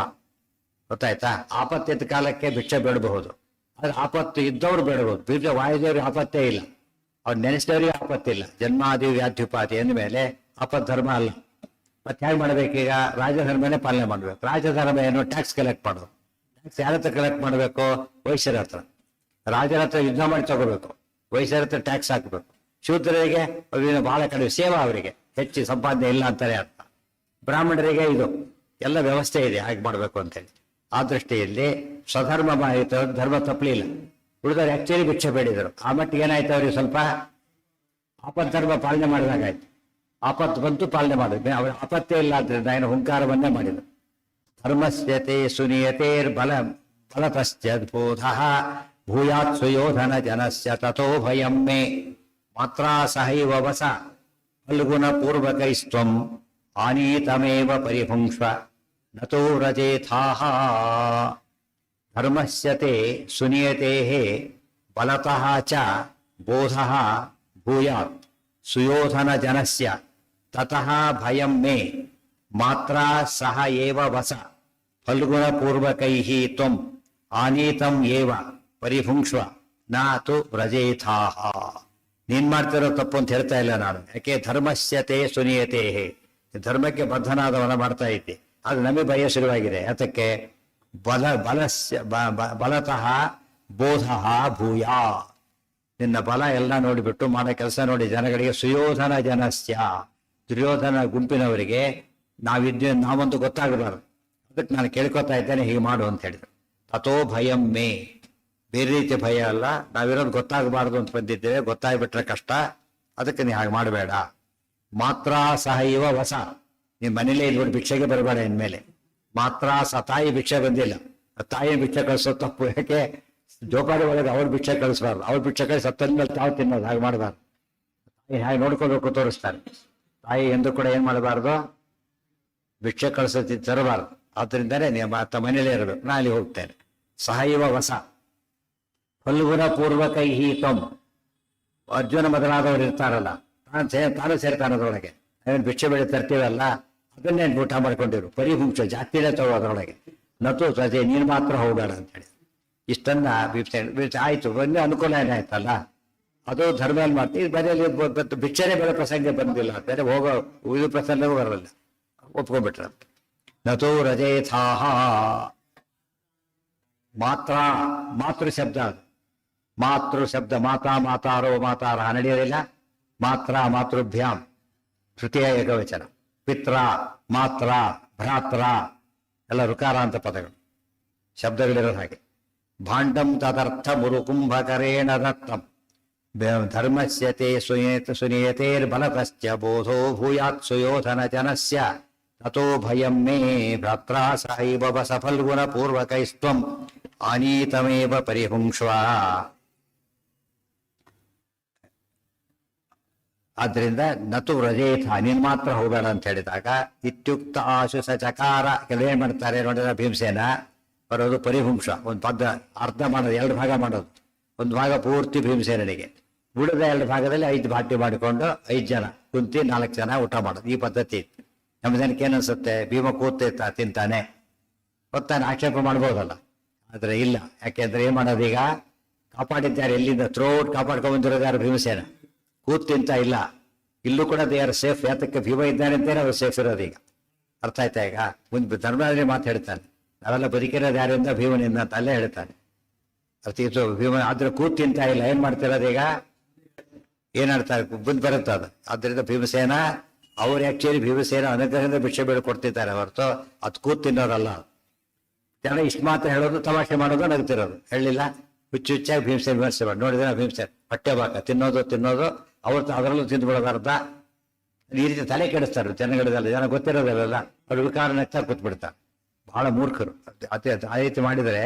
ಗೊತ್ತಾಯ್ತಾ. ಆಪತ್ತಿದ್ದ ಕಾಲಕ್ಕೆ ಭಿಕ್ಷೆ ಬೇಡಬಹುದು, ಆದ್ರೆ ಆಪತ್ತು ಇದ್ದವ್ರು ಬೇಡಬಹುದು. ಬೀಜ ವಾಯುದೇವ್ರಿಗೆ ಆಪತ್ತೇ ಇಲ್ಲ, ಅವ್ರು ನೆನೆಸಿದವ್ರಿಗೆ ಆಪತ್ತಿಲ್ಲ. ಜನ್ಮಾದಿ ವ್ಯಾಧ್ಯುಪಾತಿ ಅಂದಮೇಲೆ ಆಪತ್ ಧರ್ಮ ಅಲ್ಲ. ಮತ್ತೆ ಹೇಗೆ ಮಾಡ್ಬೇಕೀಗ? ರಾಜಧರ್ಮನೇ ಪಾಲನೆ ಮಾಡ್ಬೇಕು. ರಾಜಧರ್ಮ ಏನು? ಟ್ಯಾಕ್ಸ್ ಕಲೆಕ್ಟ್ ಮಾಡೋದು. ಟ್ಯಾಕ್ಸ್ ಯಾರ ಹತ್ರ ಕಲೆಕ್ಟ್ ಮಾಡಬೇಕು? ವೈಶ್ಯರ ಹತ್ರ. ರಾಜರ ಹತ್ರ ಯುದ್ಧ ಮಾಡಿ ತಗೋಬೇಕು, ವೈಶ್ಯರ ಹತ್ರ ಟ್ಯಾಕ್ಸ್ ಹಾಕಬೇಕು. ಶೂದ್ರರಿಗೆ ಬಹಳ ಕಡಿಮೆ ಸೇವಾ, ಅವರಿಗೆ ಹೆಚ್ಚು ಸಂಪಾದನೆ ಇಲ್ಲ ಅಂತಾರೆ ಅರ್ಥ. ಬ್ರಾಹ್ಮಣರಿಗೆ ಇದು ಎಲ್ಲ ವ್ಯವಸ್ಥೆ ಇದೆ, ಹಾಗೆ ಮಾಡಬೇಕು ಅಂತೇಳಿ. ಆ ದೃಷ್ಟಿಯಲ್ಲಿ ಸ್ವಧರ್ಮ ಧರ್ಮ ತಪ್ಪಲಿಲ್ಲ. ಉಳಿದವ್ರು ಆಕ್ಚುಲಿ ಭಿಕ್ಷೆ ಬೇಡಿದರು. ಆ ಮಟ್ಟಿಗೆ ಏನಾಯ್ತು, ಅವ್ರಿಗೆ ಸ್ವಲ್ಪ ಆಪತ್ ಧರ್ಮ ಪಾಲನೆ ಮಾಡಿದಾಗಾಯ್ತು. ಆಪತ್ತು ಬಂತು, ಪಾಲನೆ ಮಾಡಿದ್ರು. ಅವ್ರ ಆಪತ್ತೇ ಇಲ್ಲ ಆದ್ರಿಂದ ಏನು ಹುಂಕಾರವನ್ನೇ ಮಾಡಿದ್ರು. ಧರ್ಮಸ್ಯತೆ ಸುನಿಯತೇರ್ ಬಲತಶ್ಚದ್ಬೋಧ ಭೂಯಾತ್ ಸುಯೋಧನ ಜನಸ್ಯ ತಥೋ ಭಯಂ ಮೇ ಮಾತ್ರಾ ಸಹೈವ ವಸ ಫಲ್ಗುಣ ಪೂರ್ವಕೈಸ್ತ್ವಂ ಆನೀತಮೇವ ಪರಿಭುಂಕ್ಷ್ವ ನತೋ ವ್ರಜೇಥಾಃ. ಧರ್ಮಸ್ಯತೆ ಸುನಿಯತೇಃ ಬಲತಃ ಚ ಬೋಧಃ ಭೂಯಾತ್ ಸುಯೋಧನ ಜನಸ್ಯ ತತಃ ಭಯಂ ಮೇ ಮಾತ್ರಾ ಸಹ ಏವ ವಸ ಫಲ್ಗುಣ ಪೂರ್ವಕೈಃ ತ್ವಂ ಆನೀತಂ ಏವ ಪರಿಭುಂಕ್ಷ್ವ ನಾತು ವ್ರಜೇಥಾಃ. ನೀನ್ ಮಾಡ್ತಿರೋ ತಪ್ಪು ಅಂತ ಹೇಳ್ತಾ ಇಲ್ಲ ನಾನು. ಯಾಕೆ? ಧರ್ಮಸ್ಯತೆ ಸುನಿಯತೆ, ಧರ್ಮಕ್ಕೆ ಬದ್ಧನಾದವನ ಮಾಡ್ತಾ ಇದ್ದೆ. ಅದು ನಮಗೆ ಭಯ ಶುರುವಾಗಿದೆ. ಅದಕ್ಕೆ ಬಲತಃ ಬೋಧ ಭೂಯಾ. ನಿನ್ನ ಬಲ ಎಲ್ಲ ನೋಡಿಬಿಟ್ಟು ಮಾಡೋ ಕೆಲಸ ನೋಡಿ ಜನಗಳಿಗೆ. ಸುಯೋಧನ ಜನಸ್ಯ, ದುರ್ಯೋಧನ ಗುಂಪಿನವರಿಗೆ ನಾವಂತೂ ಗೊತ್ತಾಗಬಾರ್ದು. ಅದಕ್ಕೆ ನಾನು ಕೇಳ್ಕೊತಾ ಇದ್ದೇನೆ, ಹೀಗೆ ಮಾಡು ಅಂತ ಹೇಳಿದ್ರು. ತಥೋ ಭಯಂ ಮೇ, ಬೇರೆ ರೀತಿ ಭಯ ಅಲ್ಲ, ನಾವಿರೋದು ಗೊತ್ತಾಗಬಾರ್ದು ಅಂತ ಬಂದಿದ್ದೇವೆ. ಗೊತ್ತಾಗ್ಬಿಟ್ರೆ ಕಷ್ಟ, ಅದಕ್ಕೆ ನೀ ಹಾಗೆ ಮಾಡಬೇಡ. ಮಾತ್ರ ಸಹ ಇವ ವಸ, ನೀನ್ ಮನೇಲೇ ಇದ್ಬಿಟ್ಟು ಭಿಕ್ಷೆಗೆ ಬರಬೇಡ ಇನ್ಮೇಲೆ. ಮಾತ್ರ ತಾಯಿ ಭಿಕ್ಷೆ ಬಂದಿಲ್ಲ, ತಾಯಿ ಭಿಕ್ಷೆ ಕಳಿಸೋ ತಪ್ಪು. ಯಾಕೆ? ಜೋಪಾಡಿ ಒಳಗೆ ಅವ್ರ ಭಿಕ್ಷೆ ಕಳಿಸ್ಬಾರ್ದು. ಅವ್ರ ಭಿಕ್ಷೆ ಕಳಿಸಿ ಸತ್ತಂದ್ಮೇಲೆ ತಾವು ತಿನ್ನೋದು, ಹಾಗೆ ಮಾಡಬಾರ್ದು. ತಾಯಿ ಹಾಗೆ ನೋಡ್ಕೋಬೇಕು ತೋರಿಸ್ತಾರೆ. ತಾಯಿ ಎಂದು ಕೂಡ ಏನ್ ಮಾಡಬಾರ್ದು? ಭಿಕ್ಷೆ ಕಳಿಸೋತಿ ತರಬಾರ್ದು. ಆದ್ರಿಂದಾನೇ ನೀವು ಮನೇಲೇ ಇರಬೇಕು. ನಾ ಅಲ್ಲಿ ಹೋಗ್ತೇನೆ. ಸಹ ಇವ ವಸ ಫಲ್ಗುಣ ಪೂರ್ವಕೈಹಿ ತ್ವಂ. ಅರ್ಜುನ ಮೊದಲಾದವರು ಇರ್ತಾರಲ್ಲ, ತಾನು ಸೇರ್ತಾನೆ ಅದರೊಳಗೆ. ನಾವೇನು ಭಿಕ್ಷೆ ಬೆಳೆ ತರ್ತೀವಲ್ಲ, ಅದನ್ನೇ ಊಟ ಮಾಡ್ಕೊಂಡಿರು. ಪರಿಭುಂಕ್ಷ ಜಾತಿನೇ ತಗೋ ಅದರೊಳಗೆ. ನತು ರಜೆ, ನೀನು ಮಾತ್ರ ಹೋಗಬೇಡ ಅಂತ ಹೇಳಿ. ಇಷ್ಟನ್ನ ಆಯ್ತು, ಒಂದೇ ಅನುಕೂಲ ಏನಾಯ್ತಲ್ಲ, ಅದು ಧರ್ಮದಲ್ಲಿ ಮಾಡ್ತೀವಿ. ಮನೆಯಲ್ಲಿ ಭಿಕ್ಷೆನೇ ಬೆಳೆ ಪ್ರಸಂಗ ಬಂದಿಲ್ಲ, ಬೇರೆ ಹೋಗೋ ಇದು ಪ್ರಸಂಗವೂ ಬರಲ್ಲ. ಒಪ್ಕೊಂಡ್ಬಿಟ್ರ. ನತು ರಜೇಥಾಹ. ಮಾತ್ರ, ಮಾತೃ ಶಬ್ದ ಅದು. ಮಾತೃ ಶಬ್ದ ಮಾತಾ ಮಾತಾರೋ ಮಾತಾರ ನಡೆಯೋದಿಲ್ಲ. ಮಾತ್ರ ಮಾತೃಭ್ಯಾಂ ತೃತೀಯ ಏಕವಚನ. ಪಿತ್ರ, ಮಾತ್ರ, ಭ್ರಾತ್ರ ಎಲ್ಲ ಋಕಾರ ಅಂತ ಪದಗಳು, ಶಬ್ದಗಳಿರೋದು ಹಾಗೆ. ಭಾಂಡಂ ತದರ್ಥ ಮುರುಕುಂಭಕರೇಣ ದತ್ತಂ ಧರ್ಮಸ್ಯತೆ ಸುನಿಯತೇರ್ಬಲತಶ್ಚ ಬೋಧೋ ಭೂಯಾತ್ ಸುಯೋಧನ ಜನಸ್ಯ ತಥೋ ಭಯಂ ಮೇ ಭ್ರಾತ್ರಾ ಸಹೈವ ಸಫಲ್ಗುಣ ಪೂರ್ವಕೈಸ್ತ್ವಂ ಆನೀತಮೇವ ಪರಿಹುಂಕ್ಷ್ವ. ಆದ್ರಿಂದ ನತು ವ್ರಜೇಥ, ನೀನ್ ಮಾತ್ರ ಹೋಗಬೇಡ ಅಂತ ಹೇಳಿದಾಗ ಇತ್ಯುಕ್ತ ಆಶು ಸ ಚಕಾರ. ಕೆಲವೇನ್ ಮಾಡ್ತಾರೆ ನೋಡಿದ್ರೆ, ಭೀಮಸೇನ ಬರೋದು ಪರಿಹುಂಸ, ಒಂದು ಪದ ಅರ್ಧ ಮಾಡೋದು, 2 ಭಾಗ ಮಾಡೋದು. ಒಂದು ಭಾಗ ಪೂರ್ತಿ ಭೀಮಸೇನಿಗೆ, ಉಳಿದ 2 ಭಾಗದಲ್ಲಿ 5 ಬಾಟಿ ಮಾಡಿಕೊಂಡು 5 ಜನ ಕುಂತಿ 4 ಜನ ಊಟ ಮಾಡೋದು. ಈ ಪದ್ಧತಿ ಇತ್ತು. ನಮ್ಮ ಜನಕ್ಕೆ ಏನನ್ಸುತ್ತೆ, ಭೀಮ ಕೂತೆ ತಿಂತಾನೆ ಗೊತ್ತಾನೆ, ಆಕ್ಷೇಪ ಮಾಡ್ಬೋದಲ್ಲ. ಆದರೆ ಇಲ್ಲ, ಯಾಕೆಂದ್ರೆ ಏನ್ ಮಾಡೋದೀಗ, ಕಾಪಾಡಿದ್ದಾರೆ ಎಲ್ಲಿಂದ ಥ್ರೋಟ್ ಕಾಪಾಡ್ಕೊಂಡ್ ಬಂದಿರೋದು ಯಾರು, ಭೀಮಸೇನ. ಕೂತ್ ತಿಂತ ಇಲ್ಲ, ಇಲ್ಲೂ ಕೂಡ ದೇ ಆರ್ ಸೇಫ್. ಯಾತಕ್ಕೆ ಭೀಮ ಇದ್ದಾನೆ ಅಂತೇನೆ ಅವ್ರು ಸೇಫ್ ಇರೋದು. ಈಗ ಅರ್ಥ ಆಯ್ತಾ? ಈಗ ಮುಂದೆ ಧರ್ಮರಾಜನೇ ಮಾತು ಹೇಳ್ತಾನೆ, ನಾವೆಲ್ಲ ಬದುಕಿರೋದು ಯಾರಿಂದ, ಭೀಮನಿಂದ ಅಂತ ಅಲ್ಲೇ ಹೇಳ್ತಾನೆ. ಅರ್ಥ ಭೀಮ ಆದ್ರೆ ಕೂತ್ ತಿಂತ ಇಲ್ಲ, ಏನ್ ಮಾಡ್ತಿರೋದು ಈಗ, ಏನಾಡ್ತಾರೆ ಬಂದು ಬರುತ್ತೆ ಅದು. ಆದ್ದರಿಂದ ಭೀಮಸೇನ ಅವ್ರು ಆಕ್ಚುಲಿ ಭೀಮಸೇನ ಅನುಗ್ರಹದಿಂದ ಭಿಕ್ಷೆ ಬೇಡ ಕೊಡ್ತಿದ್ದಾರೆ ಹೊರತು ಅದು ಕೂತ್ ತಿನ್ನೋರಲ್ಲ. ಜನ ಇಷ್ಟು ಮಾತ್ರ ಹೇಳೋದು, ತಮಾಷೆ ಮಾಡೋದು, ನಗ್ತಿರೋದು. ಹೇಳಿಲ್ಲ ಹುಚ್ಚು ಹುಚ್ಚಾಗಿ ಭೀಮಸೇನ ವಿಮರ್ಶೆ ಮಾಡಿ ನೋಡಿದ್ರೆ ಭೀಮಸೇನ ಹೊಟ್ಟೆ ಬಾಕ ತಿನ್ನೋದು ಅವ್ರು ಅದರಲ್ಲೂ ತಿಂದ್ಬಿಡೋದು ಅರ್ಧ. ಈ ರೀತಿ ತಲೆ ಕೆಡಿಸ್ತಾರೆ ಜನಗಳಿಗೆಲ್ಲ, ಜನ ಗೊತ್ತಿರೋದಿಲ್ಲ, ಅವ್ರು ವಿಕಾರನಕ್ಕೆ ಕೂತ್ಬಿಡ್ತಾರೆ. ಬಹಳ ಮೂರ್ಖರು. ಅದೇ ಆ ರೀತಿ ಮಾಡಿದರೆ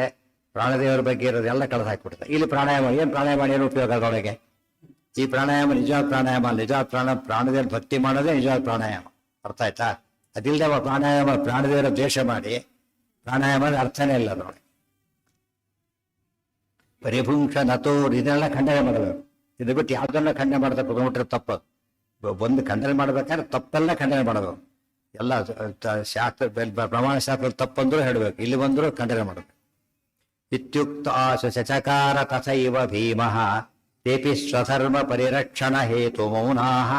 ಪ್ರಾಣದೇವರ ಬಗ್ಗೆ ಇರೋದೆಲ್ಲ ಕಳೆದು ಹಾಕಿಬಿಡ್ತಾರೆ. ಇಲ್ಲಿ ಪ್ರಾಣಾಯಾಮ, ಏನ್ ಪ್ರಾಣಾಯಾಮ, ಏನು ಉಪಯೋಗ ಅದರೊಳಗೆ? ಈ ಪ್ರಾಣಾಯಾಮ ನಿಜವಾದ ಪ್ರಾಣಾಯಾಮ, ನಿಜವಾದ ಪ್ರಾಣದೇವರ ಭಕ್ತಿ ಮಾಡೋದೇ ನಿಜವಾದ ಪ್ರಾಣಾಯಾಮ. ಅರ್ಥ ಆಯ್ತಾ? ಅದಿಲ್ಲದೆ ಪ್ರಾಣಾಯಾಮ ಪ್ರಾಣದೇವರ ದ್ವೇಷ ಮಾಡಿ ಪ್ರಾಣಾಯಾಮದ ಅರ್ಥನೇ ಇಲ್ಲ ನೋಡಿ. ಪರಿಭುಂಕ್ಷ ನತೋರ್ ಇದನ್ನೆಲ್ಲ ಖಂಡನೆ ಮಾಡಬೇಕು. ಇದು ಬಿಟ್ಟು ಯಾವ್ದನ್ನ ಖಂಡನೆ ಮಾಡ್ತಾ ಕುತ್ಕೊಂಡ್ಬಿಟ್ರೆ ತಪ್ಪು. ಒಂದು ಖಂಡನೆ ಮಾಡ್ಬೇಕಾದ್ರೆ ತಪ್ಪೆಲ್ಲ ಖಂಡನೆ ಮಾಡಬೇಕು. ಎಲ್ಲ ಶಾಸ್ತ್ರ ಪ್ರಮಾಣ ಶಾಸ್ತ್ರ ತಪ್ಪಂದ್ರೂ ಹೇಳಬೇಕು, ಇಲ್ಲಿ ಬಂದರೂ ಖಂಡನೆ ಮಾಡಬೇಕು. ಇತ್ಯುಕ್ತ ಶಚಕಾರ ತಥೈವ ಭೀಮಃ ತೇಪಿ ಸ್ವಧರ್ಮ ಪರಿರಕ್ಷಣ ಹೇತು ಮೌನಾಃ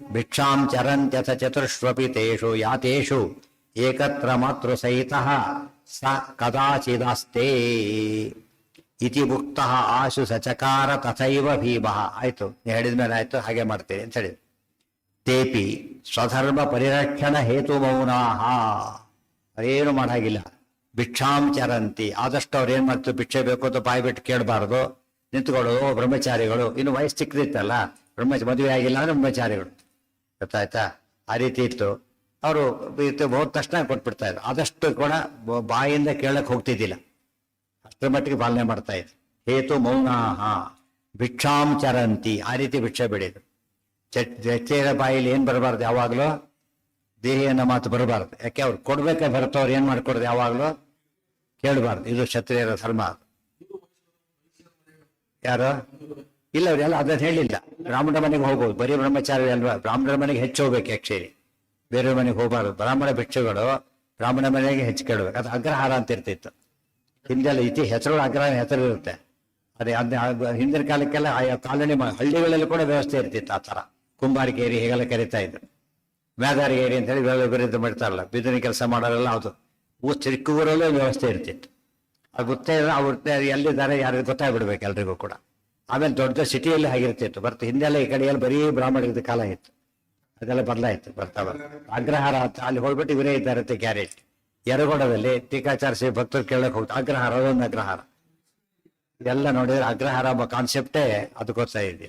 ಭಿಕ್ಷಾಂ ಚರಂತ್ಯಥ ಚತುರ್ಷ್ವಪಿ ತೇಷು ಯಾತೇಷು ಏಕತ್ರ ಮಾತೃ ಸಹಿತಃ ಸ ಕದಾಚಿದಾಸ್ತೆ ಇತಿ ಉಕ್ತಃ ಆಶು ಸಚಕಾರ ತಥೈವ ಭೀಮಃ. ಆಯ್ತು, ಹೇಳಿದ ಮೇಲೆ ಆಯ್ತು, ಹಾಗೆ ಮಾಡ್ತೇನೆ ಅಂತ ಹೇಳಿದ್ರು. ತೇಪಿ ಸ್ವಧರ್ಮ ಪರಿರಕ್ಷಣ ಹೇತು ಮೌನಾಃ, ಅದೇನು ಮಾಡಾಗಿಲ್ಲ. ಭಿಕ್ಷಾಂ ಚರಂತಿ, ಆದಷ್ಟು ಅವ್ರು ಏನ್ ಮಾಡ್ತಾರೆ, ಭಿಕ್ಷೆ ಬೇಕು ಅಂತ ಬಾಯಿ ಬಿಟ್ಟು ಕೇಳಬಾರ್ದು, ನಿಂತ್ಕೊಳ್ಳೋದು. ಬ್ರಹ್ಮಚಾರಿಗಳು, ಇನ್ನು ವಯಸ್ಸು ಚಿಕ್ಕದಿತ್ತಲ್ಲ, ಮದುವೆ ಆಗಿಲ್ಲ ಅಂದ್ರೆ ಬ್ರಹ್ಮಚಾರಿಗಳು, ಗೊತ್ತಾಯ್ತಾ? ಆ ರೀತಿ ಇತ್ತು. ಅವರು ಹೋದ ತಕ್ಷಣ ಕೊಟ್ಬಿಡ್ತಾ ಇದ್ರು. ಆದಷ್ಟು ಕೂಡ ಬಾಯಿಂದ ಕೇಳಕ್ ಹೋಗ್ತಿದ್ದಿಲ್ಲ, ಅಷ್ಟರ ಮಟ್ಟಿಗೆ ಪಾಲನೆ ಮಾಡ್ತಾ ಇದ್ರು. ಹೇತು ಮೌನಾಹ ಭಿಕ್ಷಾಂ ಚರಂತಿ, ಆ ರೀತಿ ಭಿಕ್ಷೆ ಬೆಳೆದ್ರು. ಹೆಚ್ಚೇರ ಬಾಯಿಲಿ ಏನ್ ಬರಬಾರ್ದು, ಯಾವಾಗ್ಲೂ ದೇಹಿಯನ್ನ ಮಾತು ಬರಬಾರ್ದು. ಯಾಕೆ ಅವ್ರು ಕೊಡ್ಬೇಕಾ ಬರುತ್ತೋ, ಅವ್ರು ಏನ್ ಮಾಡ್ಕೊಡ್ದು, ಯಾವಾಗ್ಲೂ ಕೇಳಬಾರ್ದು. ಇದು ಕ್ಷತ್ರಿಯರ ಧರ್ಮ. ಯಾರು ಇಲ್ಲ, ಅವ್ರೆಲ್ಲ ಅದನ್ನ ಹೇಳಿಲ್ಲ. ಬ್ರಾಹ್ಮಣ ಮನೆಗೆ ಹೋಗ್ಬೋದು, ಬರೀ ಬ್ರಹ್ಮಚಾರಿ ಅಲ್ವಾ, ಬ್ರಾಹ್ಮಣರ ಮನೆಗೆ ಹೆಚ್ಚು ಹೋಗ್ಬೇಕು ಆಕ್ಚುಲಿ, ಬೇರೆ ಮನೆಗೆ ಹೋಗಬಾರ್ದು. ಬ್ರಾಹ್ಮಣ ಭಿಕ್ಷುಗಳು ಬ್ರಾಹ್ಮಣ ಮನೆಗೆ ಹೆಚ್ಚು ಕೇಳಬೇಕು. ಅದು ಅಗ್ರಹಾರ ಅಂತ ಇರ್ತಿತ್ತು ಹಿಂದೆಲ್ಲ. ಹೆಸರುಗಳು ಅಗ್ರಹಾರ ಹೆಸರು ಇರುತ್ತೆ. ಅದೇ ಹಿಂದಿನ ಕಾಲಕ್ಕೆಲ್ಲ ಆಯಾ ಕಾಲೋನಿ ಹಳ್ಳಿಗಳಲ್ಲಿ ಕೂಡ ವ್ಯವಸ್ಥೆ ಇರ್ತಿತ್ತು ಆ ಥರ. ಕುಂಬಾರಿಕೇರಿ ಹೀಗೆಲ್ಲ ಕರಿತಾ ಇದ್ರು. ಮೇದಾರಿಗೇರಿ ಅಂತ ಹೇಳಿ ಬೇರೆ ಮಾಡ್ತಾರಲ್ಲ, ಬಿದಿನ ಕೆಲಸ ಮಾಡೋರೆಲ್ಲ ಅದು ಚಿಕ್ಕ ಊರಲ್ಲೂ ವ್ಯವಸ್ಥೆ ಇರ್ತಿತ್ತು. ಅದು ಗೊತ್ತೇ ಇಲ್ಲ, ಅವ್ರ ಎಲ್ಲಿದ್ದಾರೆ ಯಾರಿಗೂ ಗೊತ್ತಾಗ್ಬಿಡ್ಬೇಕು ಎಲ್ರಿಗೂ ಕೂಡ. ಆಮೇಲೆ ದೊಡ್ಡ ಸಿಟಿಯಲ್ಲಿ ಆಗಿರ್ತಿತ್ತು. ಹಿಂದೆಲ್ಲ ಈ ಕಡೆಯಲ್ಲಿ ಬರೀ ಬ್ರಾಹ್ಮಣದ ಕಾಲ ಇತ್ತು, ಅದೆಲ್ಲ ಬದಲಾಯಿತು ಬರ್ತಾ. ಅಗ್ರಹಾರ ಅಲ್ಲಿ ಹೋಗ್ಬಿಟ್ಟು ಇವರೇ ಇದ್ದಾರಂತೆ ಗ್ಯಾರೇಜ್. ಯರಗೋಡದಲ್ಲಿ ಟೀಕಾಚಾರ್ಸಿ ಭಕ್ತರು ಕೇಳಕ್ ಹೋಗ್ತಾರೆ. ಅಗ್ರಹಾರ, ಅದೊಂದು ಅಗ್ರಹಾರ. ಇದೆಲ್ಲ ನೋಡಿದ್ರೆ ಅಗ್ರಹಾರ ಎಂಬ ಕಾನ್ಸೆಪ್ಟೇ ಅದಕ್ಕೋಸ್ಕರ ಇದೆ.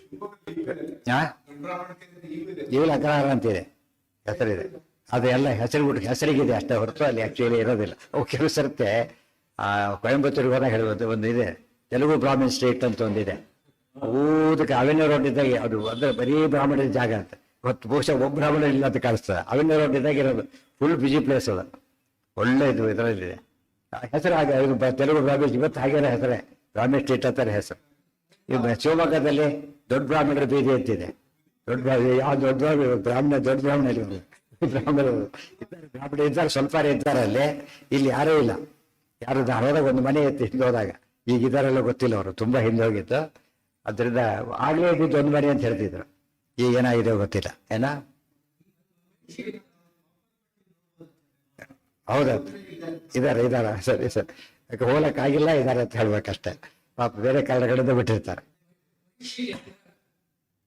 ಇವಾಗ ಅಗ್ರಹಾರ ಅಂತಿದೆ, ಹೆಸರಿದೆ. ಅದೆಲ್ಲ ಹೆಸರಿಗಿದೆ ಅಷ್ಟೇ ಹೊರತು ಅಲ್ಲಿ ಆಕ್ಚುಲಿ ಇರೋದಿಲ್ಲ. ಕೆಲವು ಸರ್ತೆ ಕೊಯಂಬತ್ತೂರಿಗೆ ಹೋದಾಗ ಹೇಳುವುದು ಒಂದು ಇದೆ, ತೆಲುಗು ಬ್ರಾಹ್ಮಣ ಸ್ಟ್ರೀಟ್ ಅಂತ ಒಂದಿದೆ. ಊದಕ್ಕೆ ಅವೆನ್ಯೂ ರೋಡ್ ಇದ್ದಾಗ ಅದು ಅಂದ್ರೆ ಬರೀ ಬ್ರಾಹ್ಮಣರ ಜಾಗ ಅಂತ. ಇವತ್ತು ಬಹುಶಃ ಒಬ್ಬ ಬ್ರಾಹ್ಮಣ ಇಲ್ಲ ಅಂತ ಕಾಣಿಸ್ತದೆ. ಅವೆನ್ಯೂ ರೋಡ್ ಇದ್ದಾಗ ಇರೋದು ಫುಲ್ ಬಿಜಿ ಪ್ಲೇಸ್ ಅದು. ಒಳ್ಳೆ ಇದು ಇದರಲ್ಲಿದೆ ಹೆಸರು. ಹಾಗೆ ತೆಲುಗು ಬ್ರಾಹ್ಮಣ ಇವತ್ತು ಹಾಗೇನೆ ಹೆಸರೇ, ಬ್ರಾಹ್ಮಣ ಸ್ಟ್ರೀಟ್ ಅಂತಾರೆ ಹೆಸರು. ಇವಾಗ ಶಿವಮೊಗ್ಗದಲ್ಲಿ ದೊಡ್ಡ ಬ್ರಾಹ್ಮಣರ ಬೀದಿ ಅಂತಿದೆ. ಯಾವ ದೊಡ್ಡ ಬ್ರಾಹ್ಮಣ ಇಲ್ಲಿ ಬ್ರಾಹ್ಮಣರು ಇದ್ದಾರೆ, ಸ್ವಲ್ಪ ಇದ್ದಾರೆ ಅಲ್ಲಿ. ಇಲ್ಲಿ ಯಾರೂ ಇಲ್ಲ. ಯಾರು ಹೋದಾಗ ಒಂದು ಮನೆ ಇತ್ತು ಹಿಂದೆ ಹೋದಾಗ. ಈಗ ಇದಾರೆಲ್ಲ ಗೊತ್ತಿಲ್ಲ, ಅವರು ತುಂಬಾ ಹಿಂದೆ ಹೋಗಿತ್ತು. ಅದರಿಂದ ಆಗ್ಲೇ ಇದ್ದಿದ್ದು ಒಂದು ಮನೆ ಅಂತ ಹೇಳ್ತಿದ್ರು. ಈಗ ಏನಾಗಿದೆ ಗೊತ್ತಿಲ್ಲ. ಏನ ಹೌದಾ? ಇದಾರ ಸರಿ ಸರ್, ಯಾಕೆ ಹೋಗಕ್ ಆಗಿಲ್ಲ, ಇದಾರೆ ಅಂತ ಹೇಳ್ಬೇಕಷ್ಟೇ. ಪಾಪ ಬೇರೆ ಕಾರಣಗಳಿಂದ ಬಿಟ್ಟಿರ್ತಾರೆ.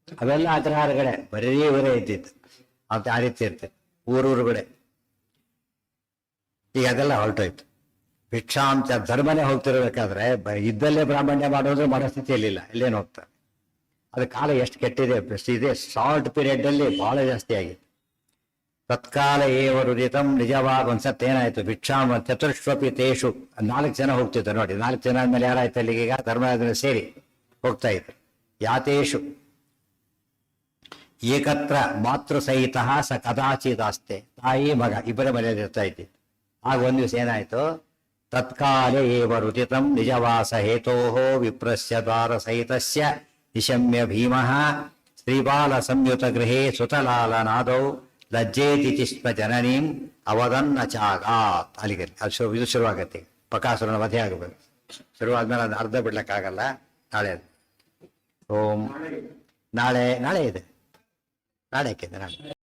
ಅವೆಲ್ಲ ಅಗ್ರಹಾರಗಳೇ, ಬರೀ ಇವರೇ ಇದ್ದಿತ್ತು ಅಂತ. ಆ ರೀತಿ ಇರ್ತದೆ ಊರೂರುಗಳೇ. ಈಗ ಅದೆಲ್ಲ ಹೊರಟೋಯ್ತು. ಭಿಕ್ಷಾಂಶ ಧರ್ಮನೇ ಹೋಗ್ತಿರ್ಬೇಕಾದ್ರೆ ಇದ್ದಲ್ಲೇ ಬ್ರಾಹ್ಮಣ್ಯ ಮಾಡೋದು ಮಾಡೋ ಸ್ಥಿತಿಯಲ್ಲಿಲ್ಲ, ಇಲ್ಲೇನು ಹೋಗ್ತಾರೆ. ಅದು ಕಾಲ ಎಷ್ಟು ಕೆಟ್ಟಿದೆ ಇದೆ. ಶಾರ್ಟ್ ಪೀರಿಯಡ್ ಅಲ್ಲಿ ಬಹಳ ಜಾಸ್ತಿ ಆಗಿತ್ತು. ತತ್ಕಾಲ ಏವರು ರಿತಂ ನಿಜವಾದ ಒಂದ್ಸತ್ ಏನಾಯ್ತು, ಭಿಕ್ಷಾಂ ಚತುರ್ಶ್ವಪಿ ತೇಷು 4 ಜನ ಹೋಗ್ತಿದ್ರು ನೋಡಿ. 4 ಜನ ಆದ್ಮೇಲೆ ಯಾರಾಯ್ತು ಅಲ್ಲಿಗೆ, ಈಗ ಧರ್ಮ ಸೇರಿ ಹೋಗ್ತಾ ಇದ್ರು. ಯಾತೇಷು ಏಕತ್ರ ಮಾತೃ ಸಹಿತ ಸ ಕದಾಚಿದಾಸ್ತೆ, ತಾಯಿ ಮಗ ಇಬ್ಬರ ಮನೆಯಲ್ಲಿ ಇರ್ತಾ ಇದ್ದಿತ್ತು. ಆಗ ಒಂದ್ ದಿವಸ ಏನಾಯ್ತು, ತತ್ಕಾಲೇ ಏವ ರುಚಿತಂ ನಿಜವಾಸ ಹೇತೋಹೋ ವಿಪ್ರಸ್ಯ ದ್ವಾರ ಸಹಿತಸ್ಯ ನಿಶಮ್ಯ ಭೀಮಃ ಶ್ರೀಬಾಲ ಸಂಯುತ ಗೃಹೇ ಸುತಲಾಲನಾದೌ ಲಜ್ಜೇತಿ ಸ್ಮ ಜನನೀಂ ಅವದನ್ನ ಚಾಗಾತ್. ಅಲ್ಲಿಗೆ ಇದು ಶುರುವಾಗತ್ತೆ. ಬಕಾಸುರನ ವಧೆ ಆಗಬೇಕು. ಶುರುವಾದ್ಮೇಲೆ ಅದು ಅರ್ಧ ಬಿಡ್ಲಿಕ್ಕಾಗಲ್ಲ. ನಾಳೆ ಓಂ ನಾಳೆ ಇದೆ. ನಾಳೆ ಯಾಕೆಂದ್ರೆ ನಾಳೆ